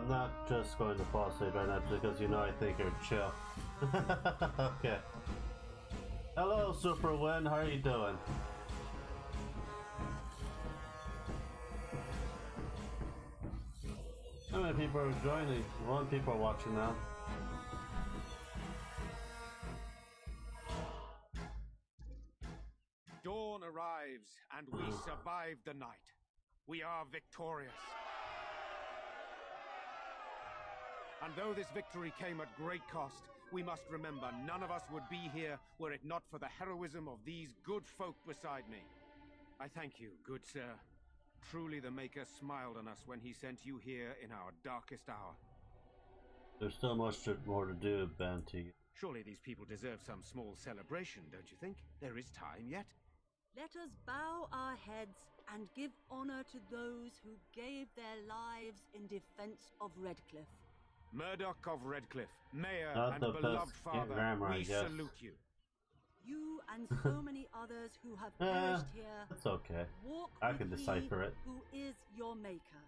I'm not just going to boss stage right now because I think you're chill. Okay. Hello, Super Win. How are you doing? How many people are joining? One people are watching now.
Dawn arrives, and we survive the night. We are victorious. And though this victory came at great cost, we must remember none of us would be here were it not for the heroism of these good folk beside me. I thank you, good sir. Truly the Maker smiled on us when he sent you here in our darkest hour.
There's still much more to do, Banty.
Surely these people deserve some small celebration, don't you think? There is time yet.
Let us bow our heads and give honor to those who gave their lives in defense of Redcliffe.
Murdoch of Redcliffe, Mayor
Not
and
the
beloved
best
father,
grammar, I
we
guess.
salute you.
You and so many others who have perished here.
That's okay.
Walk
I
with
can
he
decipher it.
Who is your Maker?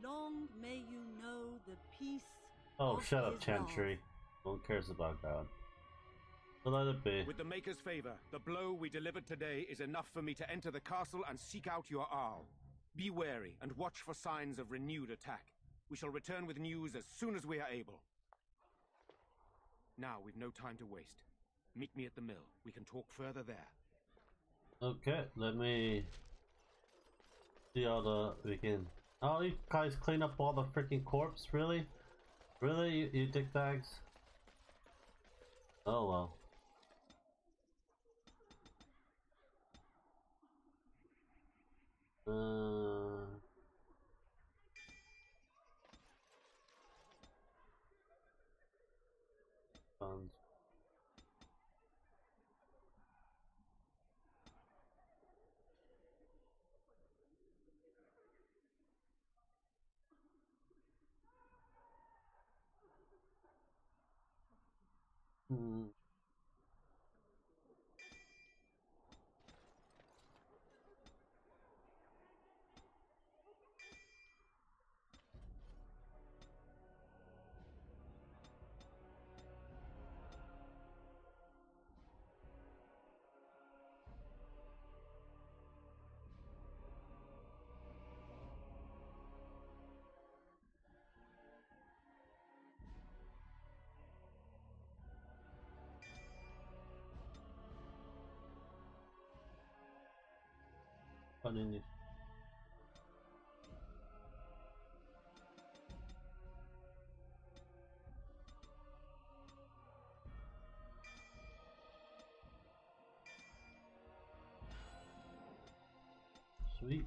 Long may you know the peace.
Oh,
of
shut up,
his
Chantry. No one cares about God. So let it be.
With the Maker's favor, the blow we delivered today is enough for me to enter the castle and seek out your Arl. Be wary and watch for signs of renewed attack. We shall return with news as soon as we are able. Now, we've no time to waste. Meet me at the mill. We can talk further there.
Okay, let me see all the begin. Oh, you guys clean up all the freaking corpse? Really? Really, you dickbags? Oh well. And funny. Sweet.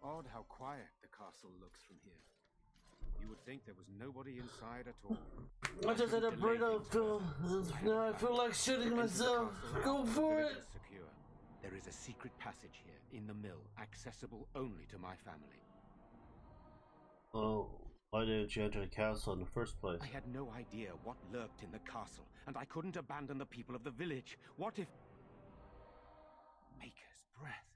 Odd how quiet the castle looks from here. You would think there was nobody inside at all.
I just had a breakout, Phil. Now I feel like shooting myself. Go for it!
Secure. There is a secret passage here in the mill, accessible only to my family.
Oh, why didn't you enter the castle in the first place?
I had no idea what lurked in the castle, and I couldn't abandon the people of the village. What if... Maker's breath.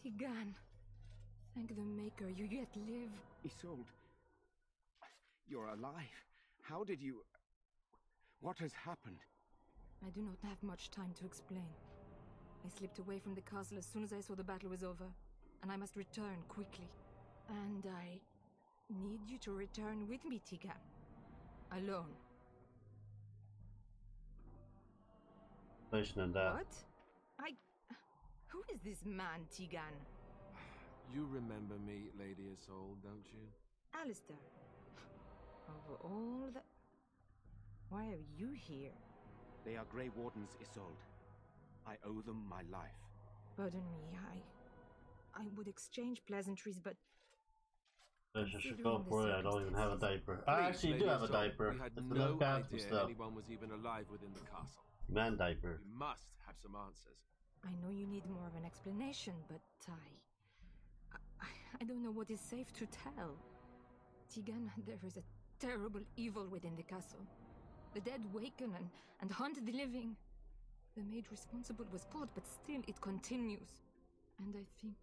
Tigan, thank the Maker you yet live.
Isolde, you're alive. How did you... What has happened?
I do not have much time to explain. I slipped away from the castle as soon as I saw the battle was over, and I must return quickly. And I need you to return with me, Tigan. Alone.
Than that.
What? Who is this man, Tigan?
You remember me, Lady Isolde, don't you?
Alistair. Of all the... Why are you here?
They are Grey Wardens, Isolde. I owe them my life.
Pardon me, I would exchange pleasantries, but...
I should go for it. I don't even have a diaper. I actually do have a diaper.
We had
It's
no
enough
idea
stuff.
anyone was even alive within the castle.
Man diaper.
You must have some answers.
I know you need more of an explanation, but I don't know what is safe to tell. Tigan, there is a terrible evil within the castle. The dead waken and hunt the living. The maid responsible was caught, but still it continues. And I think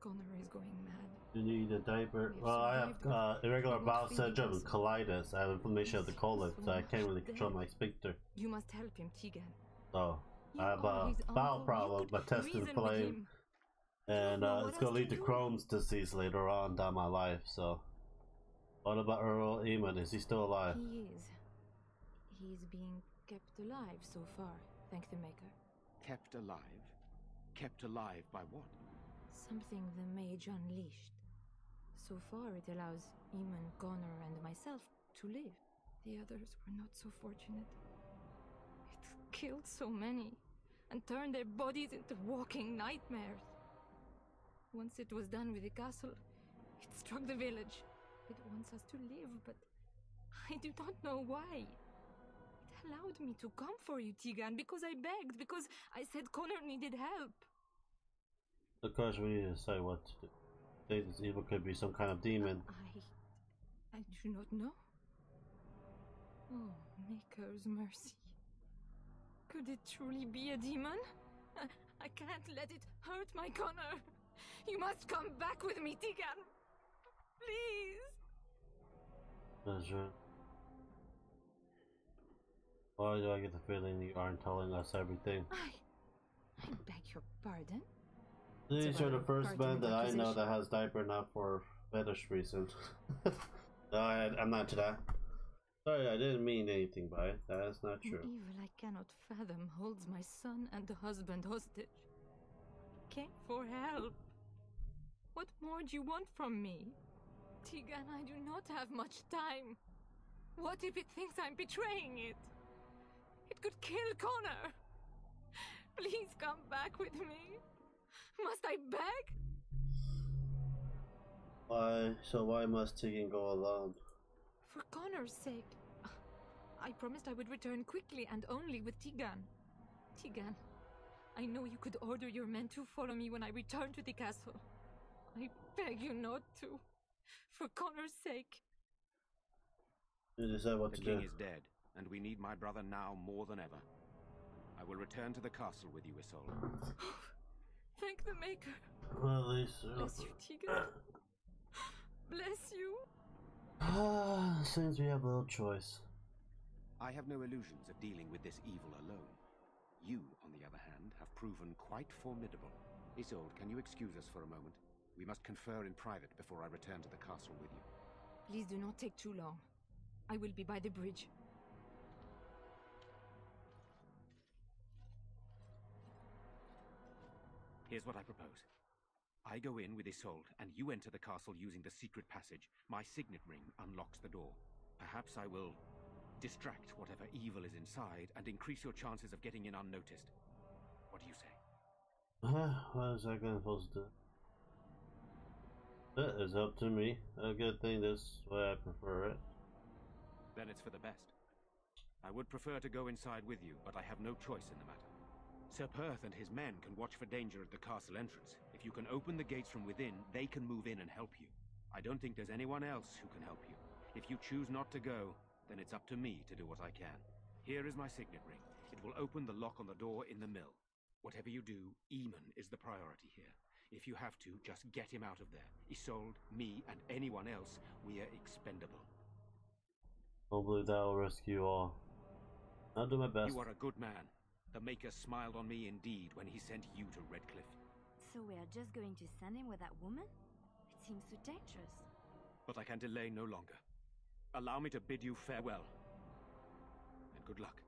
Connor is going mad.
You need a diaper. Well, I have irregular bowel syndrome and colitis. I have inflammation of the colon, so I can't really control my sphincter.
You must help him, Tigan.
So I have a bowel problem, my intestines inflamed, and it's gonna lead to Crohn's disease later on down my life. So, what about Earl Eamon? Is he still alive?
He is. He is being kept alive so far, thank the Maker.
Kept alive? Kept alive by what?
Something the mage unleashed. So far it allows Eamon, Connor, and myself to live. The others were not so fortunate. It killed so many, and turned their bodies into walking nightmares. Once it was done with the castle, it struck the village. It wants us to live, but I do not know why. It allowed me to come for you, Tigan, because I begged, because I said Connor needed help.
Of course, we need to say what to do. I think this evil could be some kind of demon.
I do not know. Oh, Maker's mercy. Could it truly be a demon? I can't let it hurt my Connor. You must come back with me, Tigan. Please.
That's right. Why do I get the feeling you aren't telling us everything?
I beg your pardon?
These are the first man that I know that has diaper not for fetish reasons. No, I'm not to that. Sorry, I didn't mean anything by it. That is not true.
An evil I cannot fathom holds my son and the husband hostage. came for help. What more do you want from me? Tegan, I do not have much time. What if it thinks I'm betraying it? It could kill Connor. Please come back with me. Must I beg?
Why must Tegan go alone?
For Connor's sake. I promised I would return quickly and only with Tegan. Tegan, I know you could order your men to follow me when I return to the castle. I beg you not to. For Connor's sake.
You decide what
the
to
king
do.
is dead, and we need my brother now more than ever. I will return to the castle with you, Isolde.
Thank the Maker.
Well, at least.
Bless you, Tegan. Bless you.
Seems we have little choice.
I have no illusions of dealing with this evil alone. You, on the other hand, have proven quite formidable. Isolde, can you excuse us for a moment? We must confer in private before I return to the castle with you.
Please do not take too long. I will be by the bridge.
Here's what I propose. I go in with Isolde, and you enter the castle using the secret passage. My signet ring unlocks the door. Perhaps I will distract whatever evil is inside and increase your chances of getting in unnoticed. What do you say?
What is that going supposed to do? That is up to me. A good thing this way I prefer it.
Then it's for the best. I would prefer to go inside with you, but I have no choice in the matter. Sir Perth and his men can watch for danger at the castle entrance. If you can open the gates from within, they can move in and help you. I don't think there's anyone else who can help you. If you choose not to go, then it's up to me to do what I can. Here is my signet ring. It will open the lock on the door in the mill. Whatever you do, Eamon is the priority here. If you have to, just get him out of there. Isolde, me, and anyone else, we are expendable.
Hopefully that will rescue all. I'll do my best.
You are a good man. The Maker smiled on me indeed when he sent you to Redcliffe.
So we are just going to send him with that woman? It seems so dangerous.
But I can delay no longer. Allow me to bid you farewell. And good luck.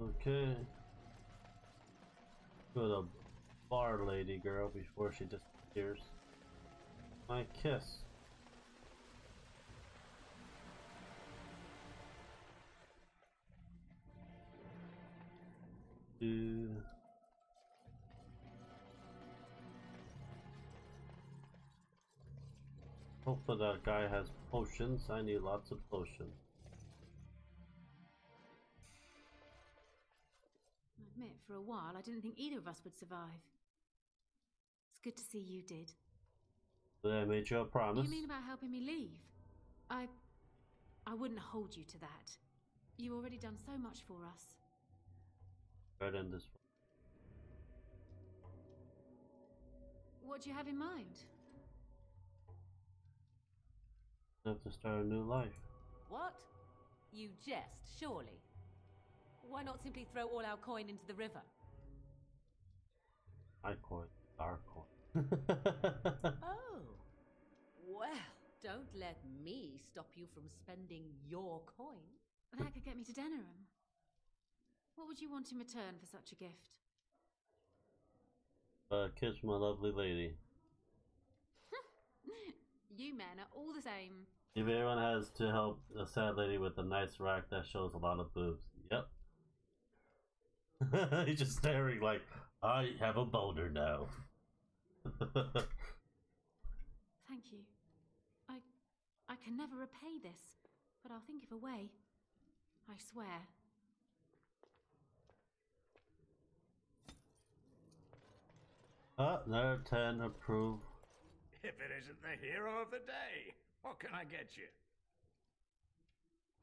Okay. Go to bar lady girl before she disappears. My kiss. Hopefully that guy has potions. I need lots of potions.
I admit, for a while, I didn't think either of us would survive. It's good to see you did.
But I made you a promise.
You mean about helping me leave? I wouldn't hold you to that. You've already done so much for us.
Right in this one.
What do you have in mind?
I have to start a new life.
What? You jest, surely. Why not simply throw all our coin into the river?
My coin, our coin.
Oh. Well, don't let me stop you from spending your coin.
That could get me to Denerim. What would you want in return for such a gift?
A kiss from a lovely lady.
You men are all the same.
If everyone has to help a sad lady with a nice rack that shows a lot of boobs. Yep. He's just staring like, I have a boner now.
Thank you. I can never repay this, but I'll think of a way. I swear.
Another 10 approve.
If it isn't the hero of the day, what can I get you?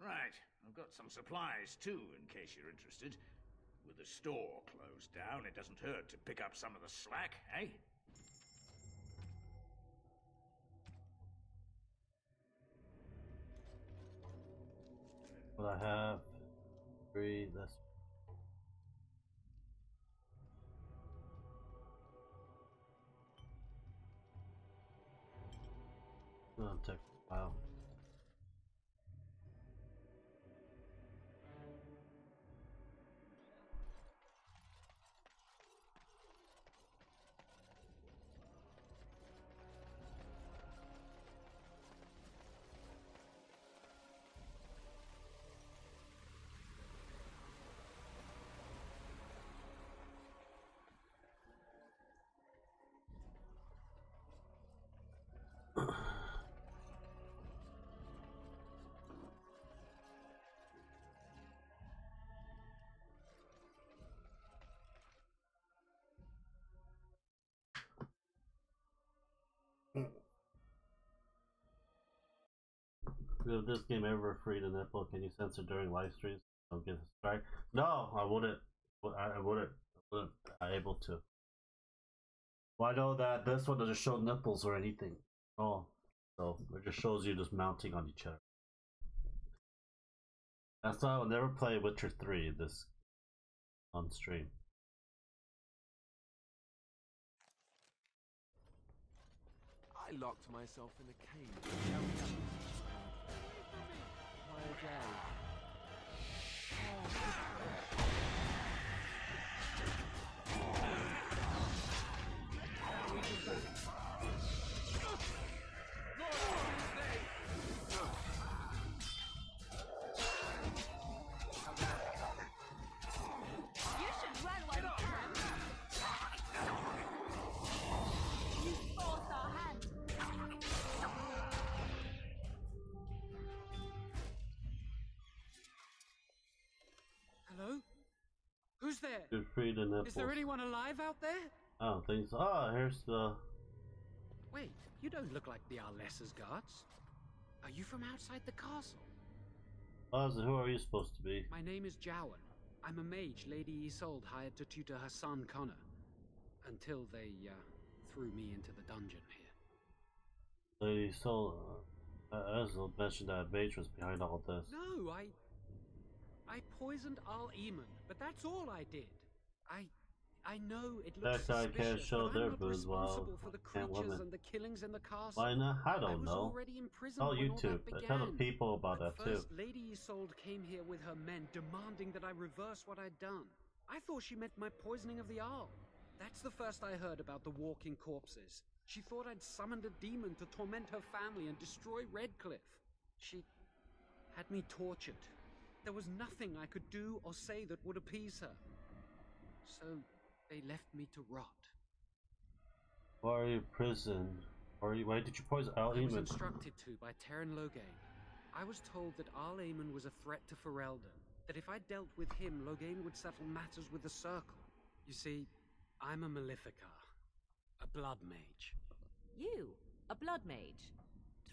Right, I've got some supplies too, in case you're interested. With the store closed down, it doesn't hurt to pick up some of the slack, eh?
What I have, 3, that's I'll take a while. If this game ever free to nipple, can you censor during live streams? Don't get a strike. No, I wouldn't. I wouldn't be able to. Well, I know that this one doesn't show nipples or anything. Oh, so it just shows you just mounting on each other. That's why I will never play Witcher 3 this on stream.
I locked myself in a cave.
Hello? Who's there?
You're free to nipples.
Is there anyone alive out there?
I don't think so. Oh, here's the...
Wait, you don't look like the Arlessa's guards. Are you from outside the castle?
Who are you supposed to be?
My name is Jowan. I'm a mage Lady Isolde hired to tutor her son Connor. Until they, threw me into the dungeon here.
Lady Isolde... Ezreal mentioned that mage was behind all this.
No, I poisoned Al Eamon, but that's all I did. I know it looks
That guy can't show their boobs
while for the creatures and the killings in the castle.
Why not? I don't know.
Already in prison
Oh,
when
YouTube.
All that
Tell the people about that too.
First, Lady Isolde came here with her men, demanding that I reverse what I'd done. I thought she meant my poisoning of the Arl. That's the first I heard about the walking corpses. She thought I'd summoned a demon to torment her family and destroy Redcliffe. She had me tortured. There was nothing I could do or say that would appease her. So they left me to rot.
Why are you in prison? Why did you poison Al Eamon?
I was instructed to by Terran Loghain. I was told that Al Eamon was a threat to Ferelden, that if I dealt with him, Loghain would settle matters with the Circle. You see, I'm a Maleficar, a blood mage.
You, a blood mage?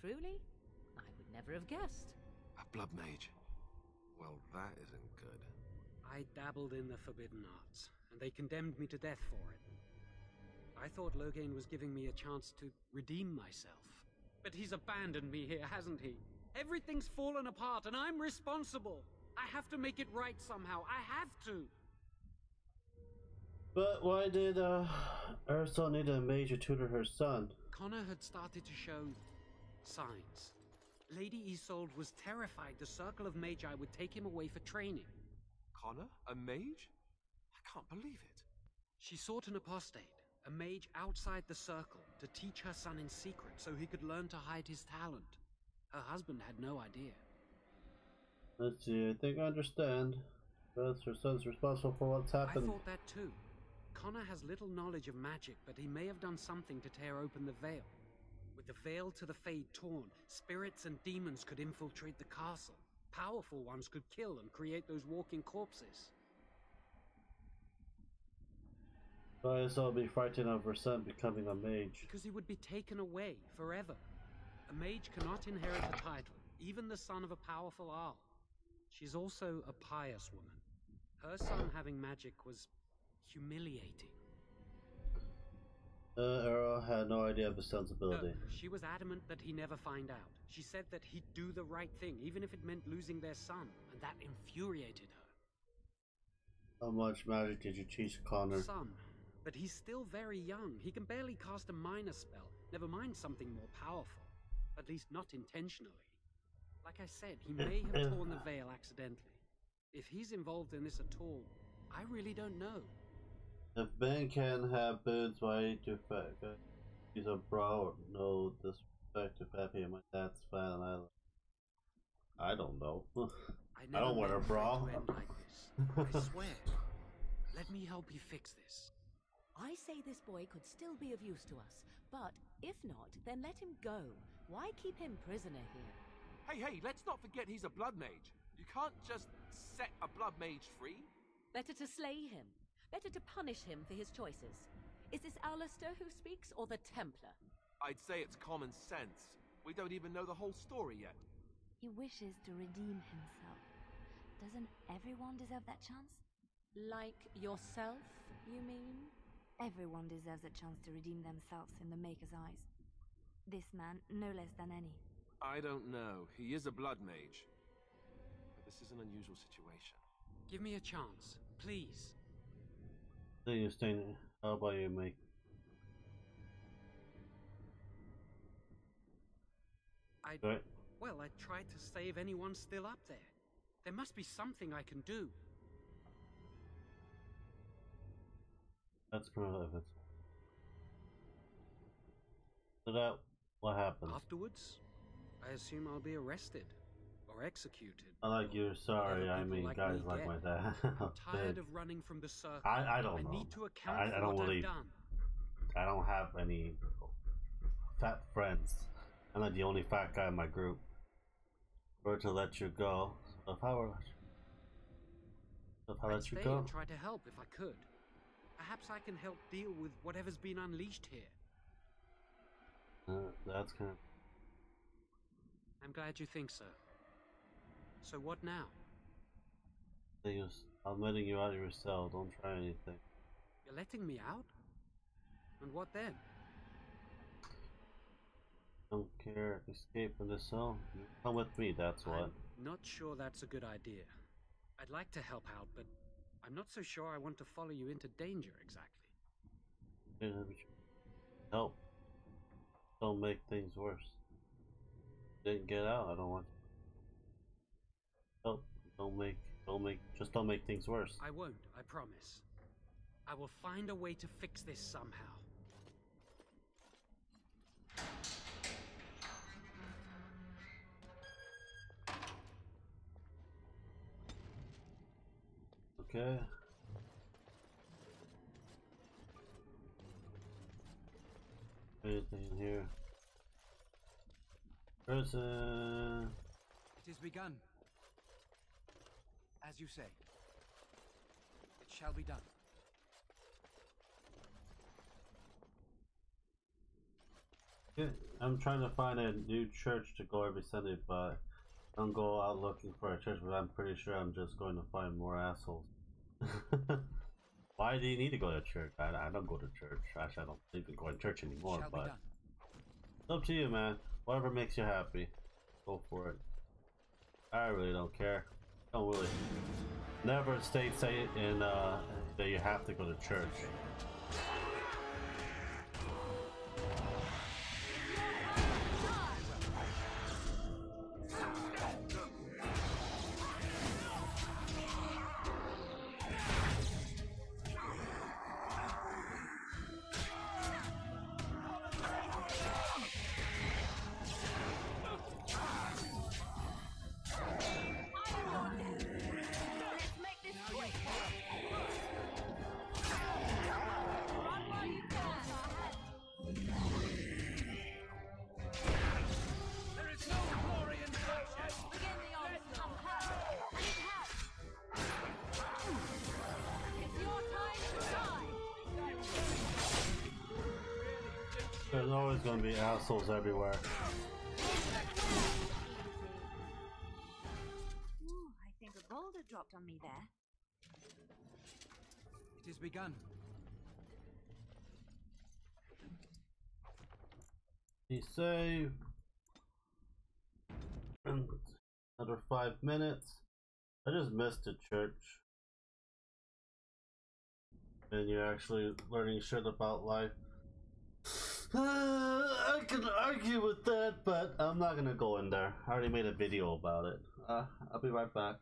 Truly? I would never have guessed.
A blood mage? Well, that isn't good.
I dabbled in the forbidden arts, and they condemned me to death for it. I thought Loghain was giving me a chance to redeem myself. But he's abandoned me here, hasn't he? Everything's fallen apart, and I'm responsible. I have to make it right somehow. I have to.
But why did Ursula need a mage to tutor her son?
Connor had started to show signs. Lady Isolde was terrified the Circle of Magi would take him away for training.
Connor? A mage? I can't believe it.
She sought an apostate, a mage outside the Circle, to teach her son in secret so he could learn to hide his talent. Her husband had no idea.
Let's see, I think I understand. But her son's responsible for what's happened.
I thought that too. Connor has little knowledge of magic, but he may have done something to tear open the veil. With the veil to the Fade torn, spirits and demons could infiltrate the castle. Powerful ones could kill and create those walking corpses.
Why is I'll be frightened of her son becoming a mage?
Because he would be taken away forever. A mage cannot inherit a title, even the son of a powerful Arl. She's also a pious woman. Her son having magic was humiliating.
Earl had no idea of his son's ability.
No, she was adamant that he never find out. She said that he'd do the right thing, even if it meant losing their son, and that infuriated her.
How much magic did you teach Connor?
Some, but he's still very young. He can barely cast a minor spell, never mind something more powerful. At least not intentionally. Like I said, he may have torn the veil accidentally. If he's involved in this at all, I really don't know.
If Ben can have boobs, why do he's a bra or no disrespect to Peppy and my dad's fan and I don't know. I don't wear a bra.
I swear. Let me help you fix this.
I say this boy could still be of use to us, but if not, then let him go. Why keep him prisoner here?
Hey, let's not forget he's a blood mage. You can't just set a blood mage free.
Better to slay him. Better to punish him for his choices. Is this Alistair who speaks, or the Templar?
I'd say it's common sense. We don't even know the whole story yet.
He wishes to redeem himself. Doesn't everyone deserve that chance?
Like yourself, you mean?
Everyone deserves a chance to redeem themselves in the Maker's eyes. This man, no less than any.
I don't know. He is a blood mage. But this is an unusual situation.
Give me a chance, please.
Then you stay. How about you, mate?
Well, I tried to save anyone still up there. There must be something I can do.
That's kind of it. So that, what happens?
Afterwards, I assume I'll be arrested or executed.
I like you. Sorry, I mean
like
guys
me
like
get.
my dad.
I'm tired of running from the circle.
I don't know.
I need to account
I
for
don't
what
really.
I've done.
I don't have any fat friends. I'm not the only fat guy in my group. Or to let you go. So if I were,
I'd
let you
stay
go.
and try to help if I could. Perhaps I can help deal with whatever's been unleashed here.
That's kind of.
I'm glad you think so. So what now?
Thing is, I'm letting you out of your cell. Don't try anything.
You're letting me out? And what then?
Don't care. Escape from the cell. You come with me. That's what.
I'm not sure that's a good idea. I'd like to help out, but I'm not so sure I want to follow you into danger exactly.
Help. Don't make things worse. Didn't get out. I don't want. Help. Just don't make things worse.
I won't. I promise. I will find a way to fix this somehow.
Okay. Anything in here? Prison.
It is begun. As you say. It shall be done.
Yeah, I'm trying to find a new church to go every Sunday, but I don't go out looking for a church, but I'm pretty sure I'm just going to find more assholes. Why do you need to go to church? I don't go to church. Actually, I don't even go to church anymore, but it's up to you, man. Whatever makes you happy, go for it. I really don't care. Don't really. Never say in that you have to go to church. There's always gonna be assholes everywhere.
Ooh, I think a boulder dropped on me there.
It is begun.
Be safe. And another 5 minutes. I just missed the church. And you're actually learning shit about life. I can argue with that, but I'm not gonna go in there. I already made a video about it. I'll be right back.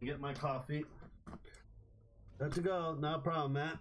Get my coffee. Good to go. No problem, Matt.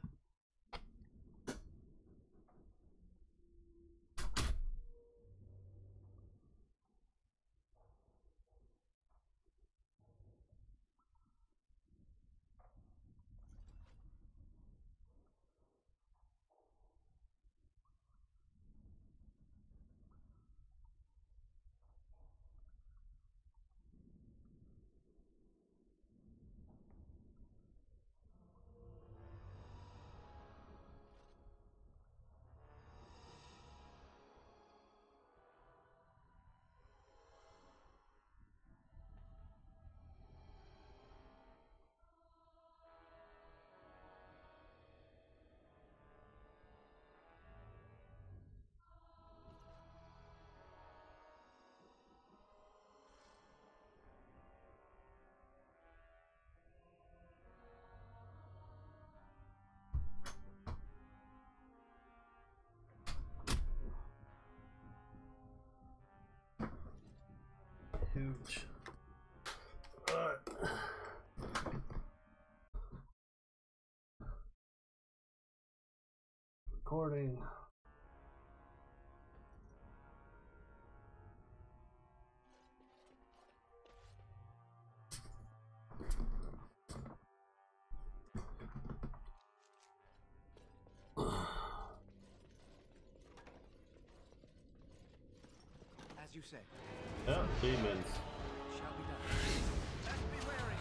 Huge. Recording.
As you say.
Yeah, demons.
Shall be done. Let's be wary.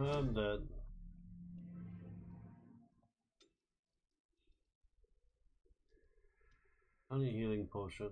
I'm dead. Honey healing potion.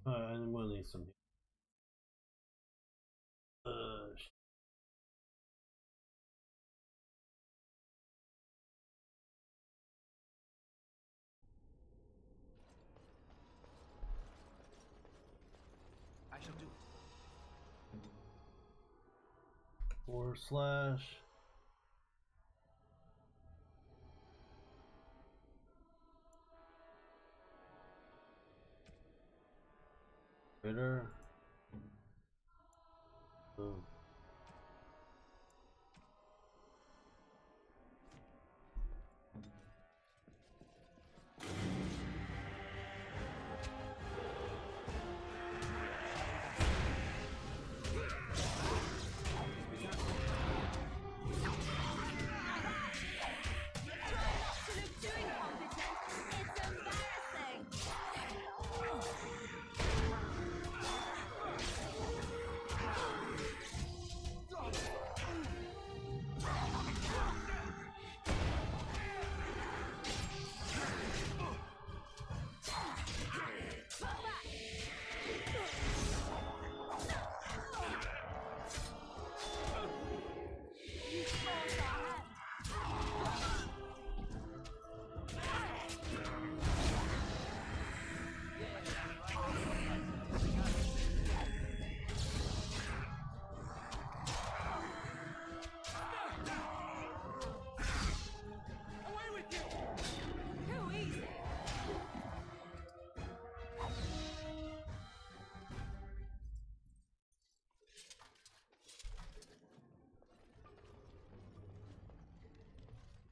I'm gonna need some.
I shall do
// Bitter. Oh.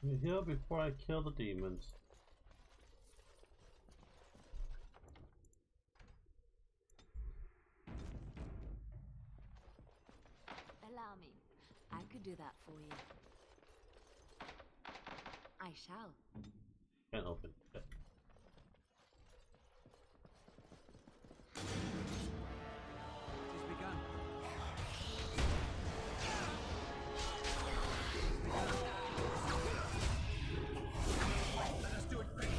You heal before I kill the demons.
Allow me. I could do that for you. I shall.
Can't open it.
It has begun. Let us do it quick.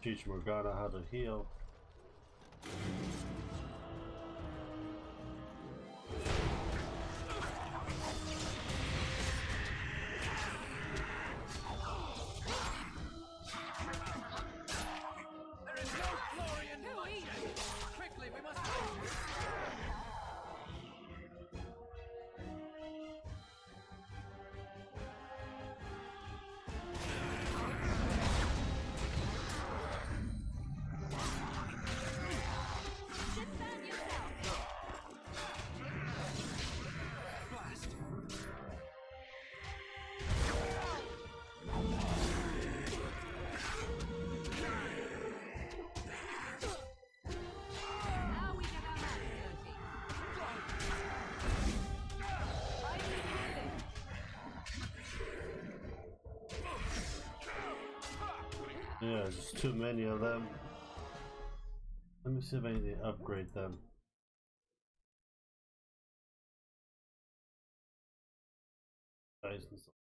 Teach Morgana how to heal.
There is no glory in bloodshed. Quickly, we must go.
Yeah, there's too many of them. Let me see if I need to upgrade them. License.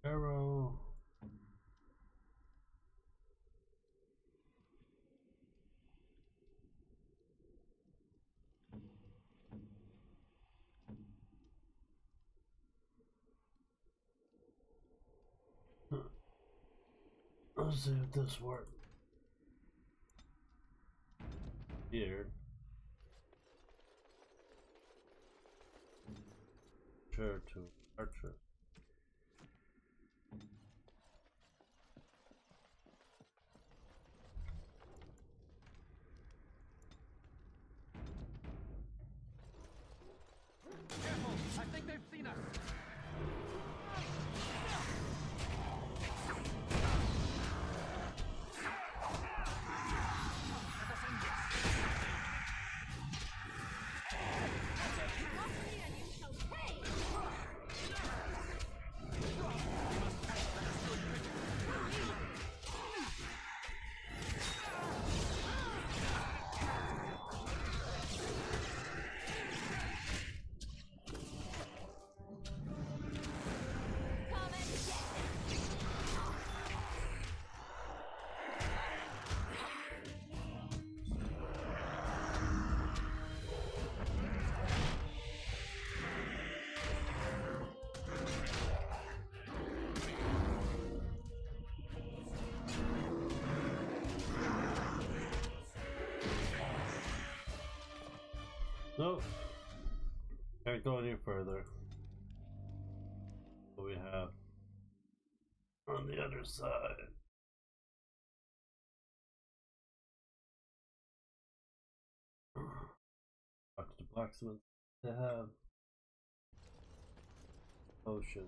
Arrow. Let's see if this works. Here. Sure to Archer.
Careful! I think they've seen us!
Nope. Can't go any further. What we have on the other side. Talk to the blacksmith. They have potion.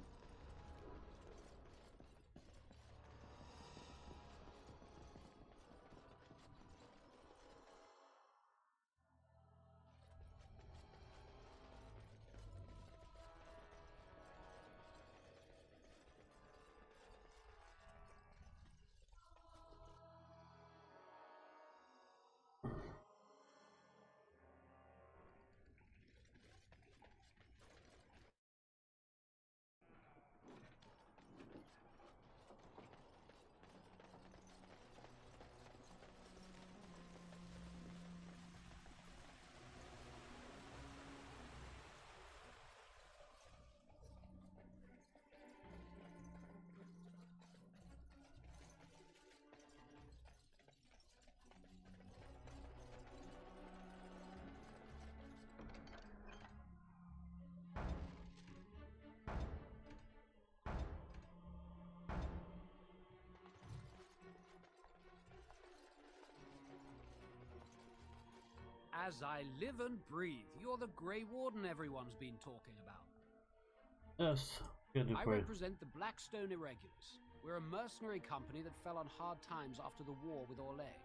As I live and breathe, you're the Grey Warden everyone's been talking about.
Yes, good to
I
pray.
represent the Blackstone Irregulars. We're a mercenary company that fell on hard times after the war with Orlais.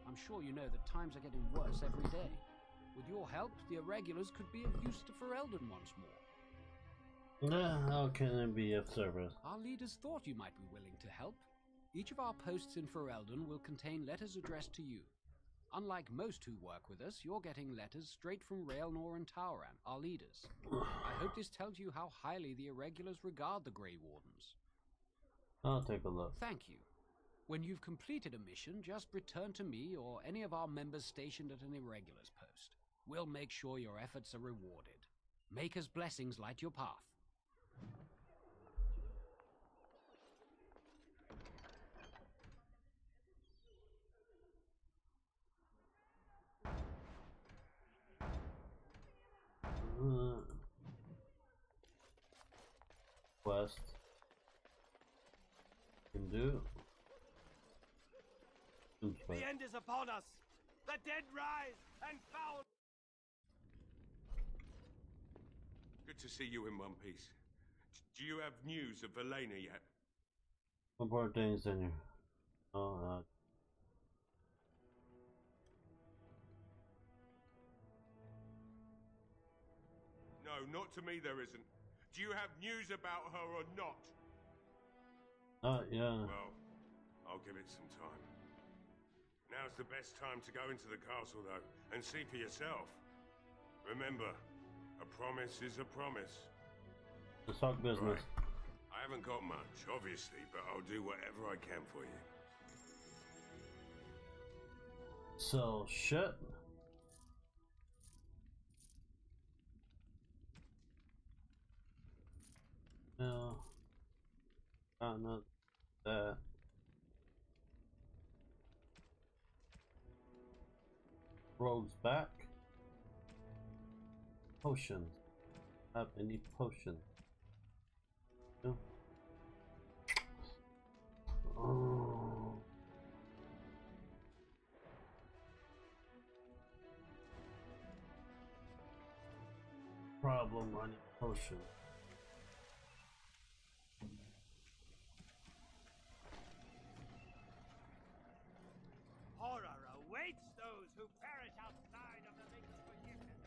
I'm sure you know that times are getting worse every day. With your help, the Irregulars could be of use to Ferelden once more.
How can it be of service?
Our leaders thought you might be willing to help. Each of our posts in Ferelden will contain letters addressed to you. Unlike most who work with us, you're getting letters straight from Raelnor and Tauran, our leaders. I hope this tells you how highly the Irregulars regard the Grey Wardens.
I'll take a look.
Thank you. When you've completed a mission, just return to me or any of our members stationed at an Irregulars post. We'll make sure your efforts are rewarded. Maker's blessings light your path.
Quest can do.
The end is upon us. The dead rise and foul.
Good to see you in one piece. Do you have news of Velena yet?
What more things in here? Oh,
No, not to me there isn't. Do you have news about her or not?
Yeah.
Well, I'll give it some time. Now's the best time to go into the castle, though, and see for yourself. Remember, a promise is a promise.
Let's talk business.
Right. I haven't got much, obviously, but I'll do whatever I can for you.
So, shit. No. Not that. Rogue's back. Potions. Have any potions? No. Oh. Problem, I need potion.
Horror awaits those who perish outside of the Maker's forgiveness.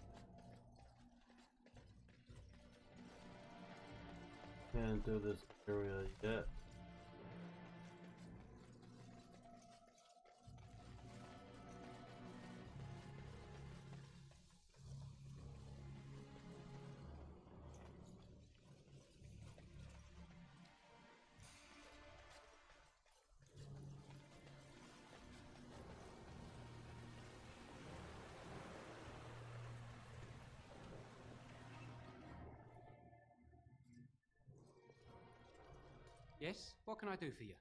Can't do this area yet.
Yes? What can I do for you?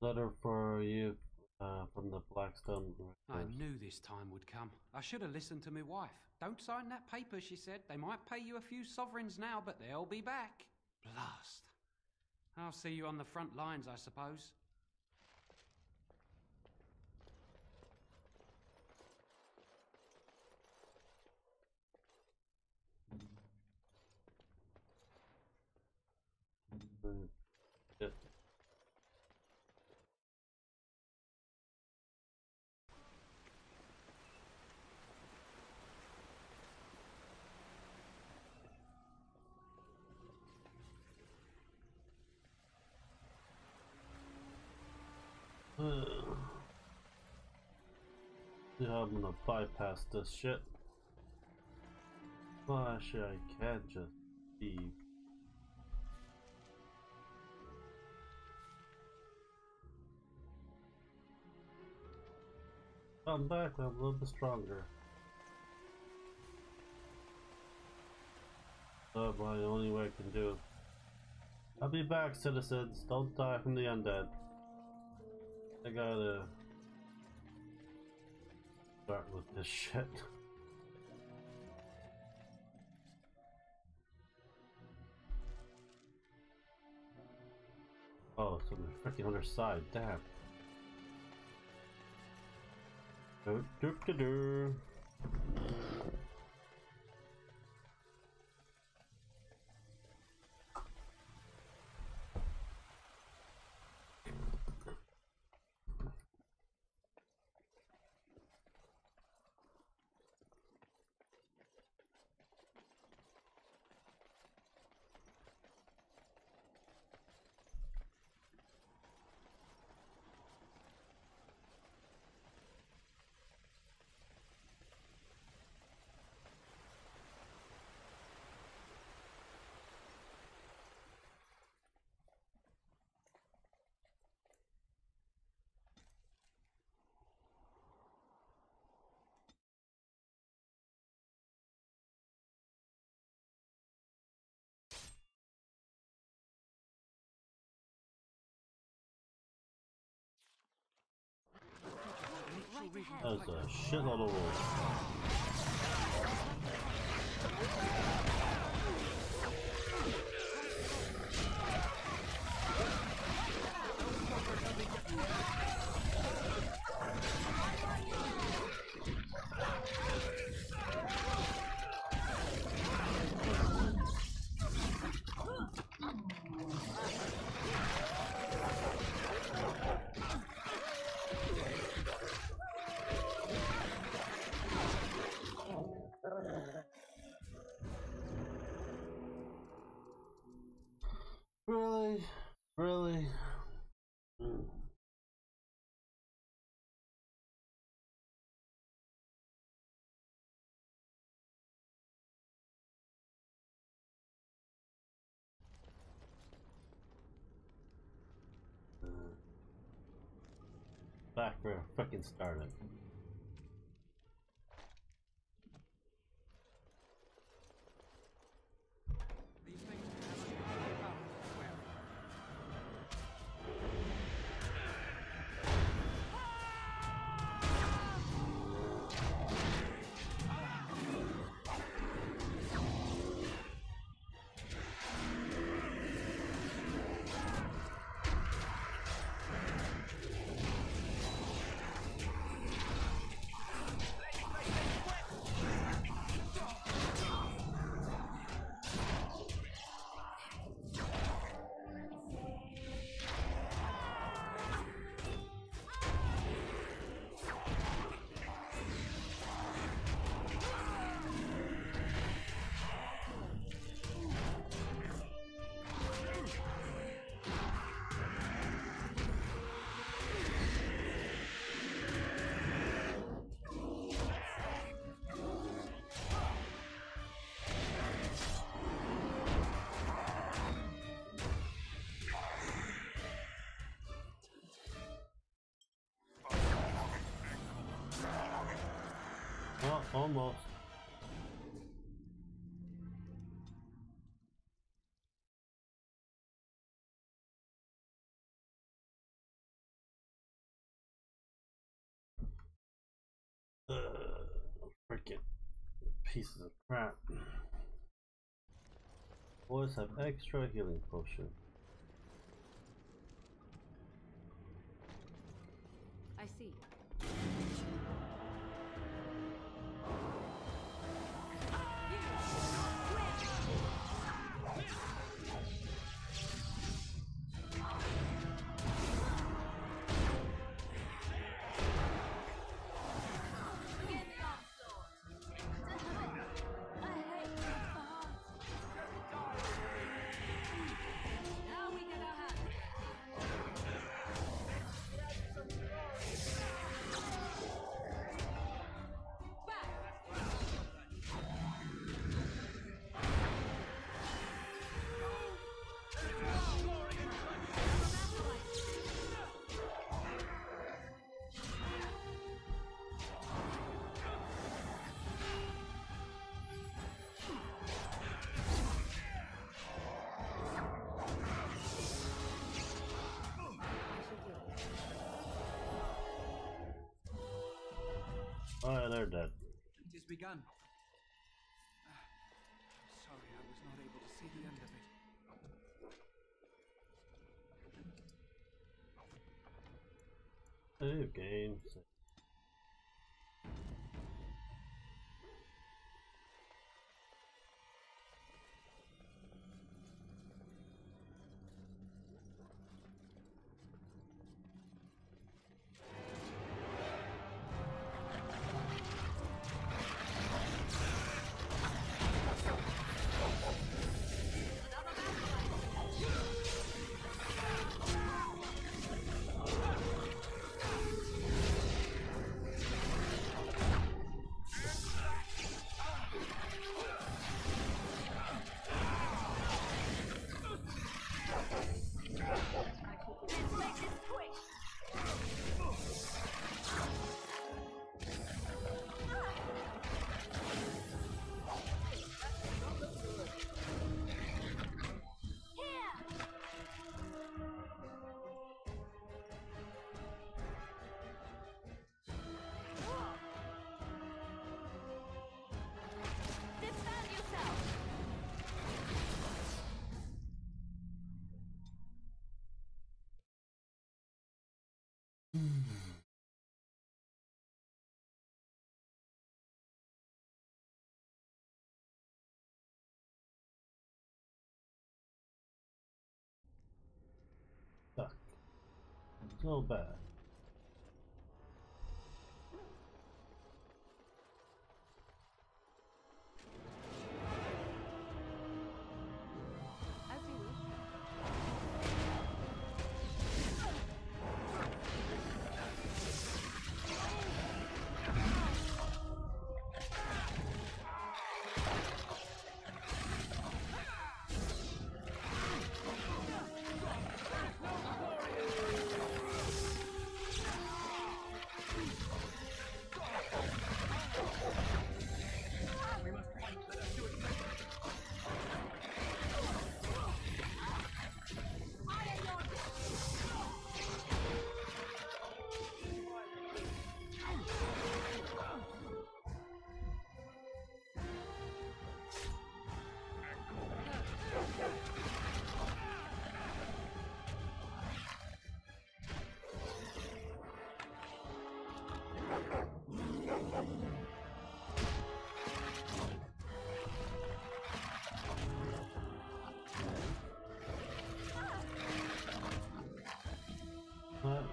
Letter for you from the Blackstone.
I knew this time would come. I should have listened to my wife. Don't sign that paper, she said. They might pay you a few sovereigns now, but they'll be back. Blast. I'll see you on the front lines, I suppose.
Yep. See how I'm gonna bypass this shit. Well, actually, I can just leave. I'm back, I'm a little bit stronger. That's my only way I can do. I'll be back, citizens. Don't die from the undead. I gotta start with this shit. Oh, it's on the freaking other side. Damn. Do. That's a shitload of wolves. Really? Really? Back where I frickin' started. Almost. Freaking pieces of crap. Boys have extra healing potion.
I see.
Oh, they're dead.
It has begun. Sorry, I was not able to see the end of it.
Save game. Stuck. So bad.
As you wish.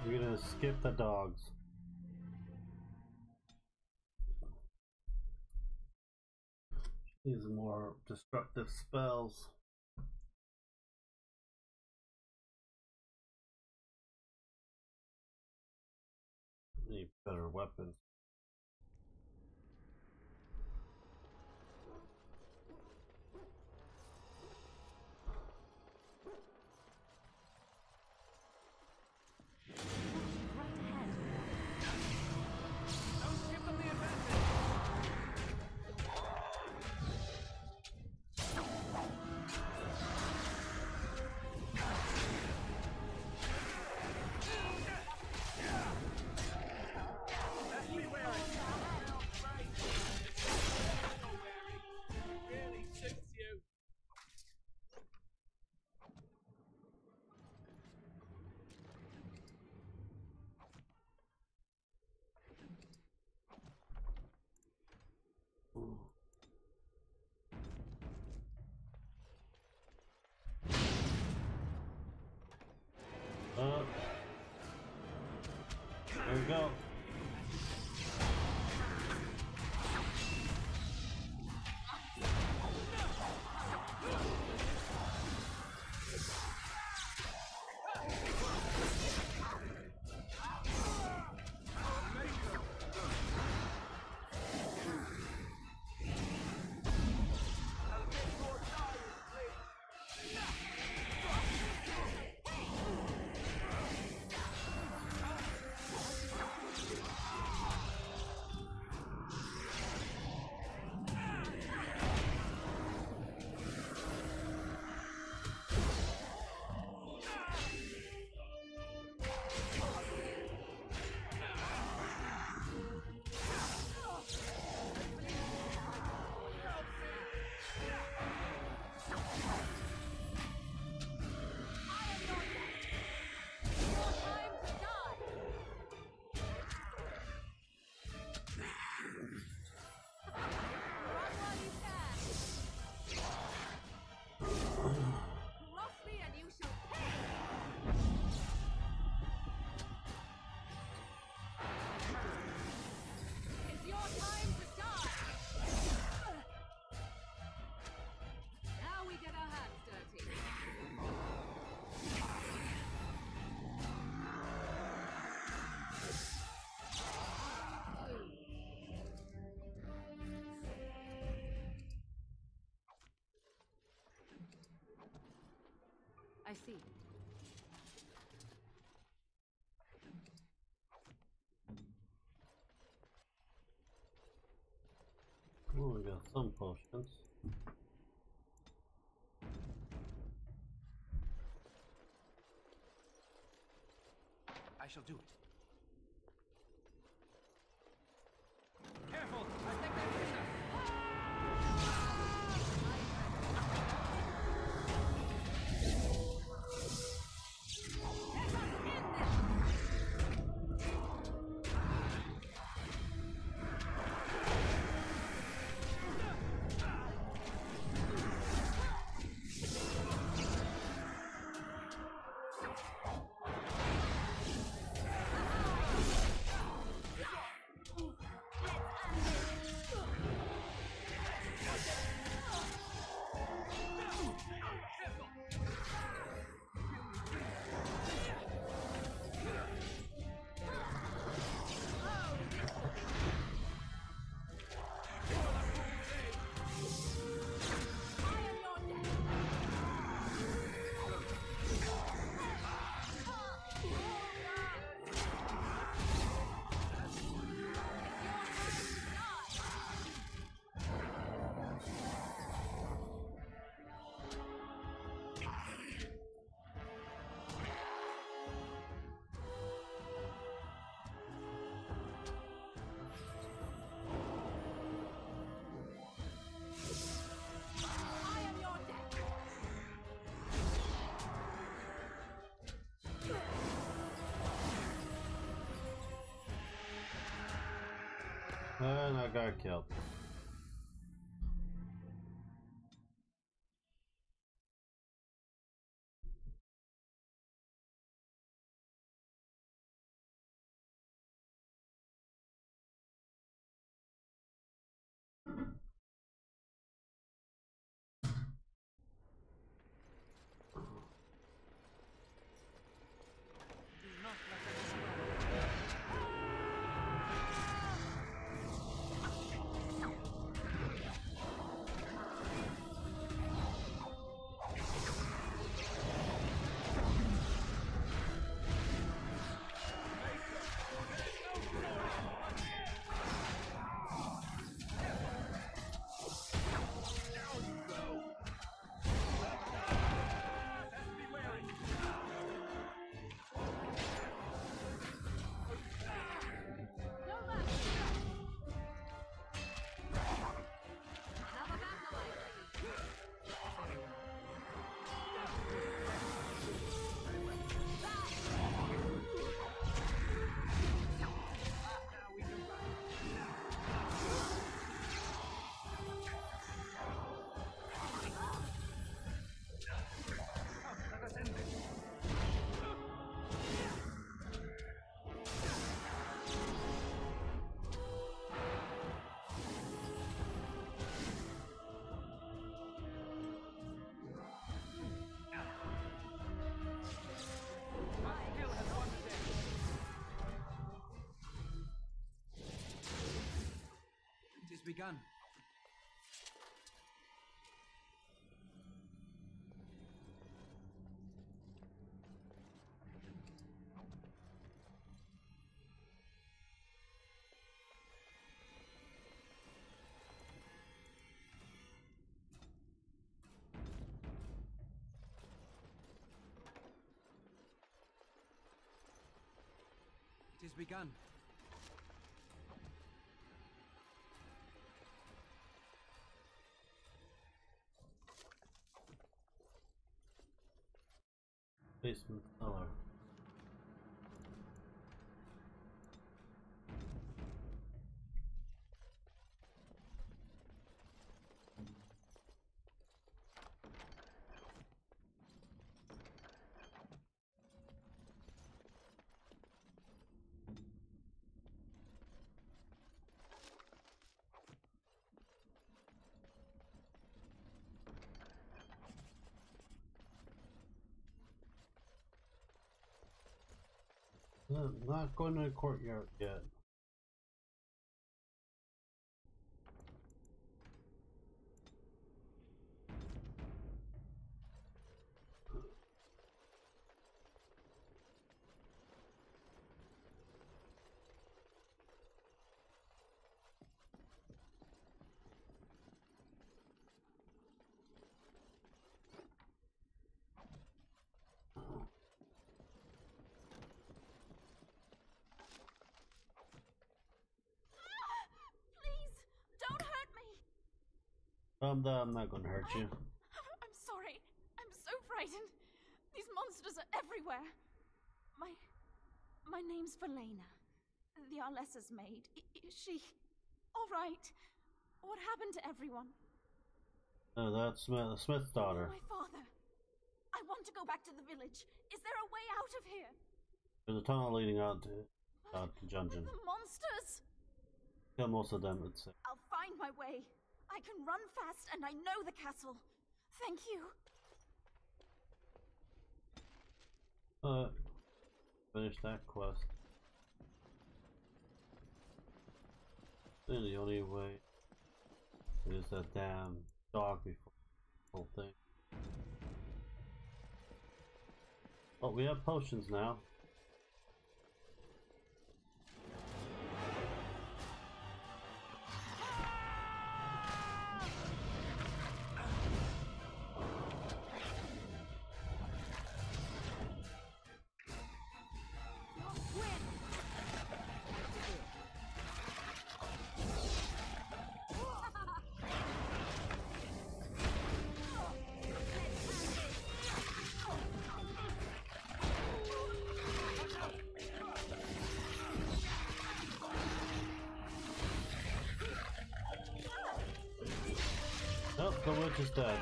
We're gonna skip the dogs. These more destructive spells. Need better weapons.
Don't give them the advantage!
There we go.
I see.
Oh, we got some potions.
I shall do it.
Careful! I think they've hit us!
And I got killed.
begun. It is begun.
Basement cellar. Not going to the courtyard yet. I'm not gonna hurt you.
I'm sorry. I'm so frightened. These monsters are everywhere. My name's Valena. The Arlessa's maid. Is she all right? What happened to everyone?
That's Smith's daughter.
My father. I want to go back to the village. Is there a way out of here?
There's a tunnel leading out to dungeon.
The monsters!
Kill most of them, let's say.
I'll find my way. I can run fast and I know the castle. Thank you.
Finish that quest. Then the only way is that damn dog before the whole thing. But we have potions now. Nope, the witch is dead.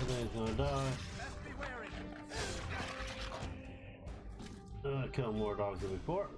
He's gonna die. Kill more dogs than before.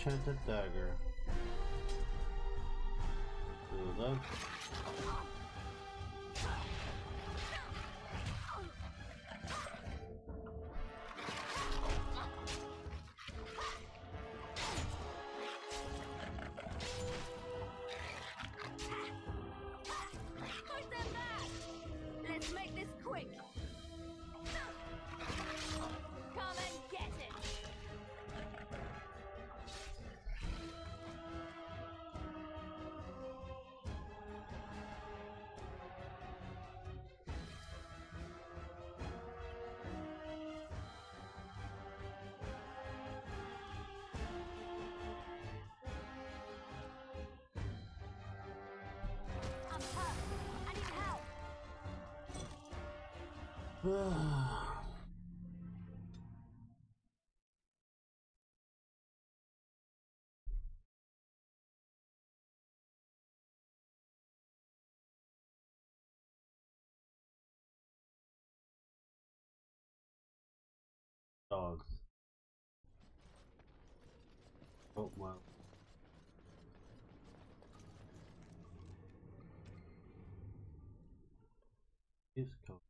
enchanted dagger. Two of them.
Let's make this quick. Come and get it. I'm hurt. I need help.
Dogs. Oh wow. He's cool.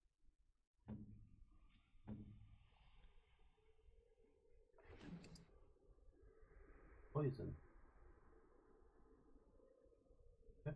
Poison. Okay.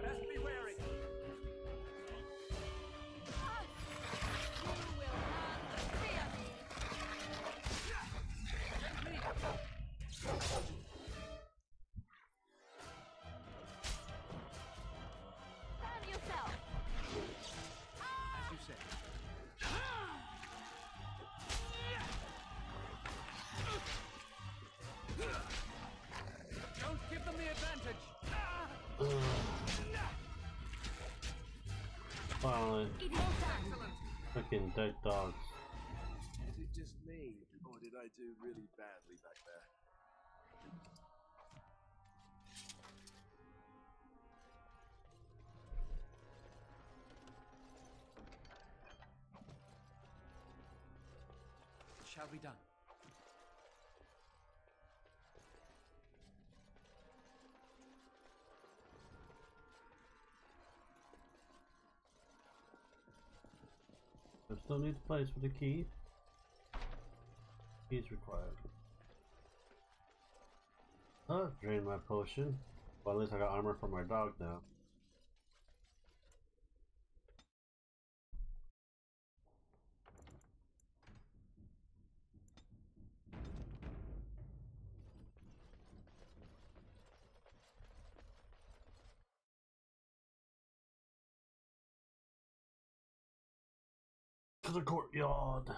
Best be wary.
Calm yourself.
As you say. Don't give them the advantage.
Finally.
Excellent.
Freaking dead dogs.
Is it just me, or did I do really badly back there?
Shall be done.
I still need a place for the key. Keys required. Oh, drain my potion. Well, at least I got armor for my dog now. To the courtyard.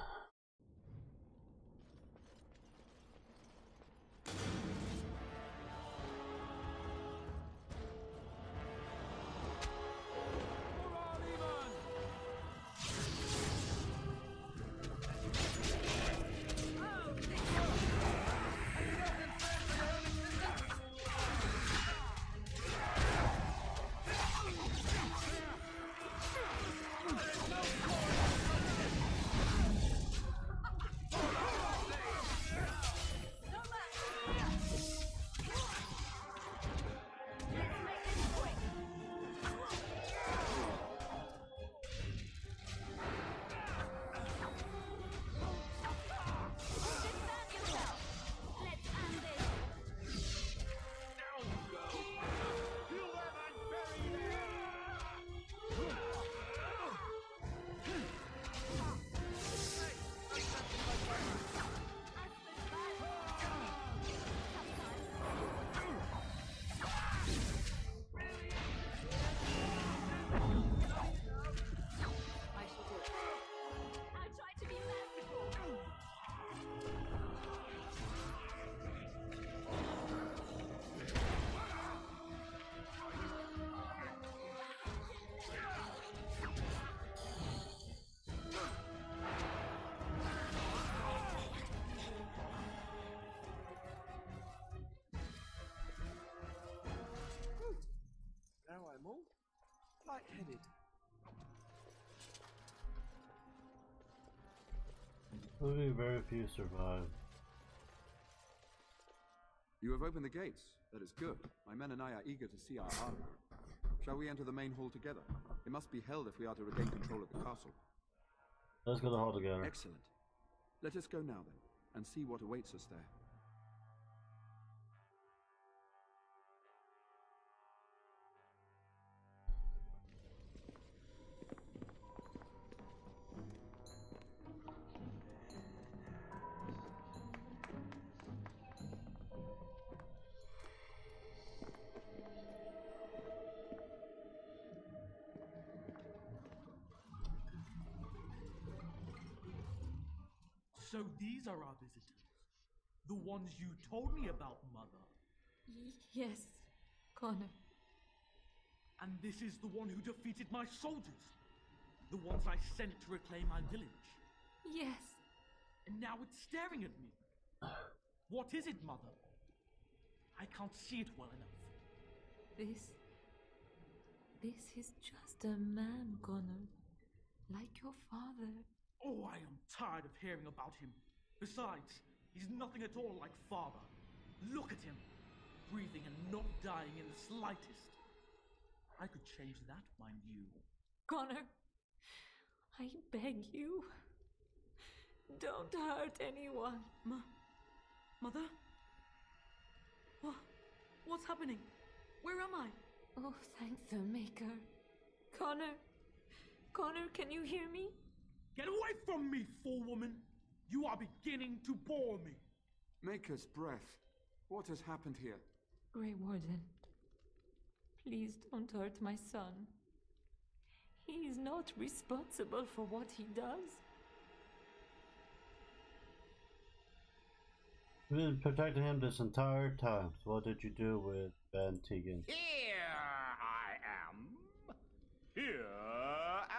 headed?
Only very few survive.
You have opened the gates. That is good. My men and I are eager to see our army. Shall we enter the main hall together? It must be held if we are to regain control of the castle.
Let's go to the hall together.
Excellent. Let us go now then, and see what awaits us there.
So these are our visitors. The ones you told me about, Mother.
Yes, Connor.
And this is the one who defeated my soldiers. The ones I sent to reclaim my village.
Yes.
And now it's staring at me. What is it, Mother? I can't see it well enough.
This is just a man, Connor. Like your father.
Oh, I am tired of hearing about him. Besides, he's nothing at all like Father. Look at him, breathing and not dying in the slightest. I could change that, mind you.
Connor, I beg you. Don't hurt anyone.
Mother? What's happening? Where am I?
Oh, thank the Maker. Connor, can you hear me?
Get away from me, fool woman! You are beginning to bore me.
Maker's breath. What has happened here?
Grey Warden, please don't hurt my son. He is not responsible for what he does.
You've been protecting him this entire time. So what did you do with Van Tegan?
Here I am. Here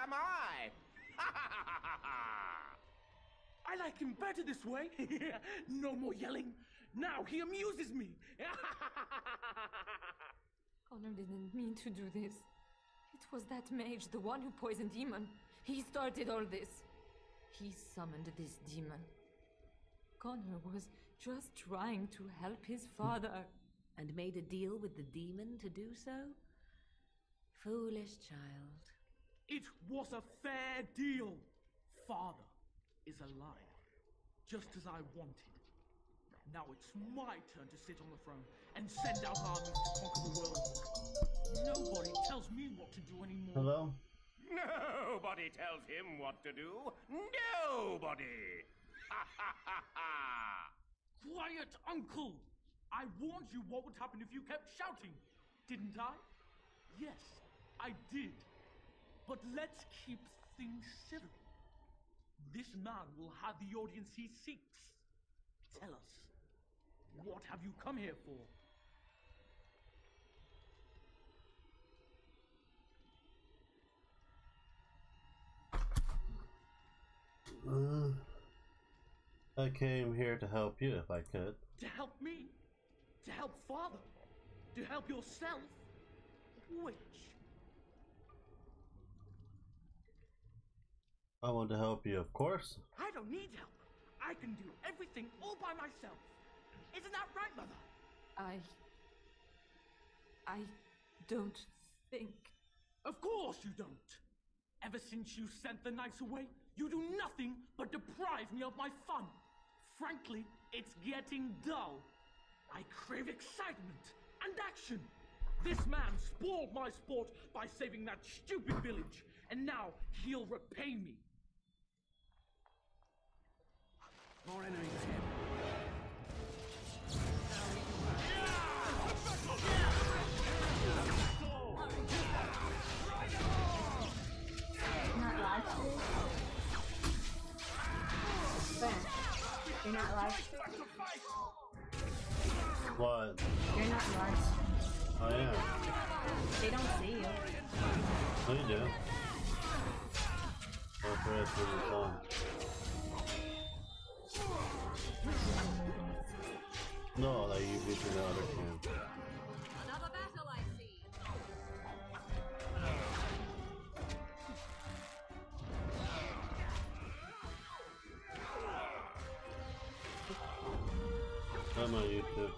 am I.
I like him better this way. No more yelling. Now he amuses me.
Connor didn't mean to do this. It was that mage, the one who poisoned Demon. He started all this. He summoned this demon. Connor was just trying to help his father.
And made a deal with the demon to do so? Foolish child.
It was a fair deal. Father is a liar, just as I wanted. Now it's my turn to sit on the throne and send out armies to conquer the world. Nobody tells me what to do anymore.
Hello?
Nobody tells him what to do. Nobody. Ha ha ha ha.
Quiet, Uncle! I warned you what would happen if you kept shouting, didn't I? Yes, I did. But let's keep things civil. This man will have the audience he seeks. Tell us, what have you come here for?
I came here to help you if I could.
To help me? To help Father? To help yourself? Which?
I want to help you, of course.
I don't need help. I can do everything all by myself. Isn't that right, Mother?
I don't think...
Of course you don't. Ever since you sent the knights away, you do nothing but deprive me of my fun. Frankly, it's getting dull. I crave excitement and action. This man spoiled my sport by saving that stupid village, and now he'll repay me.
More enemies ahead.
Not live stream? Ben, you're not live stream?
What?
You're not live stream.
I am.
They don't see you.
No, you do. Oh, for it's really fun. No, like you beat the other camp.
Another battle, I see.
I'm on YouTube.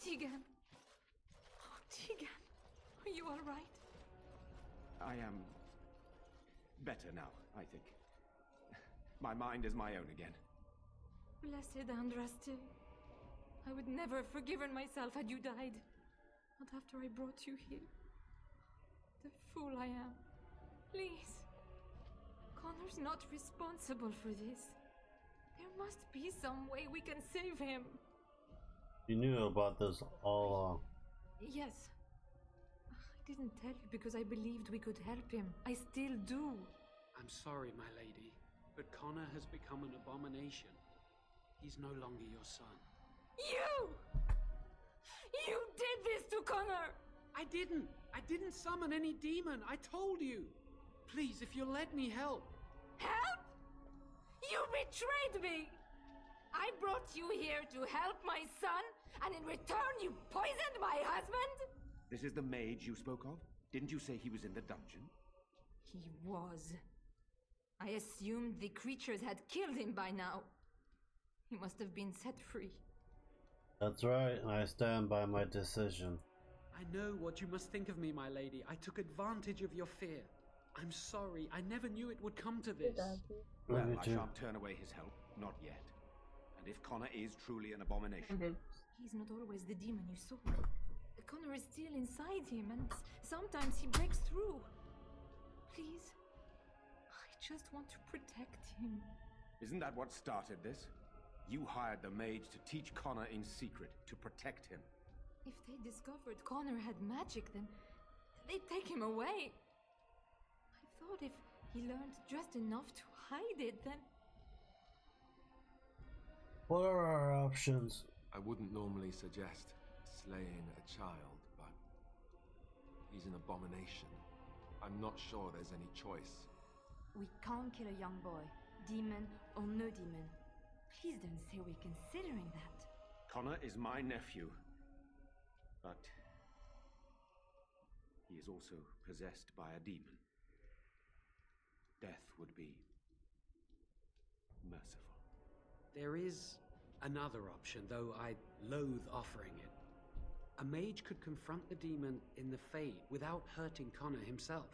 Tegan. Oh, Tegan. Are you all right?
I am better now, I think. My mind is my own again.
Blessed Andraste. I would never have forgiven myself had you died. Not after I brought you here. The fool I am. Please. Connor's not responsible for this. There must be some way we can save him.
You knew about this all along.
Yes. I didn't tell you because I believed we could help him. I still do.
I'm sorry, my lady, but Connor has become an abomination. He's no longer your son.
You! You did this to Connor!
I didn't. I didn't summon any demon. I told you. Please, if you'll let me help.
Help? You betrayed me! I brought you here to help my son, and in return you poisoned my husband?
This is the mage you spoke of? Didn't you say he was in the dungeon?
He was. I assumed the creatures had killed him by now. He must have been set free.
That's right, and I stand by my decision.
I know what you must think of me, my lady. I took advantage of your fear. I'm sorry. I never knew it would come to this.
Well, I shan't turn away his help. Not yet. And if Connor is truly an abomination...
He's not always the demon you saw. Connor is still inside him, and sometimes he breaks through. Please. I just want to protect him.
Isn't that what started this? You hired the mage to teach Connor in secret, to protect him.
If they discovered Connor had magic, then they'd take him away. I thought if he learned just enough to hide it, then...
What are our options?
I wouldn't normally suggest slaying a child, but he's an abomination. I'm not sure there's any choice.
We can't kill a young boy, demon or no demon. Please don't say we're considering that.
Connor is my nephew, but he is also possessed by a demon. Death would be merciful.
There is another option, though I loathe offering it. A mage could confront the demon in the Fade without hurting Connor himself.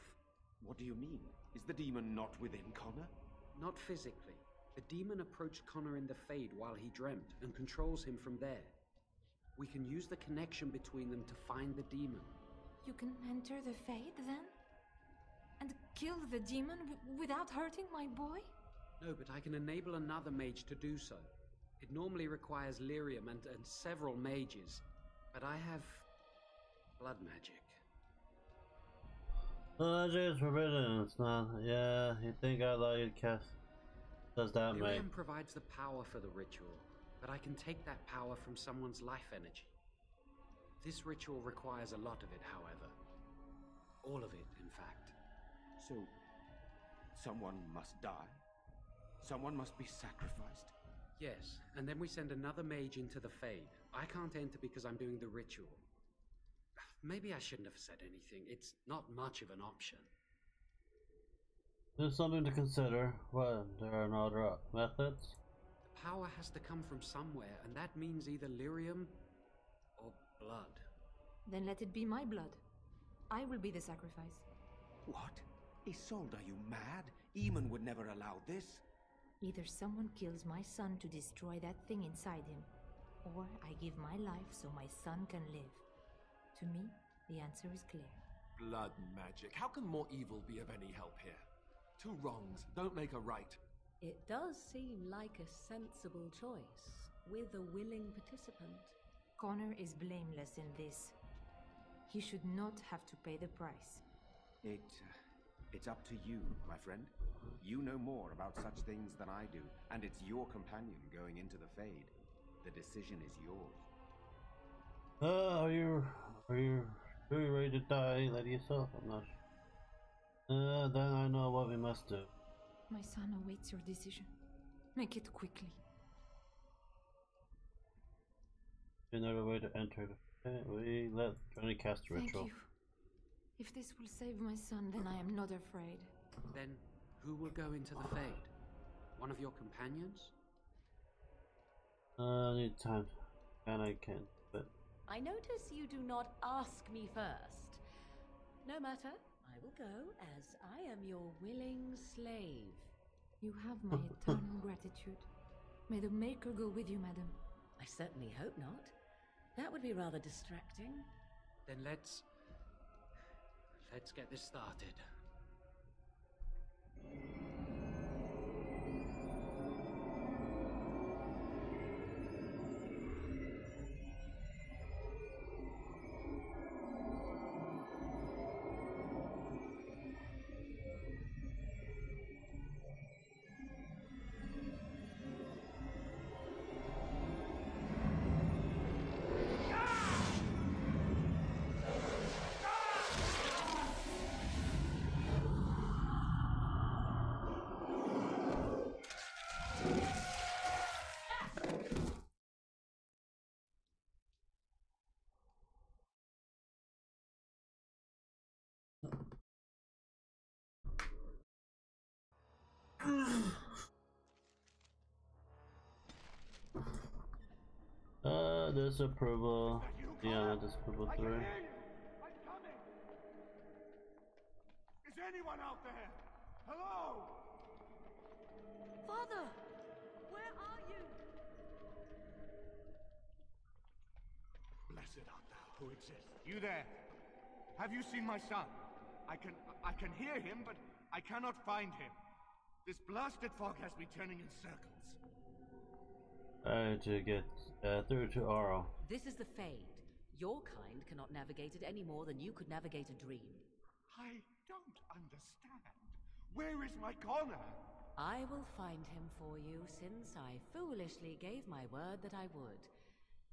What do you mean? Is the demon not within Connor?
Not physically. The demon approached Connor in the Fade while he dreamt and controls him from there. We can use the connection between them to find the demon.
You can enter the Fade, then? And kill the demon without hurting my boy?
No, but I can enable another mage to do so. It normally requires lyrium and several mages, but I have blood magic.
Magic is forbidden, it's not. Yeah, you think I'd allow you to cast? Does that make?
Lyrium provides the power for the ritual, but I can take that power from someone's life energy. This ritual requires a lot of it, however. All of it, in fact.
So, someone must die? Someone must be sacrificed?
Yes, and then we send another mage into the Fade. I can't enter because I'm doing the ritual. Maybe I shouldn't have said anything. It's not much of an option.
There's something to consider. What? There are no other methods?
The power has to come from somewhere, and that means either lyrium or blood.
Then let it be my blood. I will be the sacrifice.
What? Isolde, are you mad? Eamon would never allow this.
Either someone kills my son to destroy that thing inside him, or I give my life so my son can live. To me, the answer is clear.
Blood magic. How can more evil be of any help here? Two wrongs don't make a right.
It does seem like a sensible choice, with a willing participant.
Connor is blameless in this. He should not have to pay the price.
It's up to you, my friend. You know more about such things than I do, and it's your companion going into the Fade. The decision is yours.
Are you ready to die, Lady yourself? I'm not sure. Then I know what we must do.
My son awaits your decision. Make it quickly.
Another way to enter the we let Johnny cast the ritual.
Thank you. If this will save my son, then I am not afraid.
Then who will go into the Fade? One of your companions?
I need time. And I can, but...
I notice you do not ask me first. No matter, I will go, as I am your willing slave.
You have my eternal gratitude. May the Maker go with you, madam.
I certainly hope not. That would be rather distracting.
Then let's get this started.
Disapproval. Yeah, disapproval 3.
I'm coming! Is anyone out there? Hello?
Father! Where are you?
Blessed art thou who exists. You there? Have you seen my son? I can hear him, but I cannot find him. This blasted fog has me turning in circles.
To get through to Aro.
This is the Fade. Your kind cannot navigate it any more than you could navigate a dream.
I don't understand. Where is my Connor?
I will find him for you, since I foolishly gave my word that I would.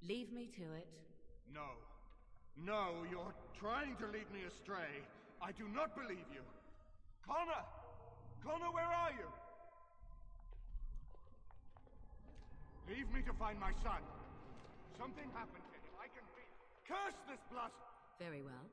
Leave me to it.
No. No, you're trying to lead me astray. I do not believe you. Connor! Connor, where are you? Leave me to find my son. Something happened to him. I can feel... Curse this blast!
Very well.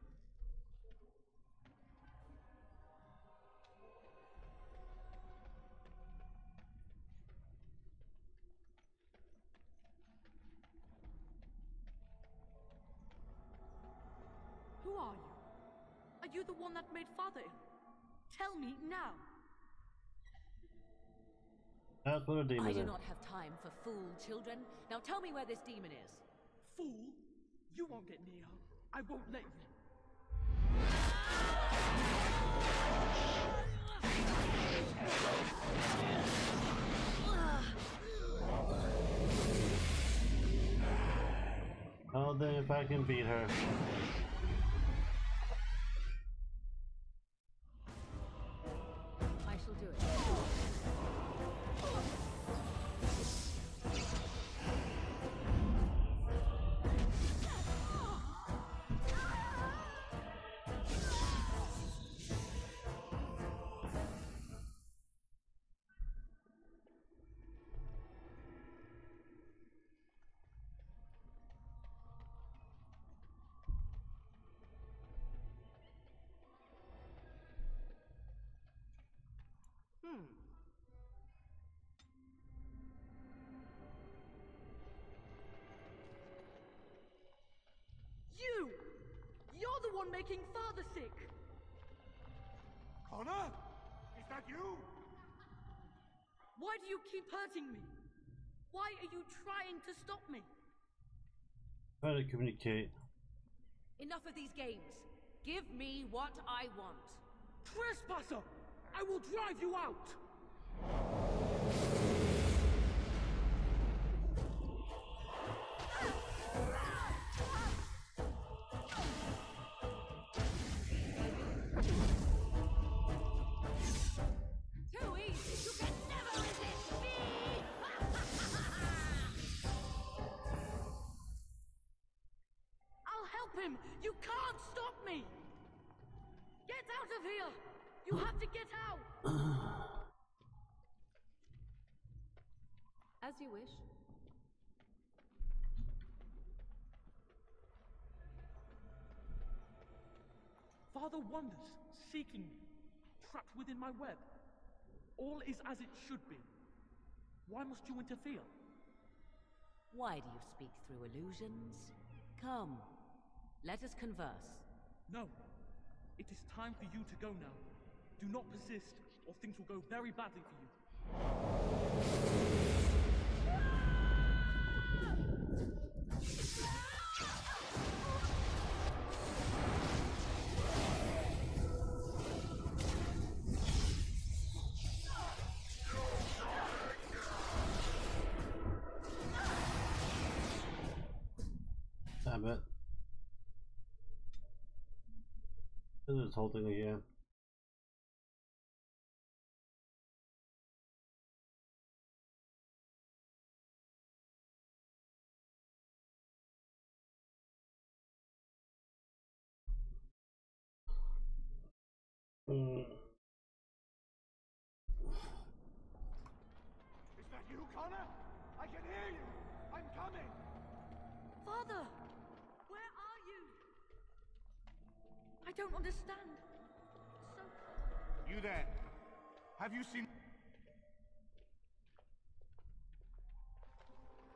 Who are you? Are you the one that made Father ill? Tell me now.
That's what a demon is.
I do not have time for fool children. Now tell me where this demon is.
Fool! You won't get near. I won't let you.
Oh, then if I can beat her.
I shall do it.
You! You're the one making Father sick!
Connor? Is that you?
Why do you keep hurting me? Why are you trying to stop me?
Try to communicate.
Enough of these games. Give me what I want.
Trespasser! I will drive you out!
Too easy! You can never resist me! I'll help him! You can't stop me! Get out of here! You have to get out!
As you wish.
Father wanders, seeking me, trapped within my web. All is as it should be. Why must you interfere?
Why do you speak through illusions? Come, let us converse.
No. It is time for you to go now. Do not persist, or things will go very badly for you.
Damn it. Do this whole thing again.
Is that you, Connor? I can hear you! I'm coming!
Father! Where are you? I don't understand. So...
You there? Have you seen...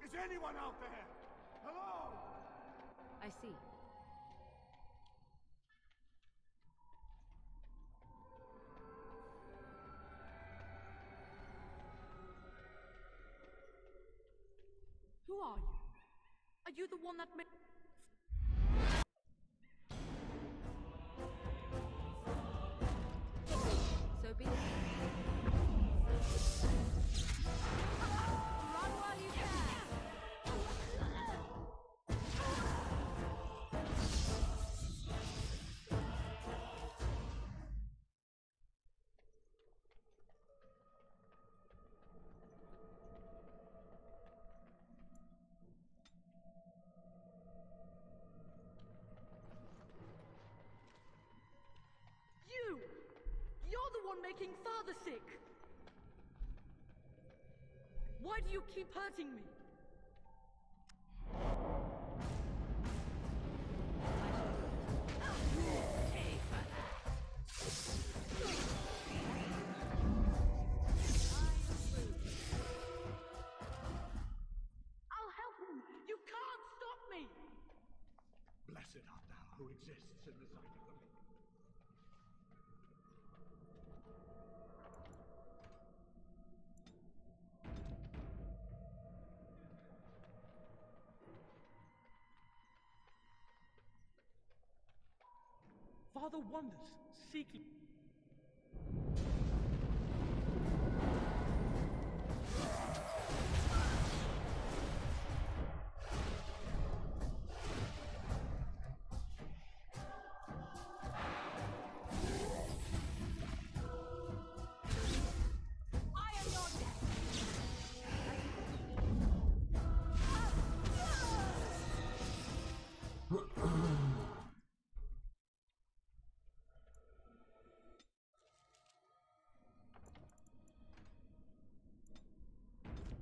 Is anyone out there? Hello?
I see.
Who are you? Are you the one that made...
So be it.
Run while you can! You! You're the one making Father sick! Why do you keep hurting me? I'll help him! You can't stop me!
Blessed art thou who exists in the sight of the living.
Father wanders, seeking...
I am your death!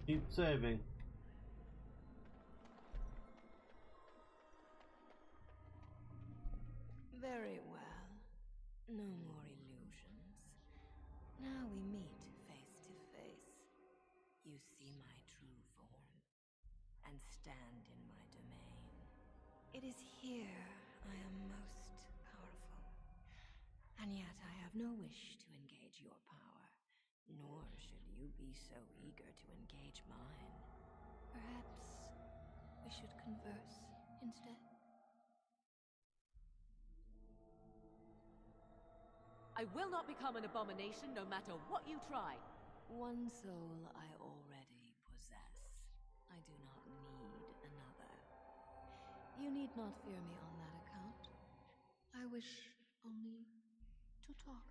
Keep saving.
Very well. No more illusions. Now we meet face to face. You see my true form, and stand in my domain. It is here I am most powerful. And yet I have no wish to engage your power, nor should you be so eager to engage mine. Perhaps we should converse instead.
I will not become an abomination no matter what you try.
One soul I already possess. I do not need another. You need not fear me on that account. I wish only to talk.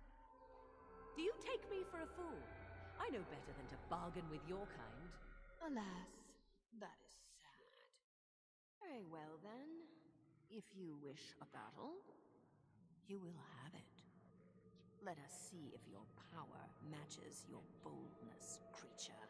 Do you take me for a fool? I know better than to bargain with your kind.
Alas, that is sad. Very well then. If you wish a battle, you will have it. Let us see if your power matches your boldness, creature.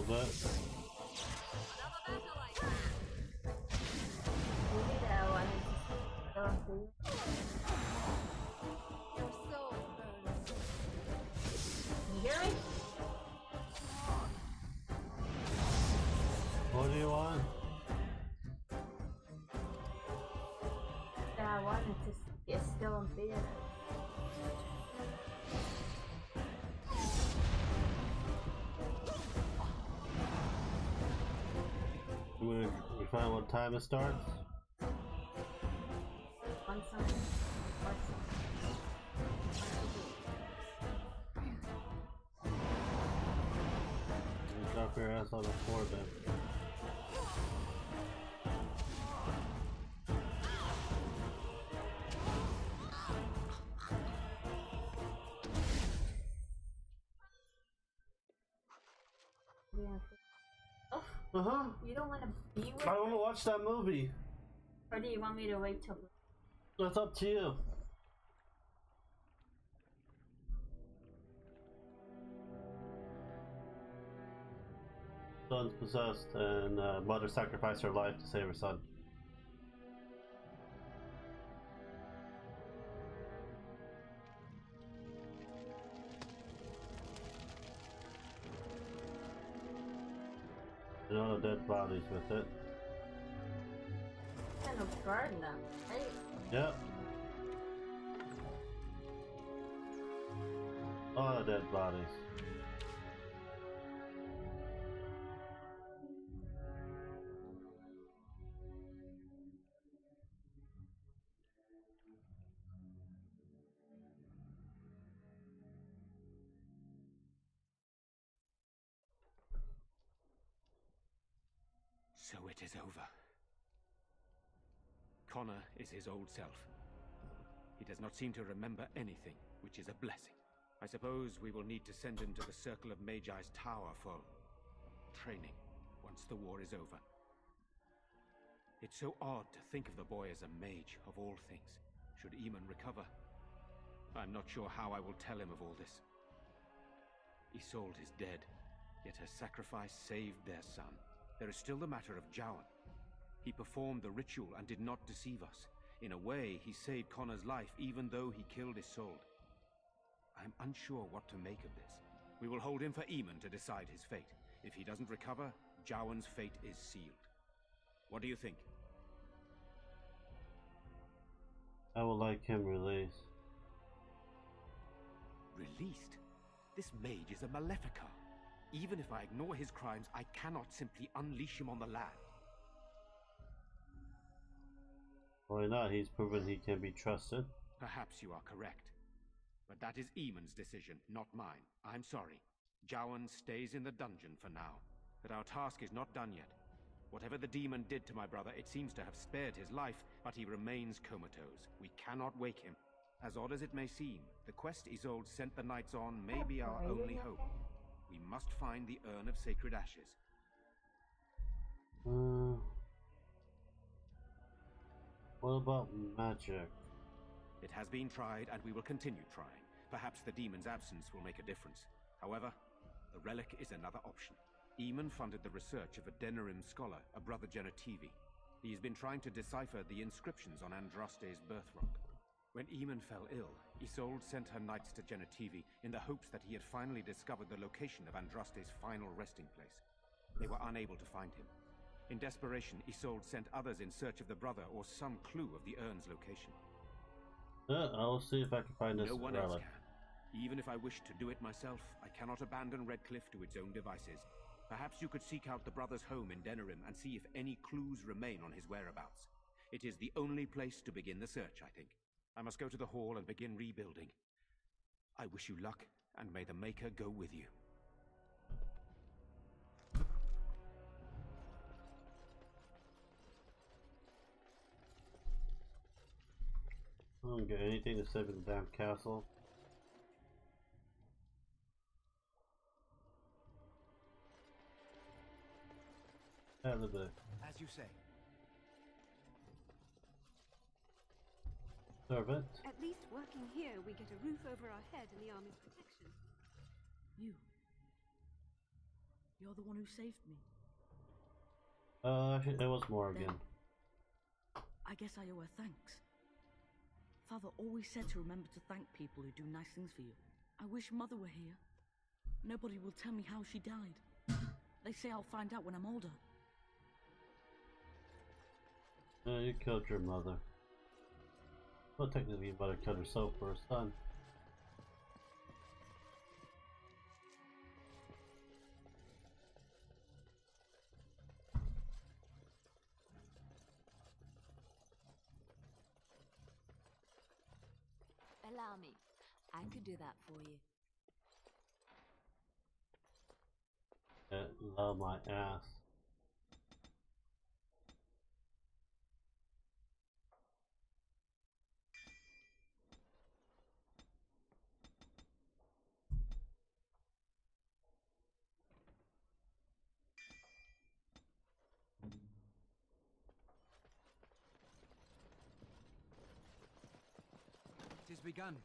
bit.
You hear me?
What do you want?
Yeah, I wanted to. It's still in theater.
We find what time it starts?
One side.
Drop your ass on the floor then. Uh-huh.
You don't want to be with
I want to watch that movie.
Or do you want me to wait till...
That's up to you. Son's possessed and mother sacrificed her life to save her son. And all the dead bodies with it.
Kind of guarding them, right?
Yep. All the dead bodies.
So it is over. Connor is his old self. He does not seem to remember anything, which is a blessing. I suppose we will need to send him to the Circle of Magi's tower for training once the war is over. It's so odd to think of the boy as a mage, of all things. Should Eamon recover, I'm not sure how I will tell him of all this. Isolde is dead, yet her sacrifice saved their son. There is still the matter of Jowan. He performed the ritual and did not deceive us. In a way, he saved Connor's life even though he killed Isolde. I'm unsure what to make of this. We will hold him for Eamon to decide his fate. If he doesn't recover, Jowan's fate is sealed. What do you think?
I would like him released.
Released? This mage is a Maleficar. Even if I ignore his crimes, I cannot simply unleash him on the land.
Why not? He's proven he can be trusted.
Perhaps you are correct. But that is Eamon's decision, not mine. I'm sorry. Jowan stays in the dungeon for now. But our task is not done yet. Whatever the demon did to my brother, it seems to have spared his life, but he remains comatose. We cannot wake him. As odd as it may seem, the quest Isolde sent the knights on may be our only hope. We must find the Urn of Sacred Ashes.
What about magic?
It has been tried, and we will continue trying. Perhaps the demon's absence will make a difference. However, the relic is another option. Eamon funded the research of a Denerim scholar, a brother Genetivi. He has been trying to decipher the inscriptions on Andraste's birthrock. When Eamon fell ill, Isolde sent her knights to Genetivi in the hopes that he had finally discovered the location of Andraste's final resting place. They were unable to find him. In desperation, Isolde sent others in search of the brother or some clue of the urn's location.
I'll see if I can find this
No one
relic.
else can. Even if I wished to do it myself, I cannot abandon Redcliffe to its own devices. Perhaps you could seek out the brother's home in Denerim and see if any clues remain on his whereabouts. It is the only place to begin the search, I think. I must go to the hall and begin rebuilding. I wish you luck, and may the Maker go with you.
I don't get anything to save in the damn castle. As
you say.
Servant.
At least working here, we get a roof over our head and the army's protection.
You.
You're the one who saved me.
Actually, it was more again.
I guess I owe her thanks. Father always said to remember to thank people who do nice things for you. I wish Mother were here. Nobody will tell me how she died. They say I'll find out when I'm older.
You killed your mother. Well, technically, your mother killed herself for her son.
Allow me. I could do that for you.
Love my ass.
It is begun.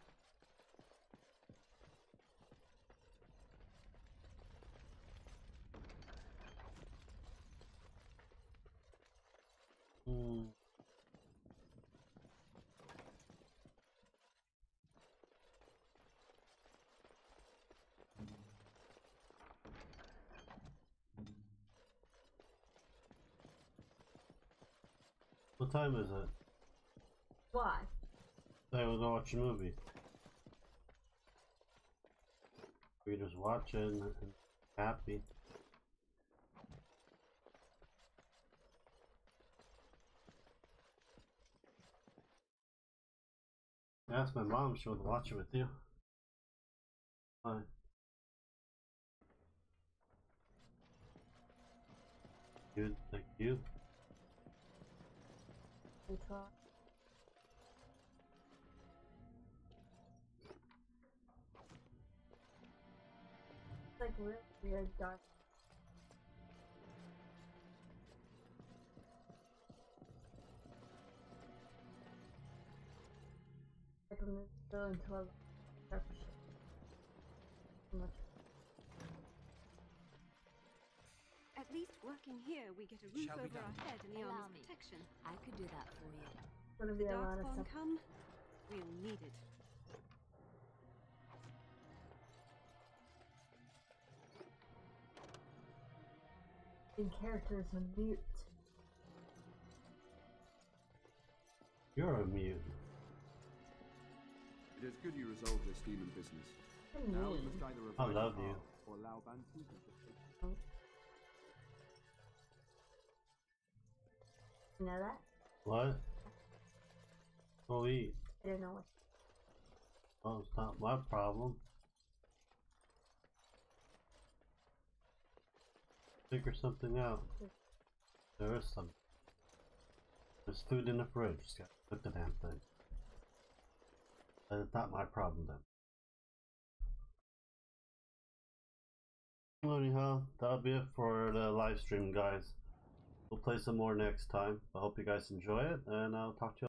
What time is it?
Why?
I was gonna watch a movie. We're just watching and happy. I asked my mom if she wanted to watch it with you. Fine. Good, thank you.
It's like really weird dark. I can go into a dark ship.
At least working here, we get a roof over our head and the armor's protection.
I could do that for you.
Gonna be
The
a lot of
Darkspawn
stuff.
come, we'll need it.
The characters are mute.
You're a mute.
It is good you resolved this demon business. Now we must either
I
revive
love
the
you.
heart or allow Bantu to take.
You know that?
What? Go eat.
I don't know what.
Oh, it's not my problem. Figure something out. There is some. There's food in the fridge. Just gotta cook the damn thing. It's not my problem then. Anyhow, that'll be it for the live stream, guys. We'll play some more next time. I hope you guys enjoy it, and I'll talk to you.